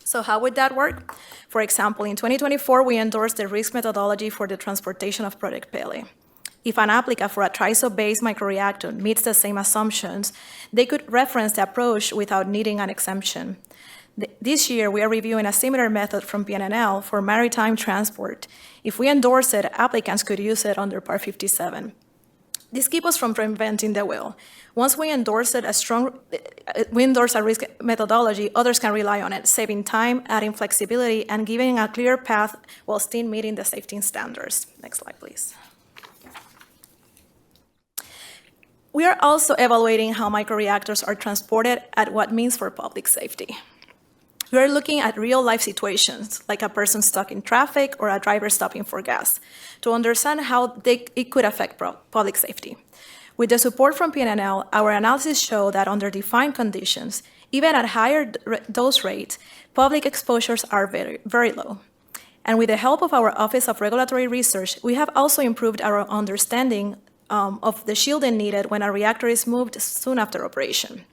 Speaker 11: So how would that work? For example, in 2024, we endorsed the risk methodology for the transportation of Project Pele. If an applicant for a TRISO-based microreactor meets the same assumptions, they could reference the approach without needing an exemption. This year, we are reviewing a similar method from PNNL for maritime transport. If we endorse it, applicants could use it under Part 57. This keeps us from reinventing the wheel. Once we endorse a risk methodology, others can rely on it, saving time, adding flexibility, and giving a clear path while still meeting the safety standards. Next slide, please. We are also evaluating how microreactors are transported and what it means for public safety. We are looking at real-life situations, like a person stuck in traffic or a driver stopping for gas, to understand how it could affect public safety. With the support from PNNL, our analysis showed that under defined conditions, even at higher dose rates, public exposures are very, very low. And with the help of our Office of Regulatory Research, we have also improved our understanding of the shielding needed when a reactor is moved soon after operation.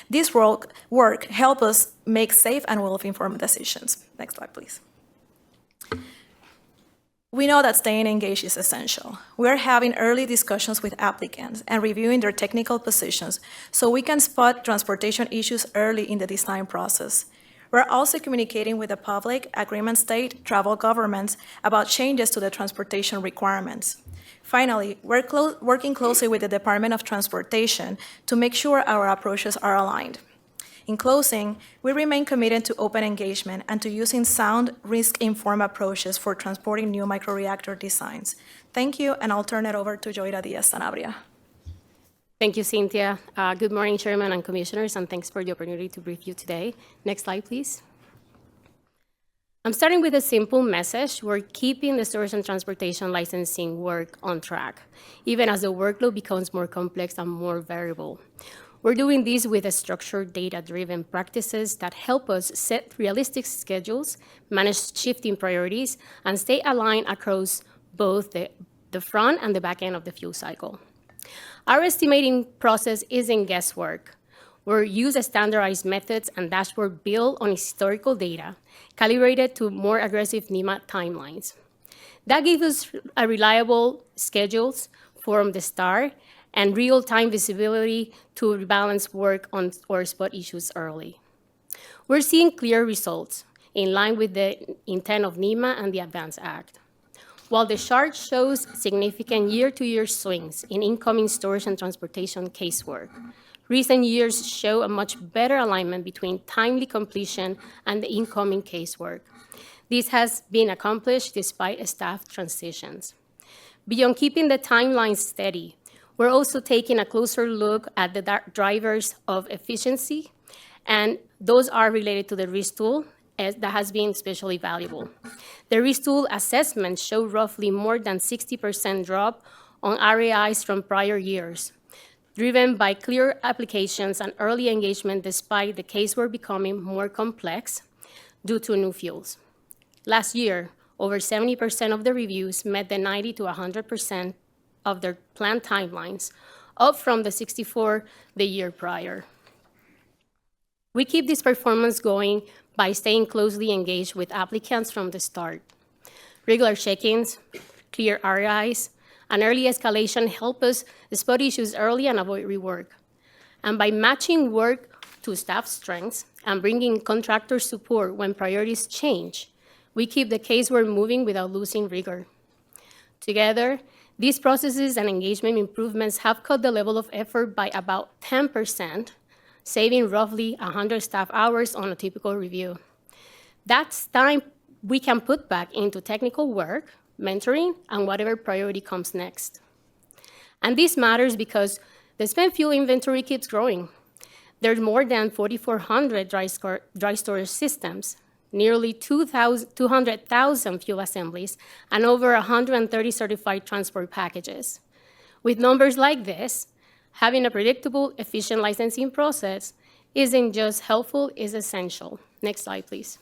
Speaker 11: This work helps us make safe and well-informed decisions. Next slide, please. We know that staying engaged is essential. We are having early discussions with applicants and reviewing their technical positions so we can spot transportation issues early in the design process. We're also communicating with the public, agreement state, travel governments about changes to the transportation requirements. Finally, we're working closely with the Department of Transportation to make sure our approaches are aligned. In closing, we remain committed to open engagement and to using sound, risk-informed approaches for transporting new microreactor designs. Thank you, and I'll turn it over to Joyra Diaz-Sanabria.
Speaker 12: Thank you, Cynthia. Good morning, Chairman and Commissioners, and thanks for the opportunity to brief you today. Next slide, please. I'm starting with a simple message. We're keeping the storage and transportation licensing work on track, even as the workload becomes more complex and more variable. We're doing this with structured, data-driven practices that help us set realistic schedules, manage shifting priorities, and stay aligned across both the front and the back end of the fuel cycle. Our estimating process isn't guesswork. We use standardized methods and dashboard built on historical data, calibrated to more aggressive NEMA timelines. That gives us a reliable schedules from the start and real-time visibility to rebalance work on or spot issues early. We're seeing clear results in line with the intent of NEMA and the ADVANCE Act. While the chart shows significant year-to-year swings in incoming storage and transportation casework, recent years show a much better alignment between timely completion and the incoming casework. This has been accomplished despite staff transitions. Beyond keeping the timeline steady, we're also taking a closer look at the drivers of efficiency, and those are related to the risk tool that has been especially valuable. The risk tool assessments show roughly more than 60% drop on RAIs from prior years, driven by clear applications and early engagement despite the casework becoming more complex due to new fuels. Last year, over 70% of the reviews met the 90 to 100% of their planned timelines, up from the 64 the year prior. We keep this performance going by staying closely engaged with applicants from the start. Regular check-ins, clear RIs, and early escalation help us spot issues early and avoid rework. And by matching work to staff strengths and bringing contractor support when priorities change, we keep the casework moving without losing rigor. Together, these processes and engagement improvements have cut the level of effort by about 10%, saving roughly 100 staff hours on a typical review. That's time we can put back into technical work, mentoring, and whatever priority comes next. And this matters because the spent fuel inventory keeps growing. There's more than 4,400 dry storage systems, nearly 200,000 fuel assemblies, and over 130 certified transport packages. With numbers like this, having a predictable, efficient licensing process isn't just helpful, it's essential. Next slide, please.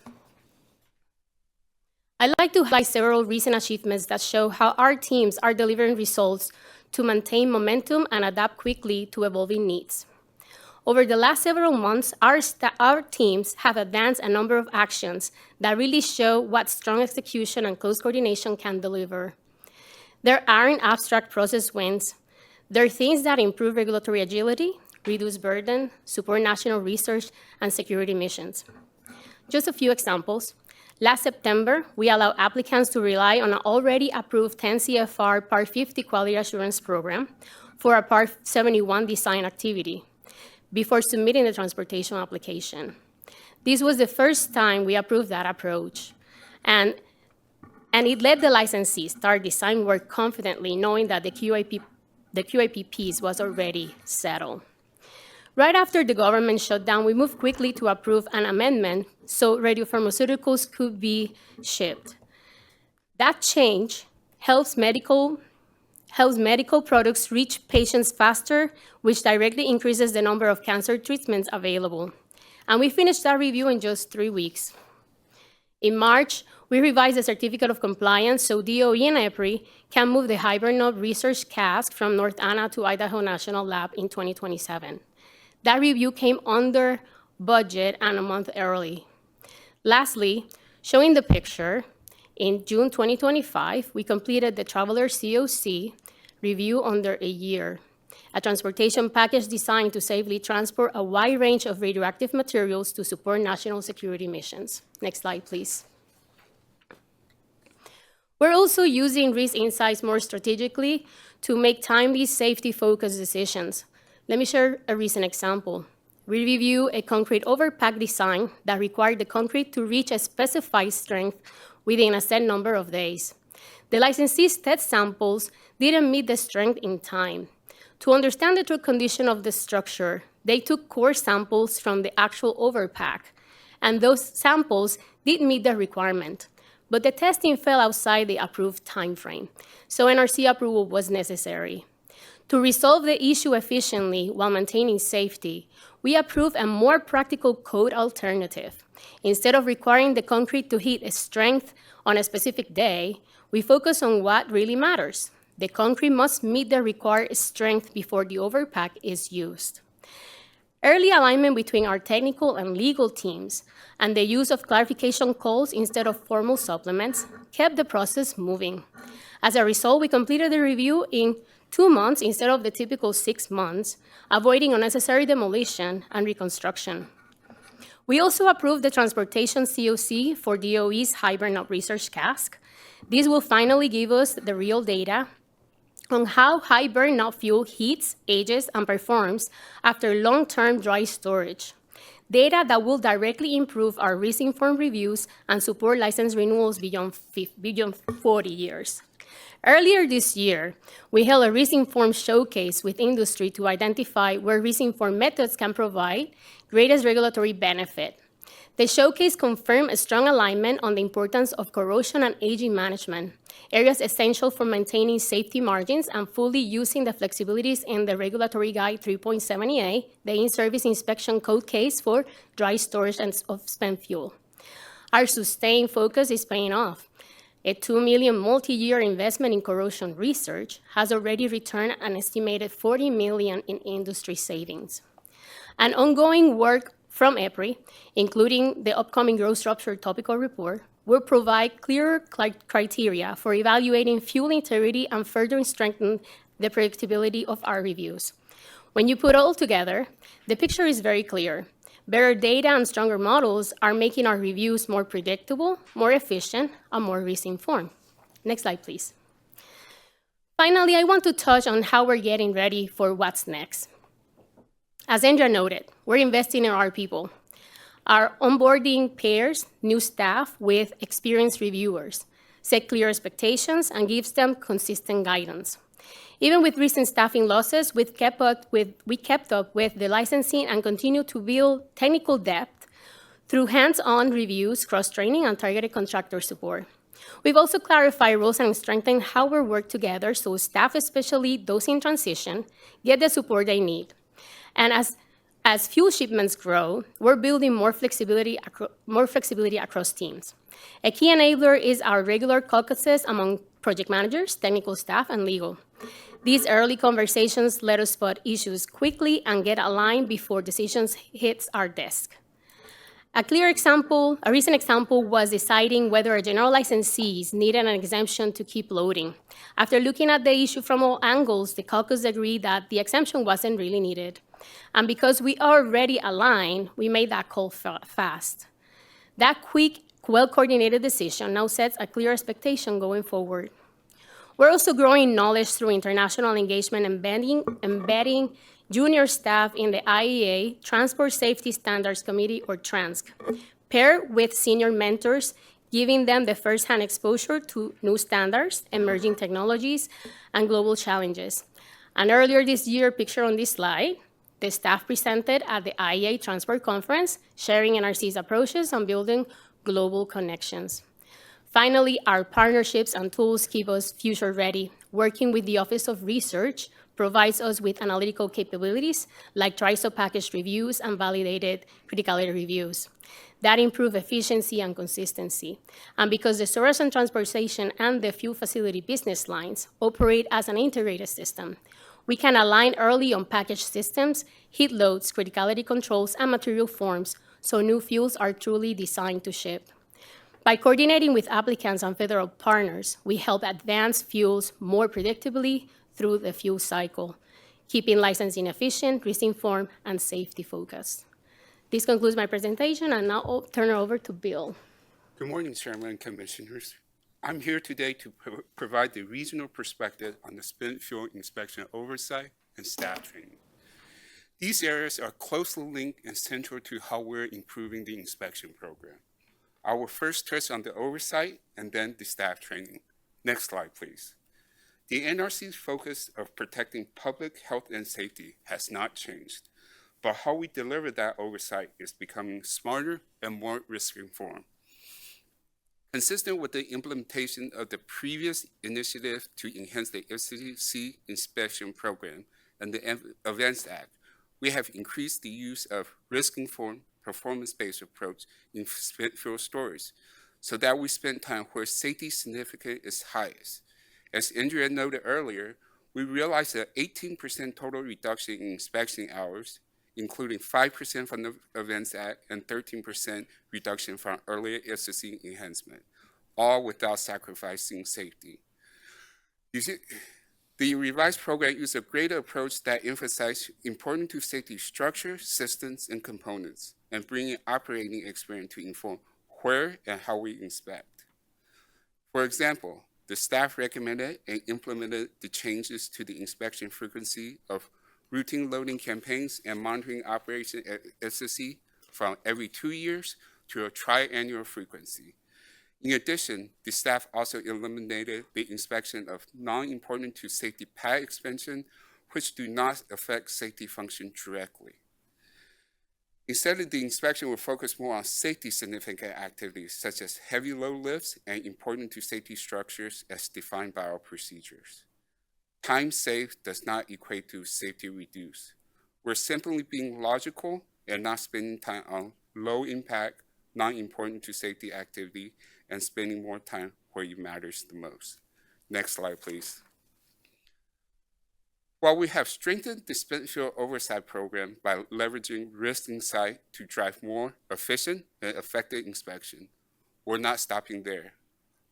Speaker 12: I'd like to highlight several recent achievements that show how our teams are delivering results to maintain momentum and adapt quickly to evolving needs. Over the last several months, our teams have advanced a number of actions that really show what strong execution and close coordination can deliver. There aren't abstract process wins. There are things that improve regulatory agility, reduce burden, support national research, and security missions. Just a few examples. Last September, we allowed applicants to rely on an already approved 10 CFR Part 50 quality assurance program for a Part 71 design activity before submitting the transportation application. This was the first time we approved that approach, and it let the licensee start design work confidently, knowing that the QIP piece was already settled. Right after the government shutdown, we moved quickly to approve an amendment so radiopharmaceuticals could be shipped. That change helps medical products reach patients faster, which directly increases the number of cancer treatments available. And we finished that review in just 3 weeks. In March, we revised the Certificate of Compliance so DOE and EPRI can move the Hiberno research cask from North Anna to Idaho National Lab in 2027. That review came under budget and a month early. Lastly, showing the picture, in June 2025, we completed the Traveler COC review under a year, a transportation package designed to safely transport a wide range of radioactive materials to support national security missions. Next slide, please. We're also using risk insights more strategically to make timely, safety-focused decisions. Let me share a recent example. We review a concrete overpack design that required the concrete to reach a specified strength within a set number of days. The licensee's test samples didn't meet the strength in time. To understand the true condition of the structure, they took core samples from the actual overpack, and those samples did meet the requirement. But the testing fell outside the approved timeframe, so NRC approval was necessary. To resolve the issue efficiently while maintaining safety, we approved a more practical code alternative. Instead of requiring the concrete to hit a strength on a specific day, we focus on what really matters. The concrete must meet the required strength before the overpack is used. Early alignment between our technical and legal teams and the use of clarification calls instead of formal supplements kept the process moving. As a result, we completed the review in 2 months instead of the typical 6 months, avoiding unnecessary demolition and reconstruction. We also approved the transportation COC for DOE's Hiberno research cask. This will finally give us the real data on how high burnout fuel heats, ages, and performs after long-term dry storage. Data that will directly improve our risk-informed reviews and support license renewals beyond 40 years. Earlier this year, we held a risk-informed showcase with industry to identify where risk-informed methods can provide greatest regulatory benefit. The showcase confirmed a strong alignment on the importance of corrosion and aging management, areas essential for maintaining safety margins and fully using the flexibilities in the Regulatory Guide 3.70A, the in-service inspection code case for dry storage of spent fuel. Our sustained focus is paying off. A $2 million multi-year investment in corrosion research has already returned an estimated $40 million in industry savings. And ongoing work from EPRI, including the upcoming gross rupture topical report, will provide clearer criteria for evaluating fuel integrity and further strengthen the predictability of our reviews. When you put it all together, the picture is very clear. Better data and stronger models are making our reviews more predictable, more efficient, and more risk-informed. Next slide, please. Finally, I want to touch on how we're getting ready for what's next. As Andrea noted, we're investing in our people. Our onboarding pairs new staff with experienced reviewers, set clear expectations, and gives them consistent guidance. Even with recent staffing losses, we kept up with the licensing and continue to build technical depth through hands-on reviews, cross-training, and targeted contractor support. We've also clarified roles and strengthened how we work together so staff, especially those in transition, get the support they need. And as fuel shipments grow, we're building more flexibility across teams. A key enabler is our regular caucuses among project managers, technical staff, and legal. These early conversations let us spot issues quickly and get aligned before decisions hits our desk. A recent example was deciding whether a general licensees needed an exemption to keep loading. After looking at the issue from all angles, the caucus agreed that the exemption wasn't really needed. And because we are already aligned, we made that call fast. That quick, well-coordinated decision now sets a clear expectation going forward. We're also growing knowledge through international engagement, embedding junior staff in the IEA Transport Safety Standards Committee, or TRANSC, paired with senior mentors, giving them the first-hand exposure to new standards, emerging technologies, and global challenges. And earlier this year, pictured on this slide, the staff presented at the IEA Transport Conference, sharing NRC's approaches on building global connections. Finally, our partnerships and tools keep us future-ready. Working with the Office of Research provides us with analytical capabilities like TRISO package reviews and validated criticality reviews that improve efficiency and consistency. And because the storage and transportation and the fuel facility business lines operate as an integrated system, we can align early on package systems, heat loads, criticality controls, and material forms so new fuels are truly designed to ship. By coordinating with applicants and federal partners, we help advance fuels more predictably through the fuel cycle, keeping licensing efficient, risk-informed, and safety-focused. This concludes my presentation, and now I'll turn it over to Bill.
Speaker 13: Good morning, Chairman and Commissioners. I'm here today to provide the regional perspective on the spent fuel inspection oversight and staff training. These areas are closely linked and central to how we're improving the inspection program. I will first touch on the oversight and then the staff training. Next slide, please. The NRC's focus of protecting public health and safety has not changed, but how we deliver that oversight is becoming smarter and more risk-informed. Consistent with the implementation of the previous initiative to enhance the FCC inspection program and the Events Act, we have increased the use of risk-informed, performance-based approach in spent fuel storage so that we spend time where safety significance is highest. As Andrea noted earlier, we realized an 18% total reduction in inspection hours, including 5% from the Events Act and 13% reduction from earlier FCC enhancement, all without sacrificing safety. The revised program uses a greater approach that emphasizes important to safety structure, systems, and components, and bringing operating experience to inform where and how we inspect. For example, the staff recommended and implemented the changes to the inspection frequency of routine loading campaigns and monitoring operation at SSC from every 2 years to a triannual frequency. In addition, the staff also eliminated the inspection of non-important to safety pad expansion, which do not affect safety function directly. Instead, the inspection will focus more on safety significant activities such as heavy load lifts and important to safety structures as defined by our procedures. Time saved does not equate to safety reduced. We're simply being logical and not spending time on low impact, non-important to safety activity and spending more time where it matters the most. Next slide, please. While we have strengthened the spent fuel oversight program by leveraging risk insight to drive more efficient and effective inspection, we're not stopping there.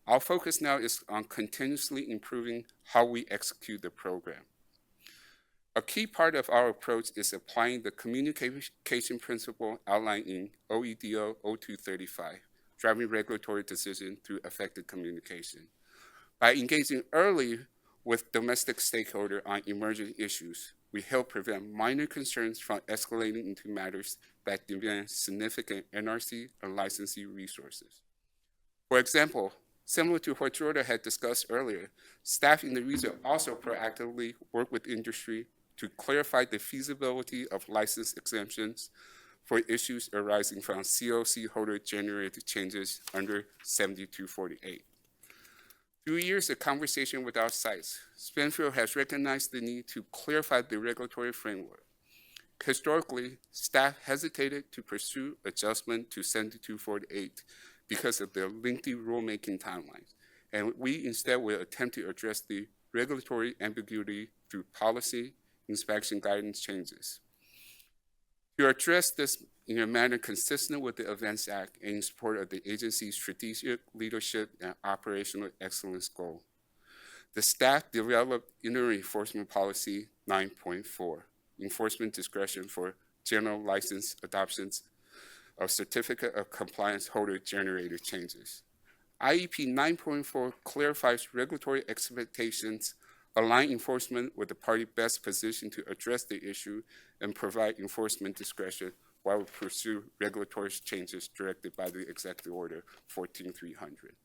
Speaker 13: Our focus now is on continuously improving how we execute the program. A key part of our approach is applying the communication principle outlined in OEDO 0235, driving regulatory decision through effective communication. By engaging early with domestic stakeholders on emerging issues, we help prevent minor concerns from escalating into matters that demand significant NRC and licensee resources. For example, similar to what Jordan had discussed earlier, staff in the region also proactively work with industry to clarify the feasibility of license exemptions for issues arising from COC holder-generated changes under 7248. Through years of conversation with our sites, spent fuel has recognized the need to clarify the regulatory framework. Historically, staff hesitated to pursue adjustment to 7248 because of their lengthy rulemaking timelines, and we instead will attempt to address the regulatory ambiguity through policy, inspection guidance changes. To address this in a manner consistent with the Events Act and in support of the agency's strategic leadership and operational excellence goal, the staff developed Interim Enforcement Policy 9.4, Enforcement Discretion for General License Adoptions of Certificate of Compliance Holder Generated Changes. IEP 9.4 clarifies regulatory expectations, align enforcement with the party best positioned to address the issue, and provide enforcement discretion while we pursue regulatory changes directed by the Executive Order 14300.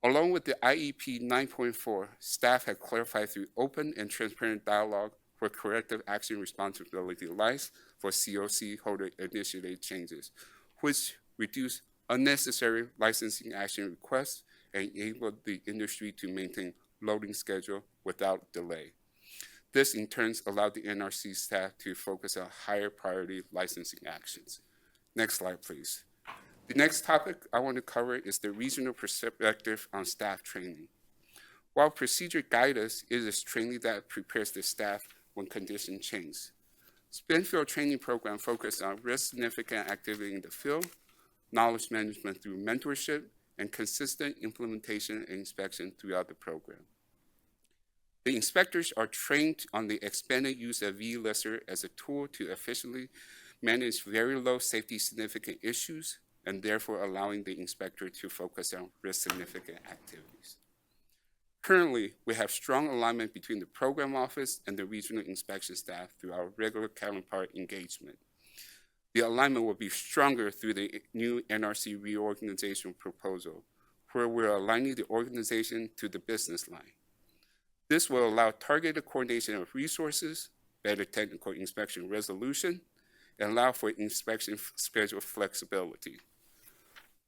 Speaker 13: Along with the IEP 9.4, staff had clarified through open and transparent dialogue where corrective action responsibility lies for COC holder-initiated changes, which reduce unnecessary licensing action requests and enable the industry to maintain loading schedule without delay. This in turn allowed the NRC staff to focus on higher priority licensing actions. Next slide, please. The next topic I want to cover is the regional perspective on staff training. While procedure guide us, it is training that prepares the staff when conditions change. Spent-field training program focused on risk-significant activity in the field, knowledge management through mentorship, and consistent implementation and inspection throughout the program. The inspectors are trained on the expanded use of V-Lister as a tool to efficiently manage very low safety significant issues, and therefore allowing the inspector to focus on risk-significant activities. Currently, we have strong alignment between the program office and the regional inspection staff through our regular counterpart engagement. The alignment will be stronger through the new NRC reorganization proposal, where we're aligning the organization to the business line. This will allow targeted coordination of resources, better technical inspection resolution, and allow for inspection schedule flexibility.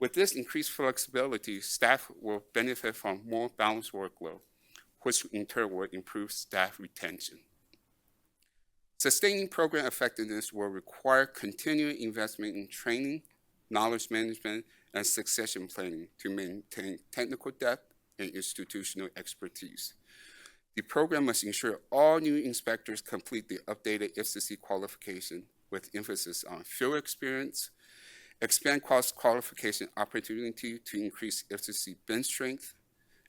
Speaker 13: With this increased flexibility, staff will benefit from more balanced workload, which in turn will improve staff retention. Sustaining program effectiveness will require continued investment in training, knowledge management, and succession planning to maintain technical depth and institutional expertise. The program must ensure all new inspectors complete the updated FCC qualification with emphasis on field experience, expand cross-qualification opportunity to increase FCC bench strength,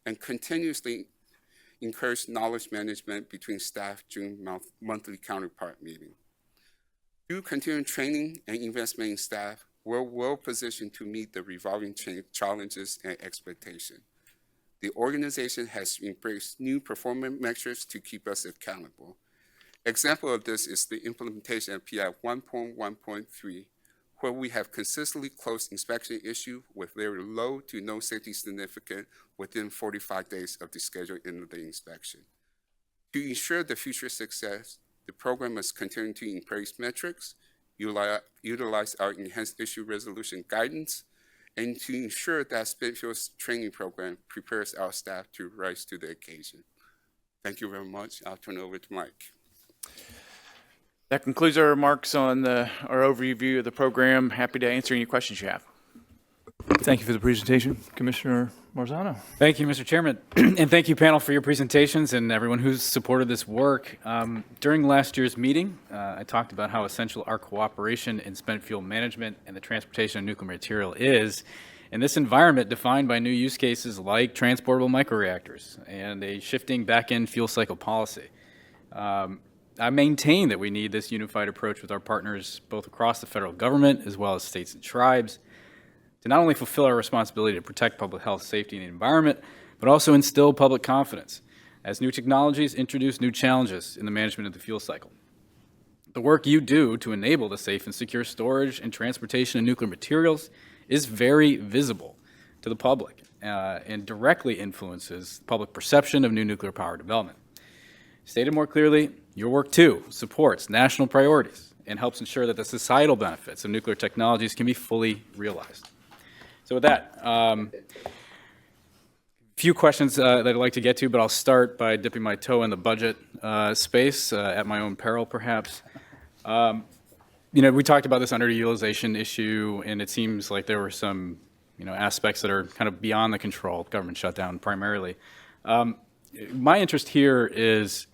Speaker 13: and continuously encourage knowledge management between staff during monthly counterpart meeting. Through continuing training and investment in staff, we're well positioned to meet the revolving challenges and expectations. The organization has embraced new performance measures to keep us accountable. Example of this is the implementation of PI 1.1.3, where we have consistently closed inspection issue with very low to no safety significant within 45 days of the scheduled end of the inspection. To ensure the future success, the program must continue to embrace metrics, utilize our enhanced issue resolution guidance, and to ensure that Spent-Field's training program prepares our staff to rise to the occasion. Thank you very much. I'll turn it over to Mike.
Speaker 2: That concludes our remarks on our overview of the program. Happy to answer any questions you have.
Speaker 1: Thank you for the presentation, Commissioner Marzano.
Speaker 7: Thank you, Mr. Chairman. And thank you, panel, for your presentations and everyone who's supported this work. During last year's meeting, I talked about how essential our cooperation in spent fuel management and the transportation of nuclear material is in this environment defined by new use cases like transportable microreactors and a shifting back-end fuel cycle policy. I maintain that we need this unified approach with our partners both across the federal government as well as states and tribes to not only fulfill our responsibility to protect public health, safety, and the environment, but also instill public confidence as new technologies introduce new challenges in the management of the fuel cycle. The work you do to enable the safe and secure storage and transportation of nuclear materials is very visible to the public and directly influences public perception of new nuclear power development. Stated more clearly, your work too supports national priorities and helps ensure that the societal benefits of nuclear technologies can be fully realized. So with that, few questions that I'd like to get to, but I'll start by dipping my toe in the budget space at my own peril, perhaps. We talked about this underutilization issue, and it seems like there were some, aspects that are kind of beyond the control, government shutdown primarily. My interest here is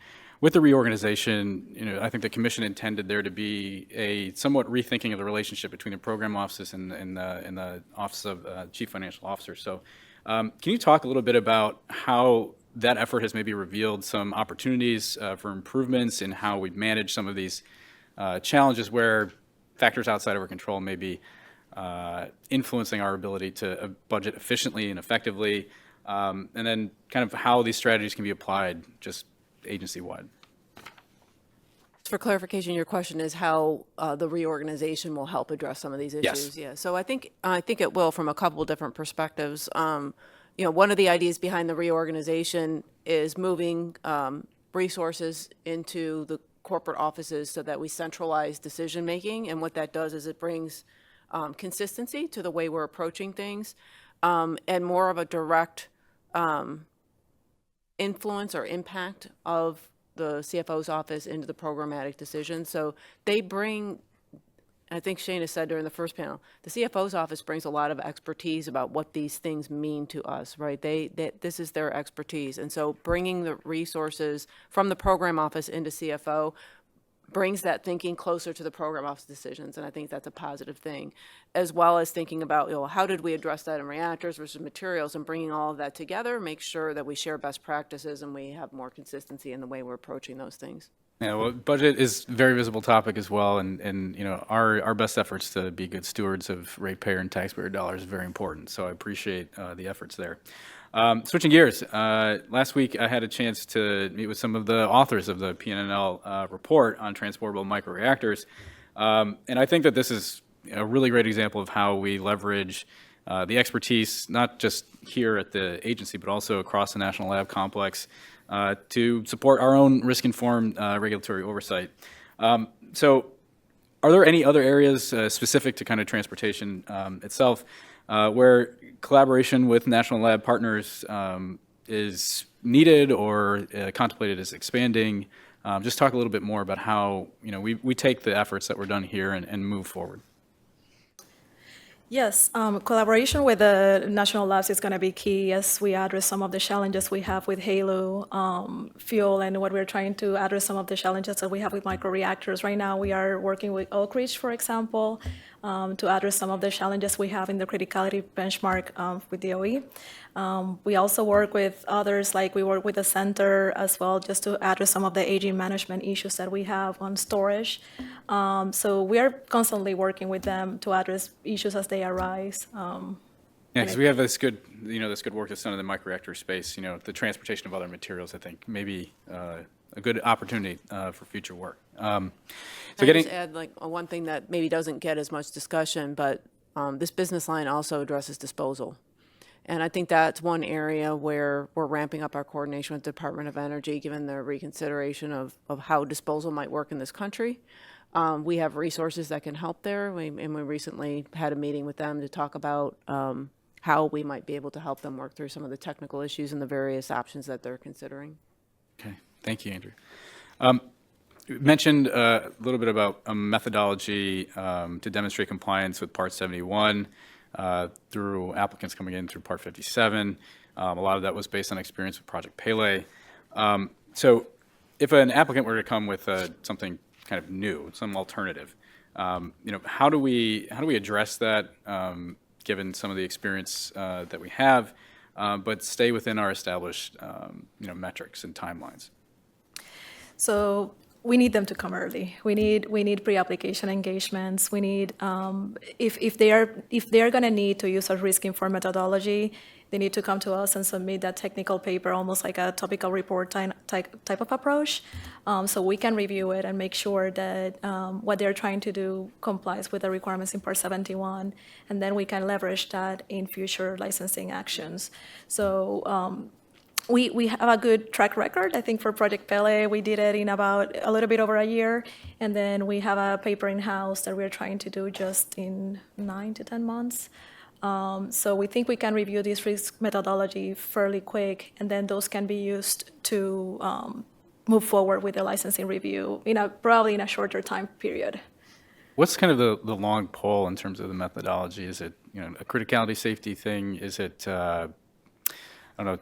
Speaker 7: with the reorganization, I think the commission intended there to be a somewhat rethinking of the relationship between the program offices and the Office of Chief Financial Officer. So can you talk a little bit about how that effort has maybe revealed some opportunities for improvements in how we manage some of these challenges where factors outside of our control may be influencing our ability to budget efficiently and effectively, and then kind of how these strategies can be applied just agency-wide.
Speaker 3: For clarification, your question is how the reorganization will help address some of these issues.
Speaker 7: Yes.
Speaker 3: Yeah. So I think it will from a couple of different perspectives. One of the ideas behind the reorganization is moving resources into the corporate offices so that we centralize decision making. And what that does is it brings consistency to the way we're approaching things, and more of a direct influence or impact of the CFO's office into the programmatic decisions. So they bring, I think Shana said during the first panel, the CFO's office brings a lot of expertise about what these things mean to us, right? This is their expertise. And so bringing the resources from the program office into CFO brings that thinking closer to the program office decisions, and I think that's a positive thing, as well as thinking about, how did we address that in reactors versus materials, and bringing all of that together, make sure that we share best practices and we have more consistency in the way we're approaching those things.
Speaker 7: Yeah, well, budget is a very visible topic as well, and our best efforts to be good stewards of ratepayer and taxpayer dollars is very important. So I appreciate the efforts there. Switching gears, last week I had a chance to meet with some of the authors of the PNNL report on transportable microreactors, and I think that this is a really great example of how we leverage the expertise, not just here at the agency, but also across the National Lab Complex, to support our own risk-informed regulatory oversight. So are there any other areas specific to kind of transportation itself where collaboration with national lab partners is needed or contemplated as expanding? Just talk a little bit more about how we take the efforts that were done here and move forward.
Speaker 11: Yes, collaboration with the national labs is going to be key as we address some of the challenges we have with HALO fuel and what we're trying to address some of the challenges that we have with microreactors. Right now, we are working with Oak Ridge, for example, to address some of the challenges we have in the criticality benchmark with DOE. We also work with others, like we work with the center as well, just to address some of the aging management issues that we have on storage. So we are constantly working with them to address issues as they arise.
Speaker 7: Yeah, because we have this good, this good work that's done in the microreactor space. The transportation of other materials, I think, maybe a good opportunity for future work.
Speaker 3: So just add one thing that maybe doesn't get as much discussion, but this business line also addresses disposal. And I think that's one area where we're ramping up our coordination with the Department of Energy, given the reconsideration of how disposal might work in this country. We have resources that can help there, and we recently had a meeting with them to talk about how we might be able to help them work through some of the technical issues and the various options that they're considering.
Speaker 7: Okay, thank you, Andrew. You mentioned a little bit about a methodology to demonstrate compliance with Part 71 through applicants coming in through Part 57. A lot of that was based on experience with Project Pele. So if an applicant were to come with something kind of new, some alternative, how do we address that given some of the experience that we have, but stay within our established metrics and timelines?
Speaker 11: So we need them to come early. We need pre-application engagements. We need if they are going to need to use a risk-informed methodology, they need to come to us and submit that technical paper, almost like a topical report type of approach, so we can review it and make sure that what they're trying to do complies with the requirements in Part 71, and then we can leverage that in future licensing actions. So we have a good track record. I think for Project Pele, we did it in about a little bit over a year, and then we have a paper in-house that we're trying to do just in 9 to 10 months. So we think we can review this risk methodology fairly quick, and then those can be used to move forward with the licensing review probably in a shorter time period.
Speaker 7: What's kind of the long pole in terms of the methodology? Is it a criticality safety thing? Is it I don't know,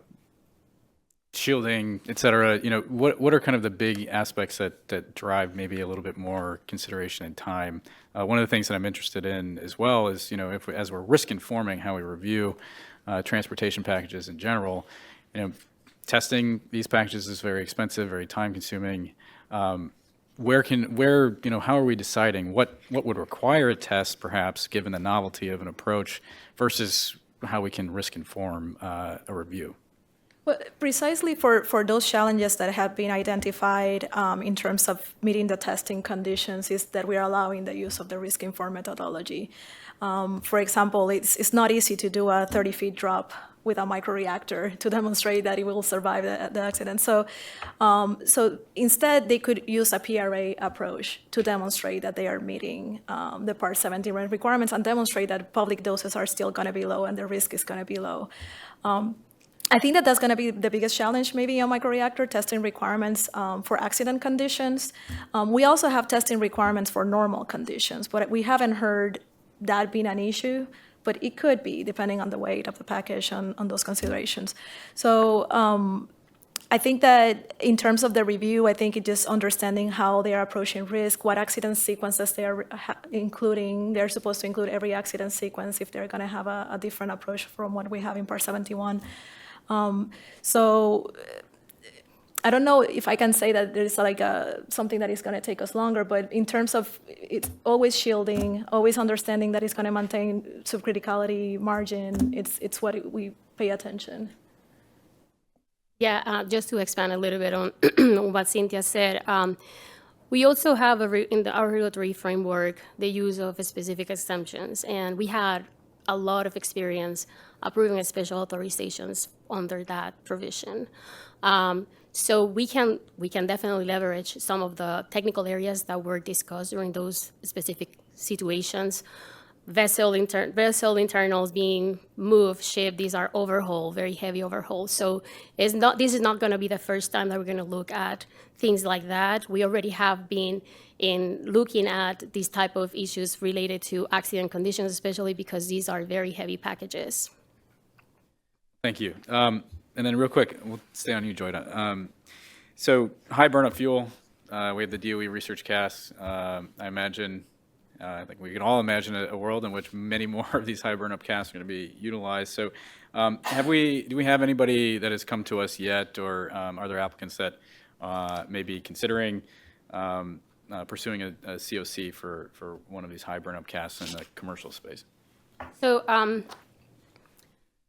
Speaker 7: shielding, et cetera? What are kind of the big aspects that drive maybe a little bit more consideration and time? One of the things that I'm interested in as well is, as we're risk informing how we review transportation packages in general, testing these packages is very expensive, very time consuming. how are we deciding what would require a test, perhaps, given the novelty of an approach, versus how we can risk inform a review?
Speaker 11: Well, precisely for those challenges that have been identified in terms of meeting the testing conditions is that we are allowing the use of the risk-informed methodology. For example, it's not easy to do a 30-feet drop with a microreactor to demonstrate that it will survive the accident. So instead, they could use a PRA approach to demonstrate that they are meeting the Part 17 requirements and demonstrate that public doses are still going to be low and the risk is going to be low. I think that's going to be the biggest challenge maybe on microreactor testing requirements for accident conditions. We also have testing requirements for normal conditions, but we haven't heard that being an issue, but it could be depending on the weight of the package on those considerations. So I think that in terms of the review, I think it's just understanding how they are approaching risk, what accident sequences they are including. They're supposed to include every accident sequence if they're going to have a different approach from what we have in Part 71. So I don't know if I can say that there's like something that is going to take us longer, but in terms of it's always shielding, always understanding that it's going to maintain subcriticality margin, it's what we pay attention.
Speaker 12: Yeah, just to expand a little bit on what Cynthia said, we also have in our regulatory framework the use of specific exemptions, and we had a lot of experience approving special authorizations under that provision. So we can definitely leverage some of the technical areas that were discussed during those specific situations. Vessel internals being moved, shipped, these are overhaul, very heavy overhauls. So this is not going to be the first time that we're going to look at things like that. We already have been in looking at these type of issues related to accident conditions, especially because these are very heavy packages.
Speaker 7: Thank you. And then real quick, we'll stay on you, Joyda. So high burnup fuel, we have the DOE research cast. I imagine, I think we can all imagine a world in which many more of these high burnup casts are going to be utilized. So do we have anybody that has come to us yet, or are there applicants that may be considering pursuing a COC for one of these high burnup casts in the commercial space?
Speaker 12: So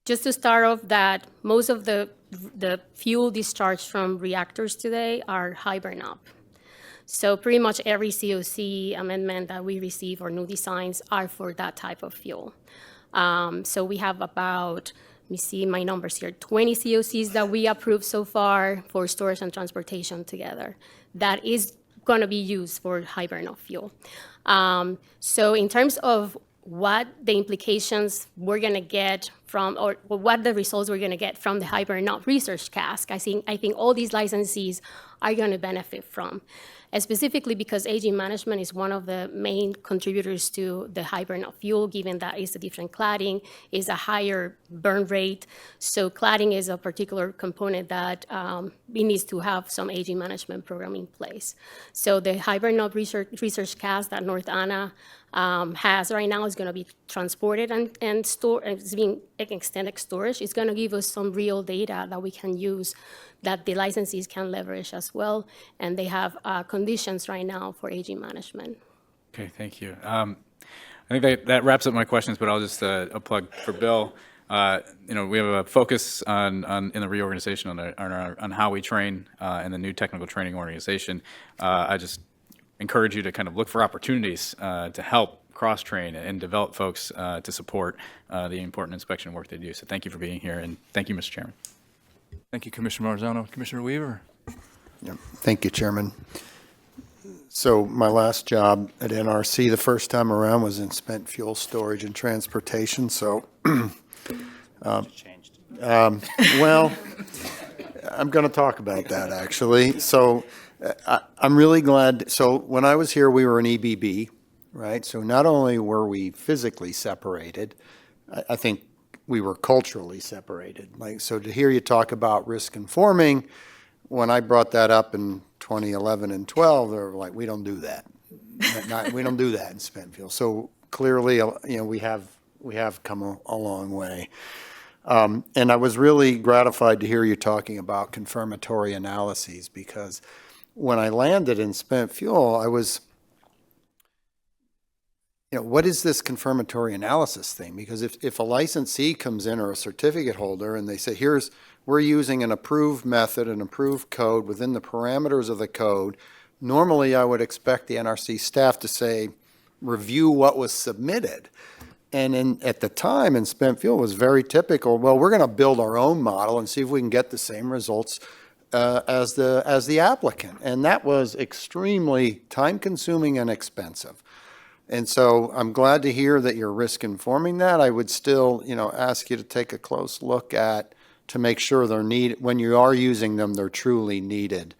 Speaker 12: just to start off, that most of the fuel discharged from reactors today are high burnup. So pretty much every COC amendment that we receive or new designs are for that type of fuel. So we have about, let me see my numbers here, 20 COCs that we approved so far for storage and transportation together. That is going to be used for high burnup fuel. So in terms of what the implications we're going to get from, or what the results we're going to get from the high burnup research cask, I think all these licensees are going to benefit from. Specifically because aging management is one of the main contributors to the high burnup fuel, given that it's a different cladding, is a higher burn rate. So cladding is a particular component that it needs to have some aging management program in place. So the high burnup research cast that North Anna has right now is going to be transported and stored, and it's being extended storage. It's going to give us some real data that we can use, that the licensees can leverage as well, and they have conditions right now for aging management.
Speaker 7: Okay, thank you. I think that wraps up my questions, but I'll just a plug for Bill. We have a focus on in the reorganization on how we train in the new technical training organization. I just encourage you to kind of look for opportunities to help cross-train and develop folks to support the important inspection work they do. So thank you for being here, and thank you, Mr. Chairman.
Speaker 1: Thank you, Commissioner Marzano. Commissioner Weaver.
Speaker 8: Yeah, thank you, Chairman. So my last job at NRC the first time around was in spent fuel storage and transportation. So, well, I'm going to talk about that actually. So I'm really glad. So when I was here, we were an EBB, right? So not only were we physically separated, I think we were culturally separated. Like, so to hear you talk about risk informing, when I brought that up in 2011 and 12, they were like, we don't do that. We don't do that in spent fuel. So clearly, we have come a long way. And I was really gratified to hear you talking about confirmatory analyses, because when I landed in spent fuel, I was, what is this confirmatory analysis thing? Because if a licensee comes in or a certificate holder and they say, we're using an approved method, an approved code within the parameters of the code, normally I would expect the NRC staff to say, review what was submitted. And at the time in spent fuel, it was very typical, well, we're going to build our own model and see if we can get the same results as the applicant. And that was extremely time-consuming and expensive. And so I'm glad to hear that you're risk informing that. I would still, ask you to take a close look to make sure they're needed, when you are using them, they're truly needed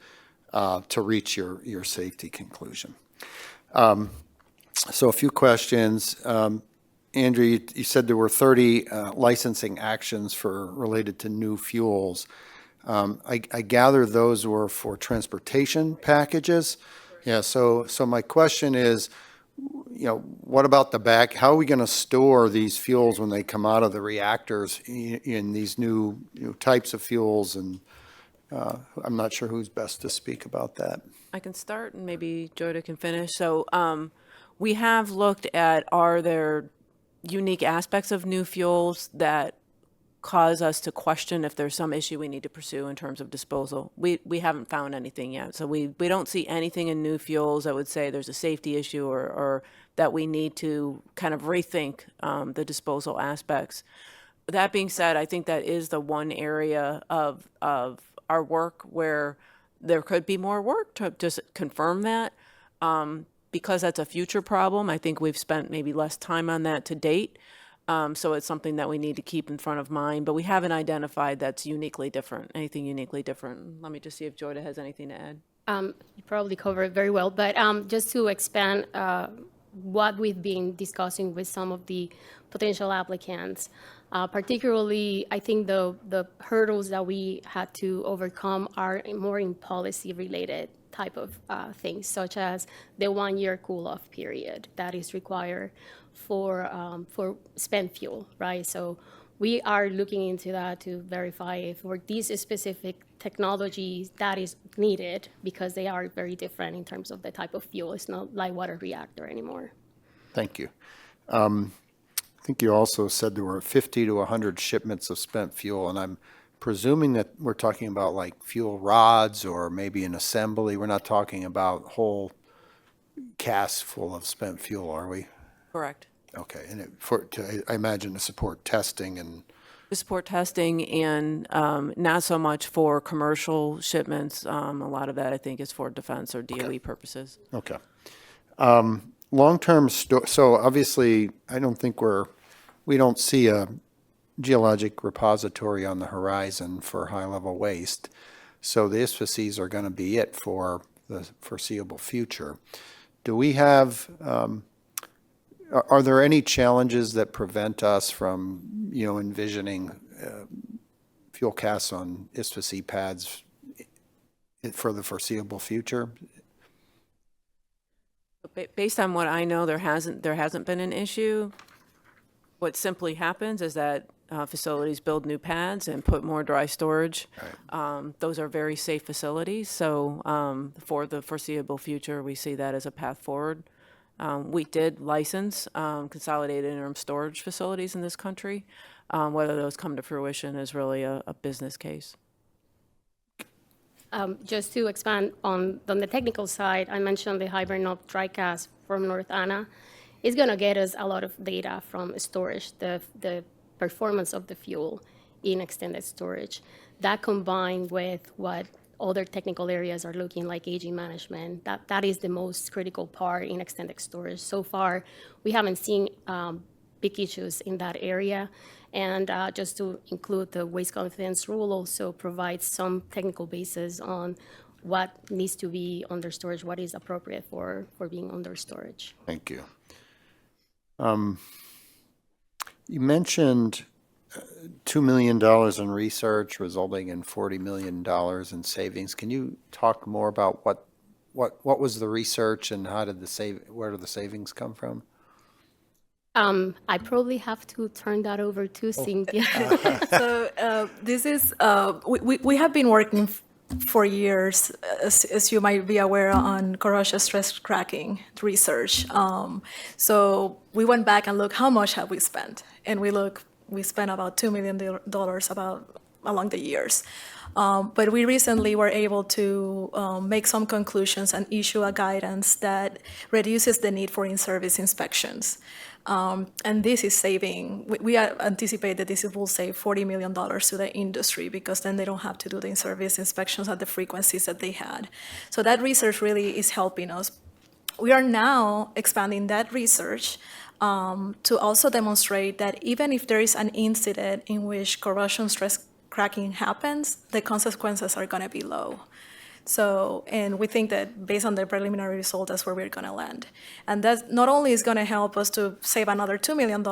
Speaker 8: to reach your safety conclusion. So a few questions. Andrea, you said there were 30 licensing actions related to new fuels. I gather those were for transportation packages. Yeah, so my question is, what about the back? How are we going to store these fuels when they come out of the reactors in these new types of fuels? And I'm not sure who's best to speak about that.
Speaker 3: I can start and maybe Joda can finish. So we have looked at, are there unique aspects of new fuels that cause us to question if there's some issue we need to pursue in terms of disposal. We haven't found anything yet. So we don't see anything in new fuels that would say there's a safety issue or that we need to kind of rethink the disposal aspects. That being said, I think that is the one area of our work where there could be more work to just confirm that. Because that's a future problem, I think we've spent maybe less time on that to date. So it's something that we need to keep in front of mind, but we haven't identified that's uniquely different, anything uniquely different. Let me just see if Joda has anything to add.
Speaker 12: You probably covered it very well, but just to expand what we've been discussing with some of the potential applicants, particularly I think the hurdles that we had to overcome are more in policy-related type of things, such as the 1-year cool-off period that is required for spent fuel, right? So we are looking into that to verify if for these specific technologies that is needed, because they are very different in terms of the type of fuel. It's not light water reactor anymore.
Speaker 8: Thank you. I think you also said there were 50 to 100 shipments of spent fuel, and I'm presuming that we're talking about like fuel rods or maybe an assembly. We're not talking about whole casks full of spent fuel, are we?
Speaker 3: Correct.
Speaker 8: Okay, and I imagine to support testing and...
Speaker 3: To support testing and not so much for commercial shipments. A lot of that I think is for defense or DOE purposes.
Speaker 8: Okay. Long-term, so obviously I don't think we don't see a geologic repository on the horizon for high-level waste. So the ISFCs are going to be it for the foreseeable future. Do we have... Are there any challenges that prevent us from, envisioning fuel casks on ISFC pads for the foreseeable future?
Speaker 3: Based on what I know, there hasn't been an issue. What simply happens is that facilities build new pads and put more dry storage. Right. Those are very safe facilities. So for the foreseeable future, we see that as a path forward. We did license consolidated interim storage facilities in this country. Whether those come to fruition is really a business case.
Speaker 12: Just to expand on the technical side, I mentioned the hibernate dry cask from North Anna. It's going to get us a lot of data from storage, the performance of the fuel in extended storage. That combined with what other technical areas are looking like aging management, that is the most critical part in extended storage. So far, we haven't seen big issues in that area. And just to include the waste confidence rule also provides some technical basis on what needs to be under storage, what is appropriate for being under storage.
Speaker 8: Thank you. You mentioned $2 million in research resulting in $40 million in savings. Can you talk more about what was the research and where did the savings come from?
Speaker 12: I probably have to turn that over to Cynthia.
Speaker 11: So this is, we have been working for years, as you might be aware, on corrosion stress cracking research. So we went back and looked how much have we spent, and we spent about $2 million about along the years. But we recently were able to make some conclusions and issue a guidance that reduces the need for in-service inspections. And this is saving, we anticipate that this will save $40 million to the industry, because then they don't have to do the in-service inspections at the frequencies that they had. So that research really is helping us. We are now expanding that research to also demonstrate that even if there is an incident in which corrosion stress cracking happens, the consequences are going to be low. So, and we think that based on the preliminary result, that's where we're going to land. And that not only is going to help us to save another $2 million,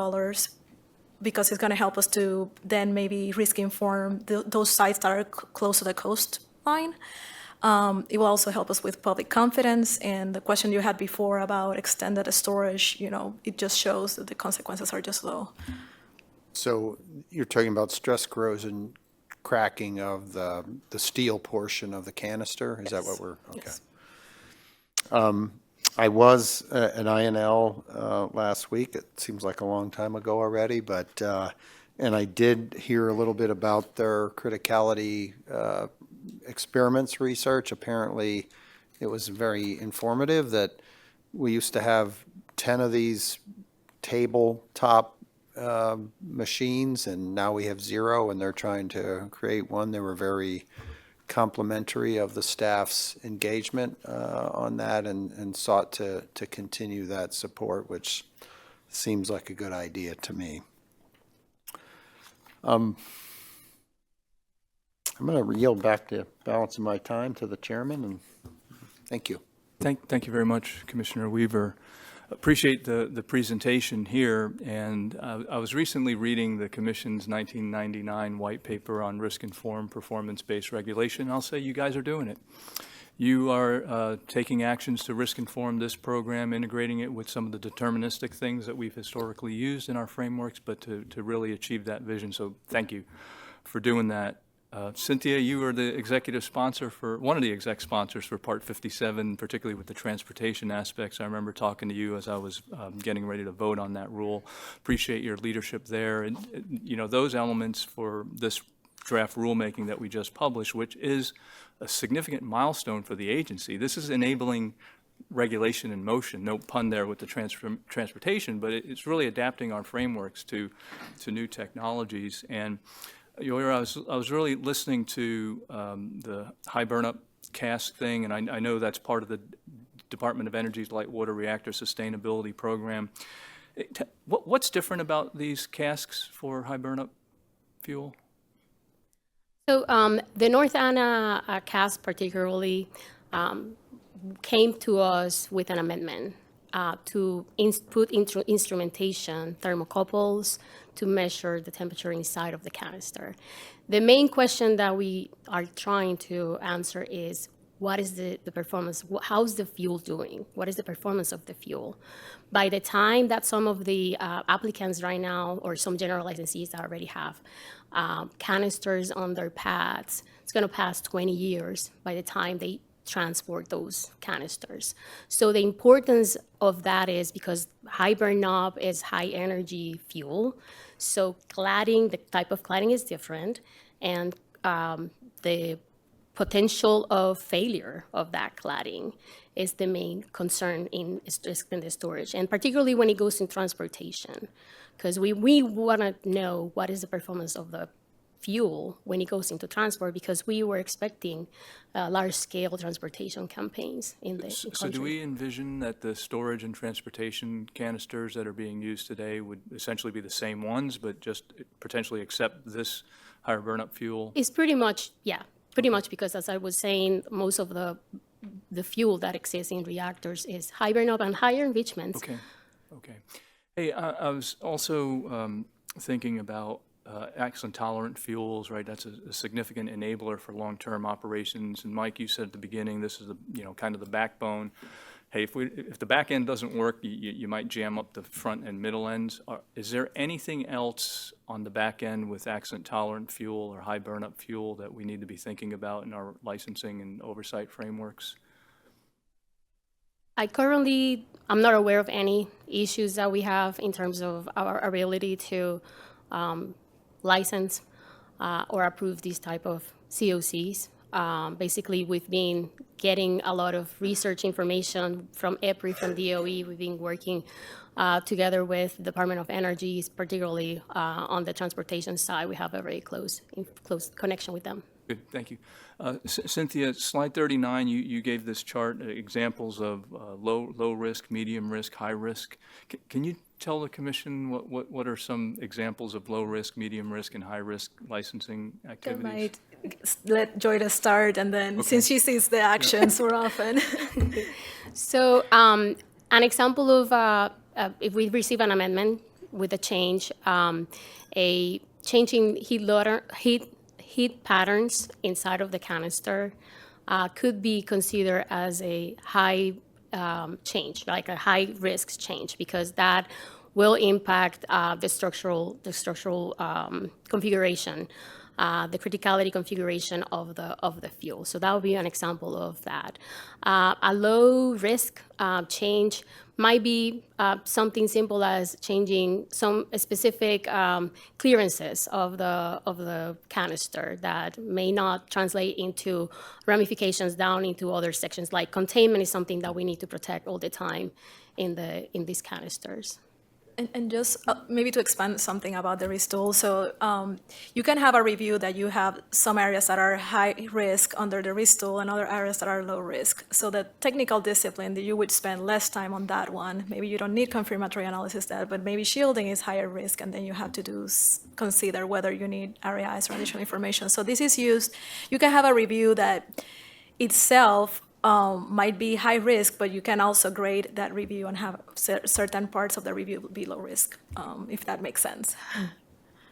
Speaker 11: because it's going to help us to then maybe risk inform those sites that are close to the coastline. It will also help us with public confidence. And the question you had before about extended storage, it just shows that the consequences are just low.
Speaker 8: So you're talking about stress corrosion cracking of the steel portion of the canister? Is that what we're, okay.
Speaker 11: Yes.
Speaker 8: I was at INL last week. It seems like a long time ago already, but, and I did hear a little bit about their criticality experiments research. Apparently, it was very informative that we used to have 10 of these tabletop machines, and now we have 0, and they're trying to create one. They were very complimentary of the staff's engagement on that, and sought to continue that support, which seems like a good idea to me. I'm going to yield back the balance of my time to the chairman, and thank you.
Speaker 1: Thank you very much, Commissioner Weaver. Appreciate the presentation here, and I was recently reading the Commission's 1999 white paper on risk-informed performance-based regulation. I'll say you guys are doing it. You are taking actions to risk-inform this program, integrating it with some of the deterministic things that we've historically used in our frameworks, but to really achieve that vision. So thank you for doing that. Cynthia, you were the executive sponsor for, one of the exec sponsors for Part 57, particularly with the transportation aspects. I remember talking to you as I was getting ready to vote on that rule. Appreciate your leadership there. And, those elements for this draft rulemaking that we just published, which is a significant milestone for the agency. This is enabling regulation in motion, no pun there with the transportation, but it's really adapting our frameworks to new technologies. And I was really listening to the high burnup cask thing, and I know that's part of the Department of Energy's Light Water Reactor Sustainability Program. What's different about these casks for high burnup fuel?
Speaker 12: So the North Anna cask particularly came to us with an amendment to put into instrumentation thermocouples to measure the temperature inside of the canister. The main question that we are trying to answer is, what is the performance? How's the fuel doing? What is the performance of the fuel? By the time that some of the applicants right now, or some general licensees that already have canisters on their pads, it's going to pass 20 years by the time they transport those canisters. So the importance of that is because high burn up is high energy fuel. So cladding, the type of cladding is different, and the potential of failure of that cladding is the main concern in the storage, and particularly when it goes in transportation, because we want to know what is the performance of the fuel when it goes into transport, because we were expecting large-scale transportation campaigns in the country.
Speaker 1: So do we envision that the storage and transportation canisters that are being used today would essentially be the same ones, but just potentially accept this higher burnup fuel?
Speaker 12: It's pretty much, yeah, pretty much, because as I was saying, most of the fuel that exists in reactors is high burnup and higher enrichments.
Speaker 1: Okay. Hey, I was also thinking about accident-tolerant fuels, right? That's a significant enabler for long-term operations. And Mike, you said at the beginning, this is kind of the backbone hey, if the back end doesn't work, you might jam up the front and middle ends. Is there anything else on the back end with accident tolerant fuel or high burnup fuel that we need to be thinking about in our licensing and oversight frameworks?
Speaker 12: I'm not aware of any issues that we have in terms of our ability to license or approve these type of COCs. Basically, we've been getting a lot of research information from EPRI, from DOE. We've been working together with the Department of Energy, particularly on the transportation side. We have a very close connection with them.
Speaker 1: Good, thank you. Cynthia, slide 39, you gave this chart, examples of low risk, medium risk, high risk. Can you tell the commission what are some examples of low risk, medium risk, and high risk licensing activities?
Speaker 11: I might let Joyda start, and then since she sees the actions more often.
Speaker 12: So an example of if we receive an amendment with a change, a changing heat patterns inside of the canister could be considered as a high change, like a high risk change, because that will impact the structural configuration, the criticality configuration of the fuel. So that would be an example of that. A low risk change might be something simple as changing some specific clearances of the canister that may not translate into ramifications down into other sections. Like containment is something that we need to protect all the time in these canisters.
Speaker 11: And just maybe to expand something about the risk tool. So you can have a review that you have some areas that are high risk under the risk tool and other areas that are low risk. So the technical discipline that you would spend less time on that one. Maybe you don't need confirmatory analysis there, but maybe shielding is higher risk, and then you have to consider whether you need RAIs or additional information. So this is used, you can have a review that itself might be high risk, but you can also grade that review and have certain parts of the review be low risk, if that makes sense.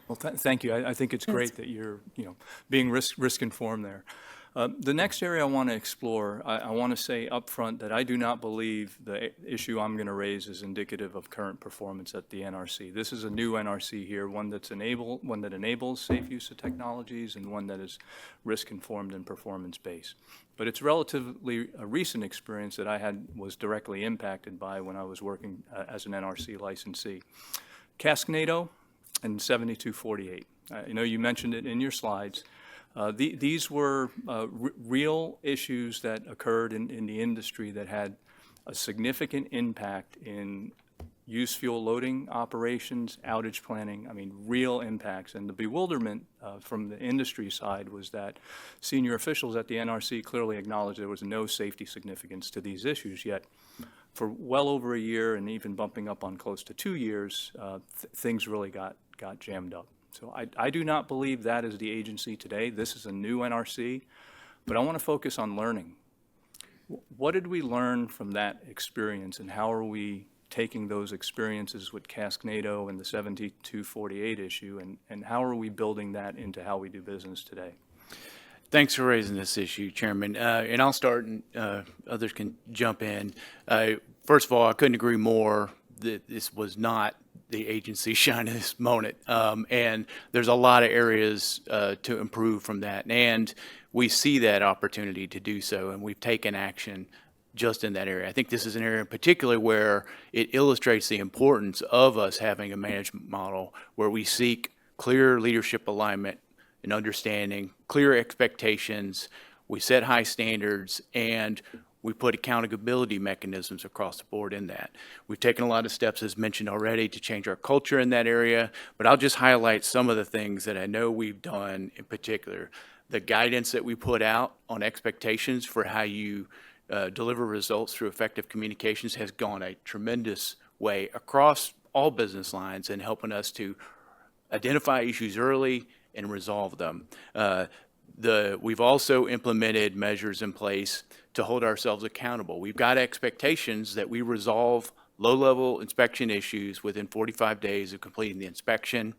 Speaker 1: Well, thank you. I think it's great that you're being risk informed there. The next area I want to explore, I want to say up front that I do not believe the issue I'm going to raise is indicative of current performance at the NRC. This is a new NRC here, one that enables safe use of technologies and one that is risk informed and performance based. But it's relatively a recent experience that I was directly impacted by when I was working as an NRC licensee. Cascado and 7248. I know you mentioned it in your slides. These were real issues that occurred in the industry that had a significant impact in used fuel loading operations, outage planning, real impacts. And the bewilderment from the industry side was that senior officials at the NRC clearly acknowledged there was no safety significance to these issues, yet for well over a year and even bumping up on close to 2 years, things really got jammed up. So I do not believe that is the agency today. This is a new NRC, but I want to focus on learning. What did we learn from that experience, and how are we taking those experiences with Cascado and the 7248 issue, and how are we building that into how we do business today?
Speaker 2: Thanks for raising this issue, Chairman. And I'll start, and others can jump in. First of all, I couldn't agree more that this was not the agency shining this moment. And there's a lot of areas to improve from that. And we see that opportunity to do so, and we've taken action just in that area. I think this is an area in particular where it illustrates the importance of us having a management model where we seek clear leadership alignment and understanding, clear expectations, we set high standards, and we put accountability mechanisms across the board in that. We've taken a lot of steps, as mentioned already, to change our culture in that area, but I'll just highlight some of the things that I know we've done in particular. The guidance that we put out on expectations for how you deliver results through effective communications has gone a tremendous way across all business lines in helping us to identify issues early and resolve them. We've also implemented measures in place to hold ourselves accountable. We've got expectations that we resolve low-level inspection issues within 45 days of completing the inspection.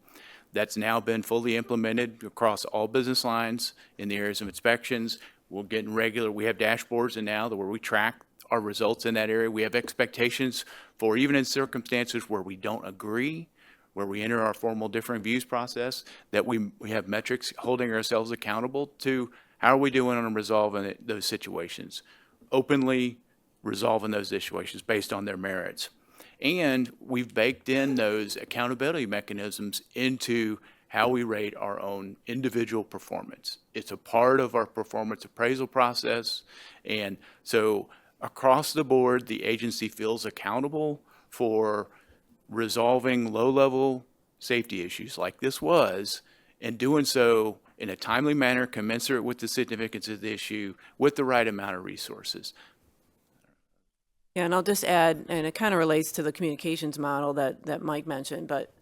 Speaker 2: That's now been fully implemented across all business lines in the areas of inspections. We have dashboards and now where we track our results in that area. We have expectations for, even in circumstances where we don't agree, where we enter our formal differing views process, that we have metrics holding ourselves accountable to how are we doing on resolving those situations, openly resolving those situations based on their merits. And we've baked in those accountability mechanisms into how we rate our own individual performance. It's a part of our performance appraisal process. And so across the board, the agency feels accountable for resolving low-level safety issues like this was, and doing so in a timely manner commensurate with the significance of the issue with the right amount of resources.
Speaker 3: Yeah, and I'll just add, and it kind of relates to the communications model that Mike mentioned, but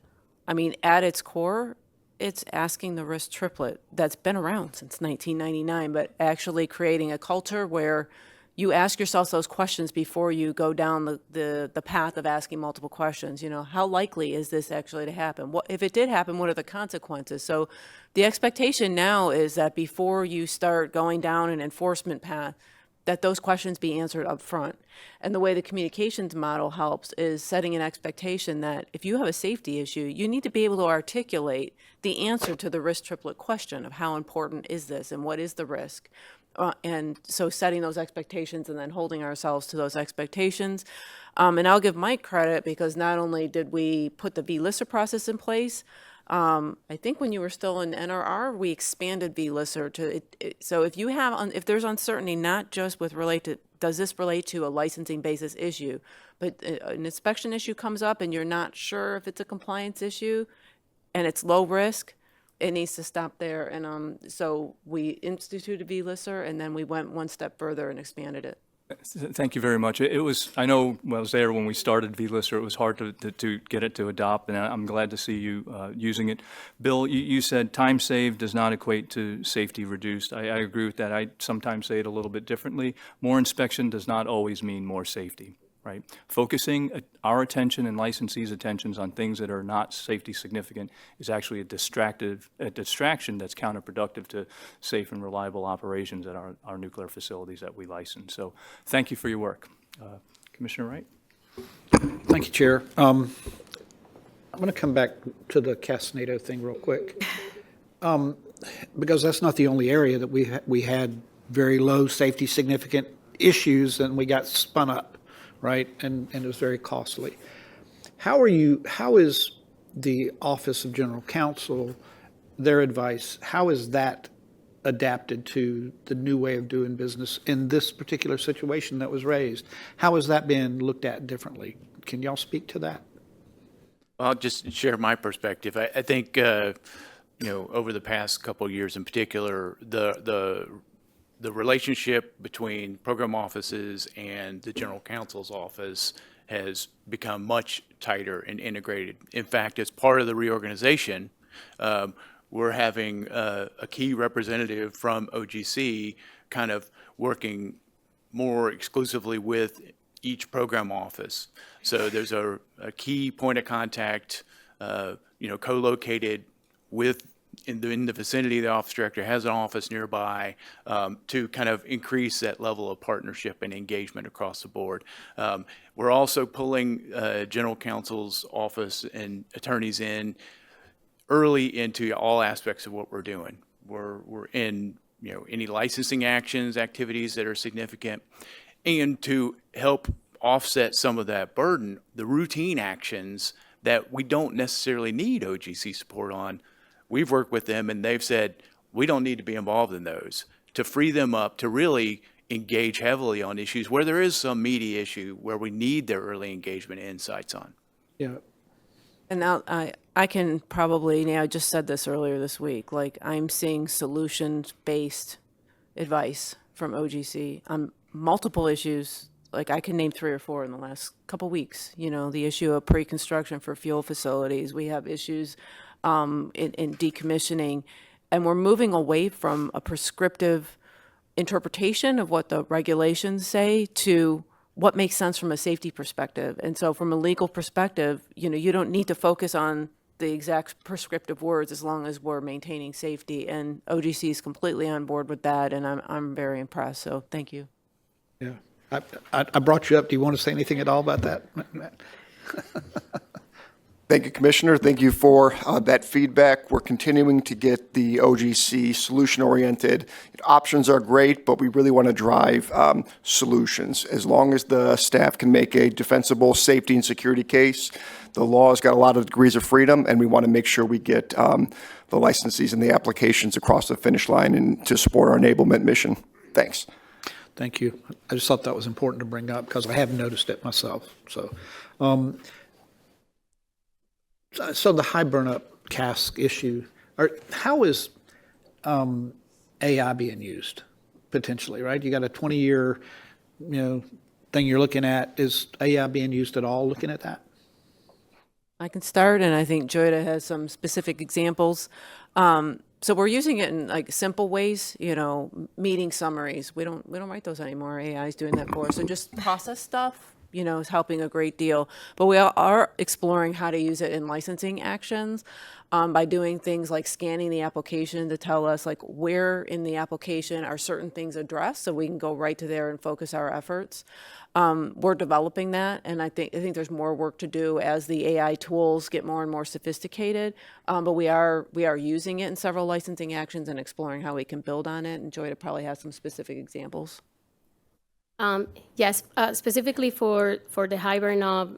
Speaker 3: I mean, at its core, it's asking the risk triplet that's been around since 1999, but actually creating a culture where you ask yourself those questions before you go down the path of asking multiple questions. You know, how likely is this actually to happen? What, if it did happen, what are the consequences? So the expectation now is that before you start going down an enforcement path, that those questions be answered up front. And the way the communications model helps is setting an expectation that if you have a safety issue, you need to be able to articulate the answer to the risk triplet question of how important is this and what is the risk. And so setting those expectations and then holding ourselves to those expectations. And I'll give Mike credit because not only did we put the VLISR process in place, I think when you were still in NRR, we expanded VLISR to so if you have if there's uncertainty, not just with does this relate to a licensing basis issue, but an inspection issue comes up and you're not sure if it's a compliance issue and it's low risk, it needs to stop there. And so we instituted VLISR and then we went one step further and expanded it.
Speaker 1: Thank you very much. It was, I know when I was there when we started VLISR, it was hard to get it to adopt, and I'm glad to see you using it. Bill, you said time saved does not equate to safety reduced. I agree with that. I sometimes say it a little bit differently. More inspection does not always mean more safety, right? Focusing our attention and licensees' attentions on things that are not safety significant is actually a distraction that's counterproductive to safe and reliable operations at our nuclear facilities that we license. So thank you for your work. Commissioner Wright?
Speaker 9: Thank you, Chair. I'm going to come back to the Castanado thing real quick, because that's not the only area that we had very low safety significant issues and we got spun up. Right, and it was very costly. How is the Office of General Counsel, their advice, how is that adapted to the new way of doing business in this particular situation that was raised? How has that been looked at differently? Can y'all speak to that?
Speaker 2: I'll just share my perspective. I think, over the past couple of years in particular, the relationship between program offices and the general counsel's office has become much tighter and integrated. In fact, as part of the reorganization, we're having a key representative from OGC kind of working more exclusively with each program office. So there's a key point of contact, co-located with in the vicinity of the office director, has an office nearby, to kind of increase that level of partnership and engagement across the board. We're also pulling general counsel's office and attorneys in early into all aspects of what we're doing. We're in any licensing activities that are significant, and to help offset some of that burden, the routine actions that we don't necessarily need OGC support on. We've worked with them and they've said, we don't need to be involved in those, to free them up to really engage heavily on issues where there is some meaty issue where we need their early engagement and insights on.
Speaker 9: Yeah.
Speaker 3: And now I can probably, I just said this earlier this week, like I'm seeing solutions-based advice from OGC on multiple issues. Like I can name 3 or 4 in the last couple weeks. The issue of pre-construction for fuel facilities. We have issues in decommissioning, and we're moving away from a prescriptive interpretation of what the regulations say to what makes sense from a safety perspective. And so from a legal perspective, you don't need to focus on the exact prescriptive words as long as we're maintaining safety, and OGC is completely on board with that, and I'm very impressed, so thank you.
Speaker 9: Yeah. I brought you up. Do you want to say anything at all about that, Matt?
Speaker 14: Thank you, Commissioner. Thank you for that feedback. We're continuing to get the OGC solution-oriented. Options are great, but we really want to drive solutions. As long as the staff can make a defensible safety and security case, the law's got a lot of degrees of freedom, and we want to make sure we get the licensees and the applications across the finish line and to support our enablement mission. Thanks.
Speaker 9: Thank you. I just thought that was important to bring up because I have noticed it myself. So the high burn-up cask issue, how is AI being used potentially, right? You got a 20-year, thing you're looking at. Is AI being used at all looking at that?
Speaker 3: I can start, and I think Joyda has some specific examples. So we're using it in like simple ways, meeting summaries. We don't write those anymore. AI is doing that for us. So just process stuff, is helping a great deal. But we are exploring how to use it in licensing actions by doing things like scanning the application to tell us like where in the application are certain things addressed, so we can go right to there and focus our efforts. We're developing that, and I think there's more work to do as the AI tools get more and more sophisticated. But we are using it in several licensing actions and exploring how we can build on it. And Joyda probably has some specific examples.
Speaker 12: Yes, specifically for the hibernal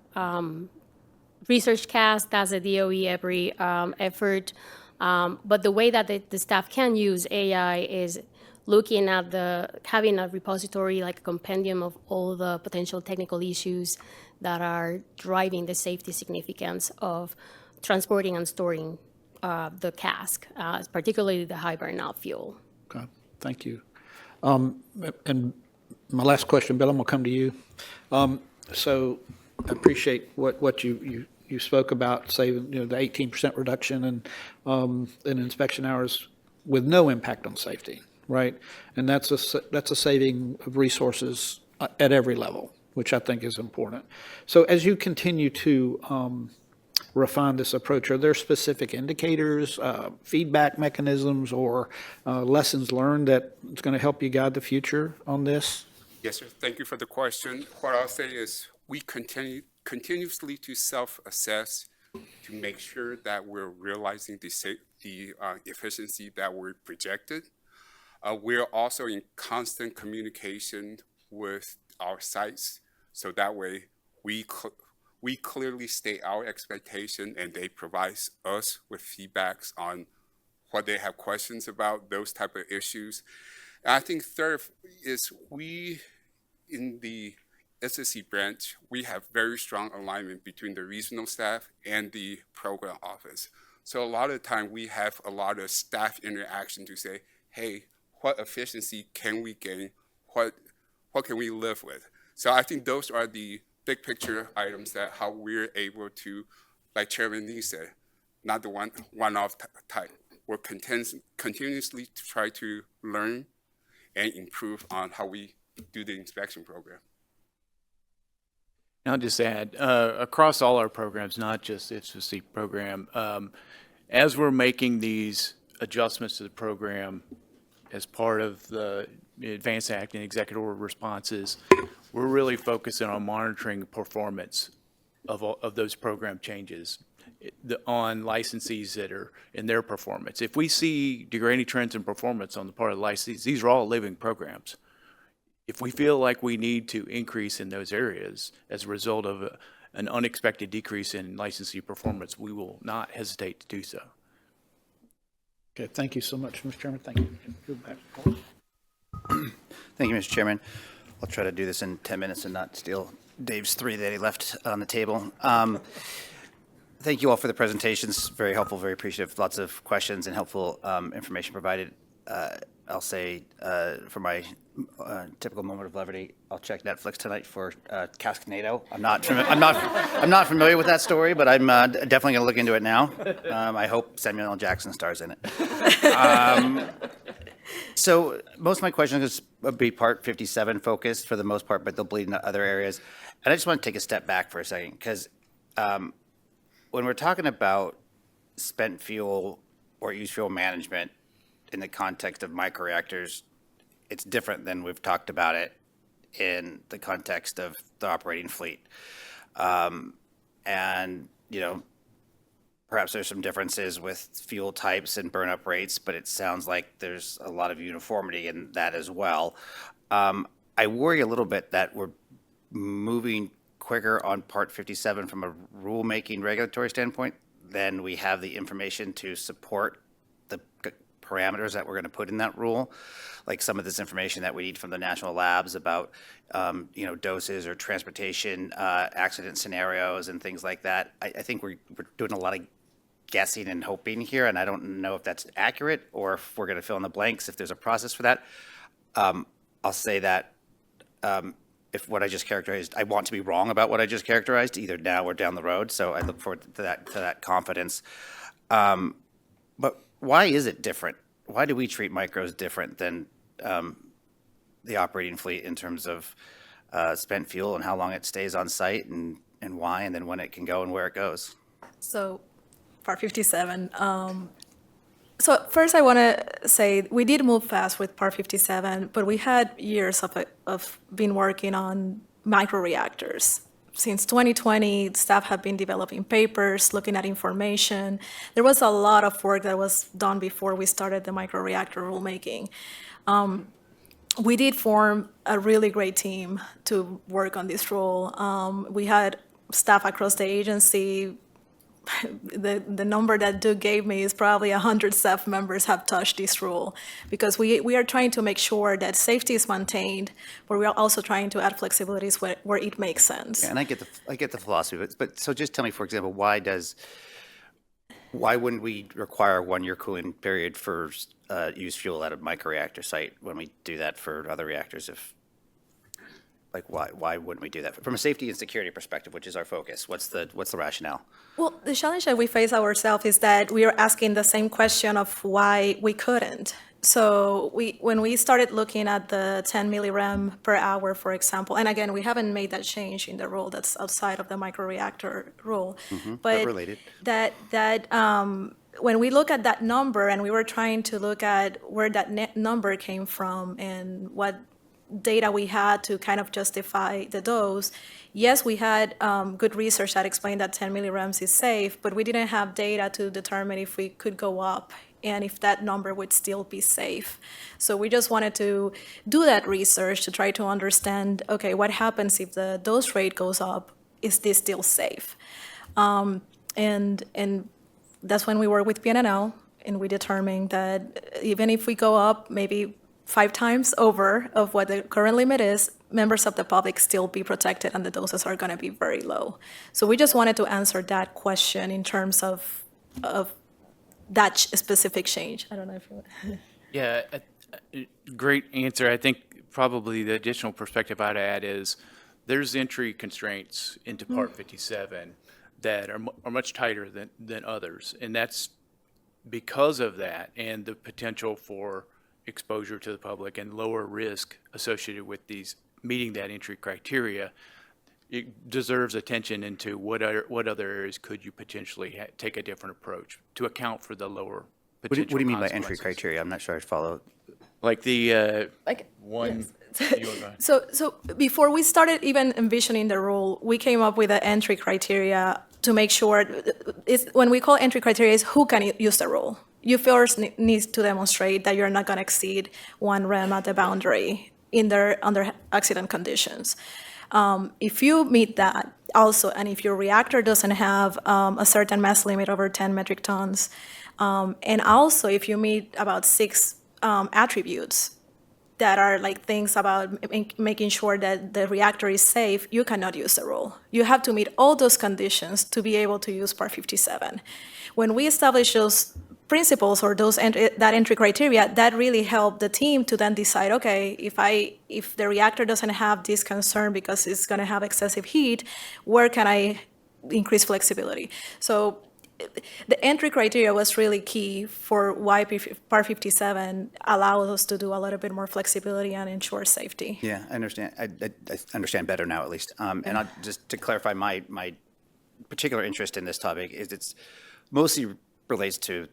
Speaker 12: research cast, that's a DOE every effort. But the way that the staff can use AI is looking at having a repository, like a compendium of all the potential technical issues that are driving the safety significance of transporting and storing the cask, particularly the hibernal fuel.
Speaker 9: Okay, thank you. And my last question, Bill, I'm going to come to you. So I appreciate what you spoke about, saving the 18% reduction in inspection hours with no impact on safety, right? And that's a saving of resources at every level, which I think is important. So as you continue to refine this approach, are there specific indicators, feedback mechanisms, or lessons learned that is going to help you guide the future on this?
Speaker 13: Yes, sir. Thank you for the question. What I'll say is we continuously to self-assess to make sure that we're realizing the efficiency that we're projected. We're also in constant communication with our sites, so that way we clearly state our expectation and they provide us with feedbacks on what they have questions about, those type of issues. And I think third is in the SSC branch, we have very strong alignment between the regional staff and the program office. So a lot of the time we have a lot of staff interaction to say, hey, what efficiency can we gain? What can we live with? So I think those are the big picture items that how we're able to, like Chairman Nee said, not the one-off type. We're continuously to try to learn and improve on how we do the inspection program.
Speaker 2: I'll just add, across all our programs, not just the SSC program, as we're making these adjustments to the program as part of the Advanced Act and Executive Order responses, we're really focusing on monitoring performance of those program changes on licensees that are in their performance. If we see degrading trends in performance on the part of the licensees, these are all living programs. If we feel like we need to increase in those areas as a result of an unexpected decrease in licensee performance, we will not hesitate to do so.
Speaker 9: Okay, thank you so much, Mr. Chairman. Thank you.
Speaker 10: Thank you, Mr. Chairman. I'll try to do this in 10 minutes and not steal Dave's 3 that he left on the table. Thank you all for the presentations. Very helpful, very appreciative. Lots of questions and helpful information provided. I'll say for my typical moment of levity, I'll check Netflix tonight for Cascanado. I'm not familiar with that story, but I'm definitely going to look into it now. I hope Samuel L. Jackson stars in it. So most of my questions will be Part 57 focused for the most part, but they'll bleed into other areas. And I just want to take a step back for a second, because when we're talking about spent fuel or used fuel management in the context of microreactors, it's different than we've talked about it in the context of the operating fleet. And, perhaps there's some differences with fuel types and burn-up rates, but it sounds like there's a lot of uniformity in that as well. I worry a little bit that we're moving quicker on Part 57 from a rulemaking regulatory standpoint than we have the information to support the parameters that we're going to put in that rule. Like some of this information that we need from the national labs about, doses or transportation accident scenarios and things like that. I think we're doing a lot of guessing and hoping here, and I don't know if that's accurate or if we're going to fill in the blanks, if there's a process for that. I'll say that if what I just characterized, I want to be wrong about what I just characterized, either now or down the road. So I look forward to that confidence. But why is it different? Why do we treat micros different than the operating fleet in terms of spent fuel and how long it stays on site and why, and then when it can go and where it goes?
Speaker 11: So, Part 57. So first I want to say we did move fast with Part 57, but we had years of been working on microreactors. Since 2020, staff have been developing papers, looking at information. There was a lot of work that was done before we started the microreactor rulemaking. We did form a really great team to work on this rule. We had staff across the agency. The number that Doug gave me is probably 100 staff members have touched this rule, because we are trying to make sure that safety is maintained, but we are also trying to add flexibilities where it makes sense.
Speaker 10: Yeah, and I get the philosophy, but so just tell me, for example, why wouldn't we require a 1-year cooling period for used fuel at a microreactor site when we do that for other reactors? Why wouldn't we do that? From a safety and security perspective, which is our focus, what's the rationale?
Speaker 11: Well, the challenge that we face ourselves is that we are asking the same question of why we couldn't. So when we started looking at the 10 millirem per hour, for example, and again, we haven't made that change in the rule, that's outside of the microreactor rule.
Speaker 10: But related.
Speaker 11: When we look at that number and we were trying to look at where that number came from and what data we had to kind of justify the dose, yes, we had good research that explained that 10 millirems is safe, but we didn't have data to determine if we could go up and if that number would still be safe. So we just wanted to do that research to try to understand, okay, what happens if the dose rate goes up? Is this still safe? And that's when we worked with PNNL, and we determined that even if we go up maybe 5 times over of what the current limit is, members of the public still be protected and the doses are going to be very low. So we just wanted to answer that question in terms of that specific change. I don't know if you
Speaker 2: Yeah, great answer. I think probably the additional perspective I'd add is there's entry constraints into Part 57 that are much tighter than others. And that's because of that and the potential for exposure to the public and lower risk associated with these meeting that entry criteria. It deserves attention into what other areas could you potentially take a different approach to account for the lower potential.
Speaker 10: What do you mean by entry
Speaker 2: consequences.
Speaker 10: criteria? I'm not sure I follow.
Speaker 2: Like the
Speaker 11: Yes. So before we started even envisioning the rule, we came up with an entry criteria to make sure, when we call entry criteria, is who can use the rule. You first need to demonstrate that you're not going to exceed 1 rem at the boundary under accident conditions. If you meet that also, and if your reactor doesn't have a certain mass limit over 10 metric tons, and also if you meet about 6 attributes that are like things about making sure that the reactor is safe, you cannot use the rule. You have to meet all those conditions to be able to use Part 57. When we establish those principles or that entry criteria, that really helped the team to then decide, okay, if the reactor doesn't have this concern because it's going to have excessive heat, where can I increase flexibility? So the entry criteria was really key for why Part 57 allows us to do a little bit more flexibility and ensure safety.
Speaker 10: Yeah, I understand. I understand better now, at least. And just to clarify, my particular interest in this topic is it's mostly relates to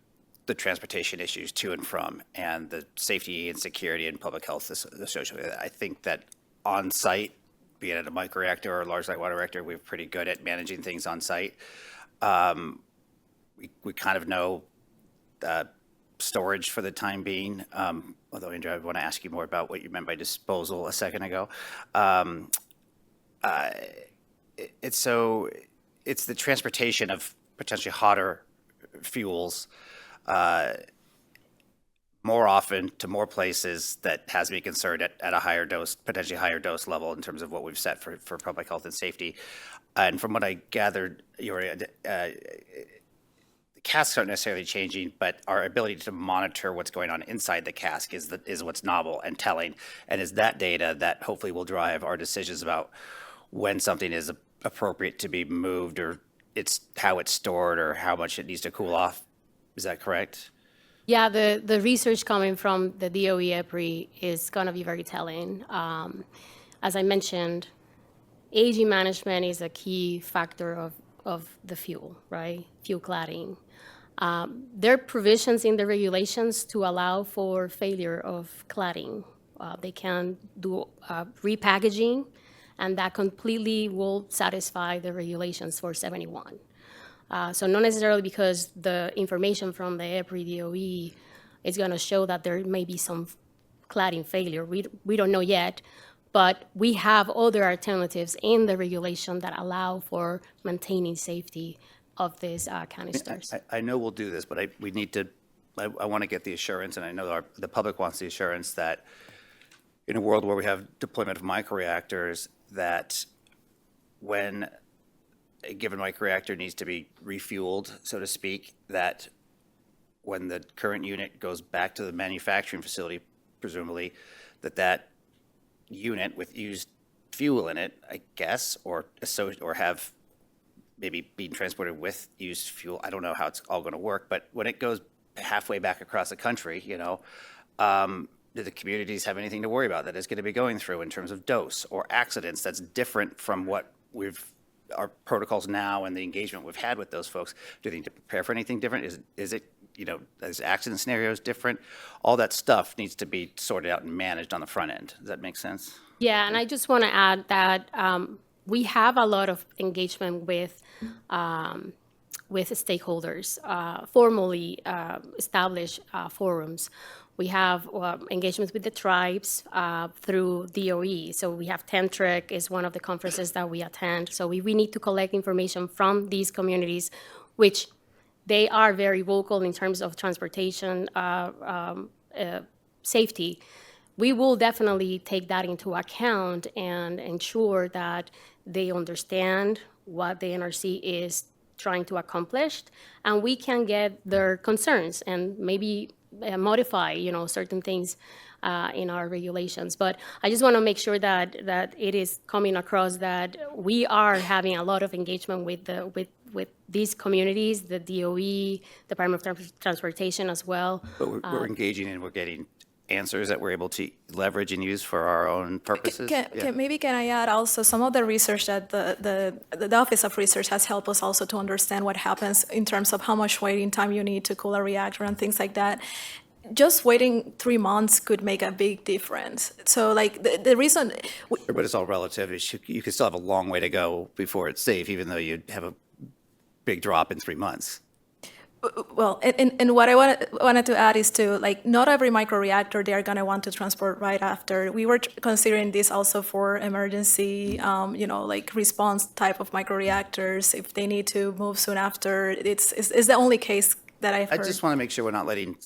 Speaker 10: the transportation issues to and from, and the safety and security and public health associated with it. I think that on site, be it at a microreactor or a large light water reactor, we're pretty good at managing things on site. We kind of know storage for the time being, although Andrea, I want to ask you more about what you meant by disposal a second ago. It's the transportation of potentially hotter fuels more often to more places that has me concerned at a higher dose, potentially higher dose level in terms of what we've set for public health and safety. And from what I gathered, the casks aren't necessarily changing, but our ability to monitor what's going on inside the cask is what's novel and telling, and is that data that hopefully will drive our decisions about when something is appropriate to be moved, or it's how it's stored, or how much it needs to cool off. Is that correct?
Speaker 12: Yeah, the research coming from the DOE EPRI is going to be very telling. As I mentioned, aging management is a key factor of the fuel, right? Fuel cladding. There are provisions in the regulations to allow for failure of cladding. They can do repackaging, and that completely will satisfy the regulations for 71. So not necessarily because the information from the EPRI DOE is going to show that there may be some cladding failure. We don't know yet, but we have other alternatives in the regulation that allow for maintaining safety of these canisters.
Speaker 10: I know we'll do this, but we need to, I want to get the assurance, and I know the public wants the assurance that in a world where we have deployment of microreactors, that when a given microreactor needs to be refueled, so to speak, that when the current unit goes back to the manufacturing facility, presumably, that unit with used fuel in it, I guess, or have maybe being transported with used fuel. I don't know how it's all going to work, but when it goes halfway back across the country, do the communities have anything to worry about that is going to be going through in terms of dose or accidents that's different from what our protocols now and the engagement we've had with those folks? Do they need to prepare for anything different? Is it, is accident scenarios different? All that stuff needs to be sorted out and managed on the front end. Does that make sense?
Speaker 12: Yeah, and I just want to add that we have a lot of engagement with stakeholders, formally established forums. We have engagements with the tribes through DOE. So we have TENTREC is one of the conferences that we attend. So we need to collect information from these communities, which they are very vocal in terms of transportation safety. We will definitely take that into account and ensure that they understand what the NRC is trying to accomplish, and we can get their concerns and maybe modify, certain things in our regulations. But I just want to make sure that it is coming across that we are having a lot of engagement with these communities, the DOE, Department of Transportation as well.
Speaker 10: But we're engaging and we're getting answers that we're able to leverage and use for our own purposes.
Speaker 11: Can I add also some of the research that the Office of Research has helped us also to understand what happens in terms of how much waiting time you need to cool a reactor and things like that. Just waiting 3 months could make a big difference. So the reason...
Speaker 10: But it's all relative. You could still have a long way to go before it's safe, even though you have a big drop in 3 months.
Speaker 11: Well, and what I wanted to add is not every microreactor they are going to want to transport right after. We were considering this also for emergency, response type of microreactors. If they need to move soon after, it's the only case that I've heard.
Speaker 10: I just want to make sure we're not letting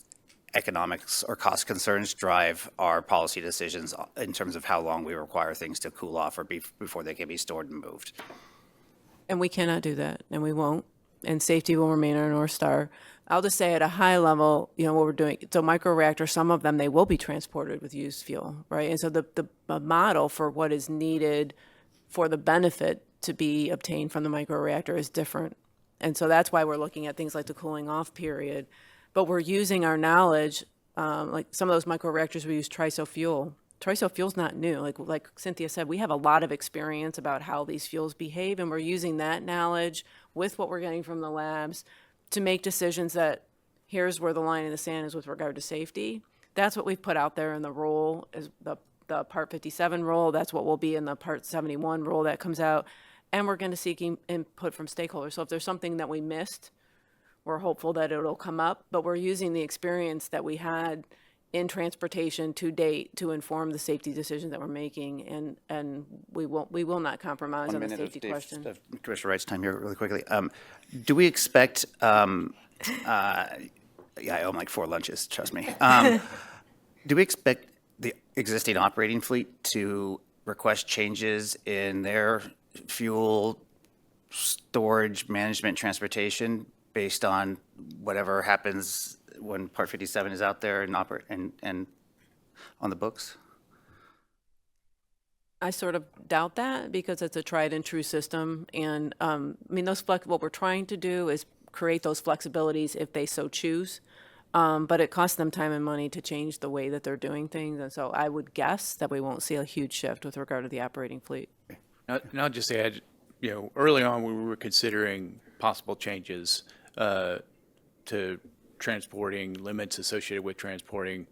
Speaker 10: economics or cost concerns drive our policy decisions in terms of how long we require things to cool off or before they can be stored and moved.
Speaker 3: And we cannot do that, and we won't. And safety will remain our North Star. I'll just say at a high level, what we're doing, so microreactors, some of them, they will be transported with used fuel, right? And so the model for what is needed for the benefit to be obtained from the microreactor is different. And so that's why we're looking at things like the cooling off period. But we're using our knowledge, like some of those microreactors, we use TRISO fuel. TRISO fuel's not new. Like Cynthia said, we have a lot of experience about how these fuels behave, and we're using that knowledge with what we're getting from the labs to make decisions that here's where the line in the sand is with regard to safety. That's what we've put out there in the role, is the the Part 57 rule. That's what will be in the Part 71 rule that comes out. And we're going to seek input from stakeholders. So if there's something that we missed, we're hopeful that it'll come up. But we're using the experience that we had in transportation to date to inform the safety decisions that we're making. And we will not compromise on the safety question.
Speaker 10: Commissioner Wright's time here really quickly. Do we expect, yeah, I owe like 4 lunches, trust me. Do we expect the existing operating fleet to request changes in their fuel storage, management, transportation based on whatever happens when Part 57 is out there and and on the books?
Speaker 3: I sort of doubt that because it's a tried and true system. And I mean, what we're trying to do is create those flexibilities if they so choose. But it costs them time and money to change the way that they're doing things. And so I would guess that we won't see a huge shift with regard to the operating fleet.
Speaker 2: And I'll just add, early on, we were considering possible changes to transporting, limits associated with transporting.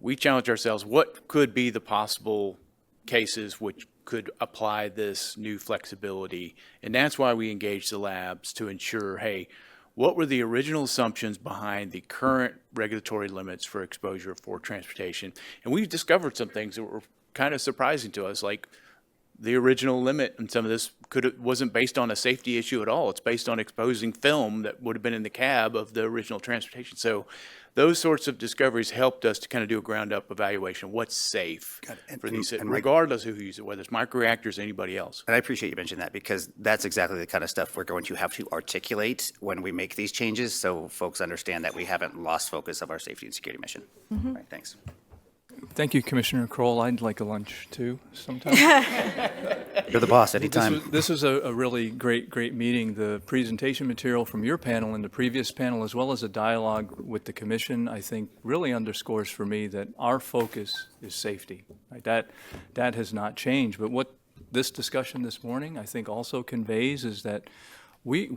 Speaker 2: We challenged ourselves, what could be the possible cases which could apply this new flexibility? And that's why we engaged the labs to ensure, hey, what were the original assumptions behind the current regulatory limits for exposure for transportation? And we've discovered some things that were kind of surprising to us, like the original limit and some of this wasn't based on a safety issue at all. It's based on exposing film that would have been in the cab of the original transportation. So those sorts of discoveries helped us to kind of do a ground-up evaluation. What's safe for these, regardless of who uses it, whether it's microreactors or anybody else.
Speaker 10: And I appreciate you mentioning that because that's exactly the kind of stuff we're going to have to articulate when we make these changes so folks understand that we haven't lost focus of our safety and security mission. All right, thanks.
Speaker 1: Thank you, Commissioner Kroll. I'd like a lunch too sometime.
Speaker 10: You're the boss anytime.
Speaker 1: This was a really great meeting. The presentation material from your panel and the previous panel, as well as a dialogue with the commission, I think really underscores for me that our focus is safety. Right? That has not changed. But what this discussion this morning, I think, also conveys is that we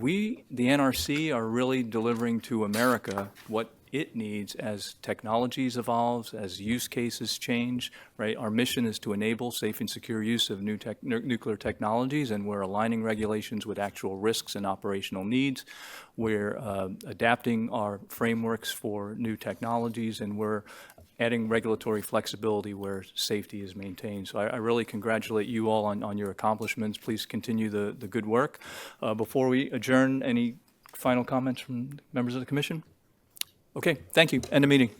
Speaker 1: the NRC, are really delivering to America what it needs as technologies evolves, as use cases change, right? Our mission is to enable safe and secure use of nuclear technologies, and we're aligning regulations with actual risks and operational needs. We're adapting our frameworks for new technologies, and we're adding regulatory flexibility where safety is maintained. So I really congratulate you all on your accomplishments. Please continue the good work. Before we adjourn, any final comments from members of the commission? Okay, thank you. End of meeting.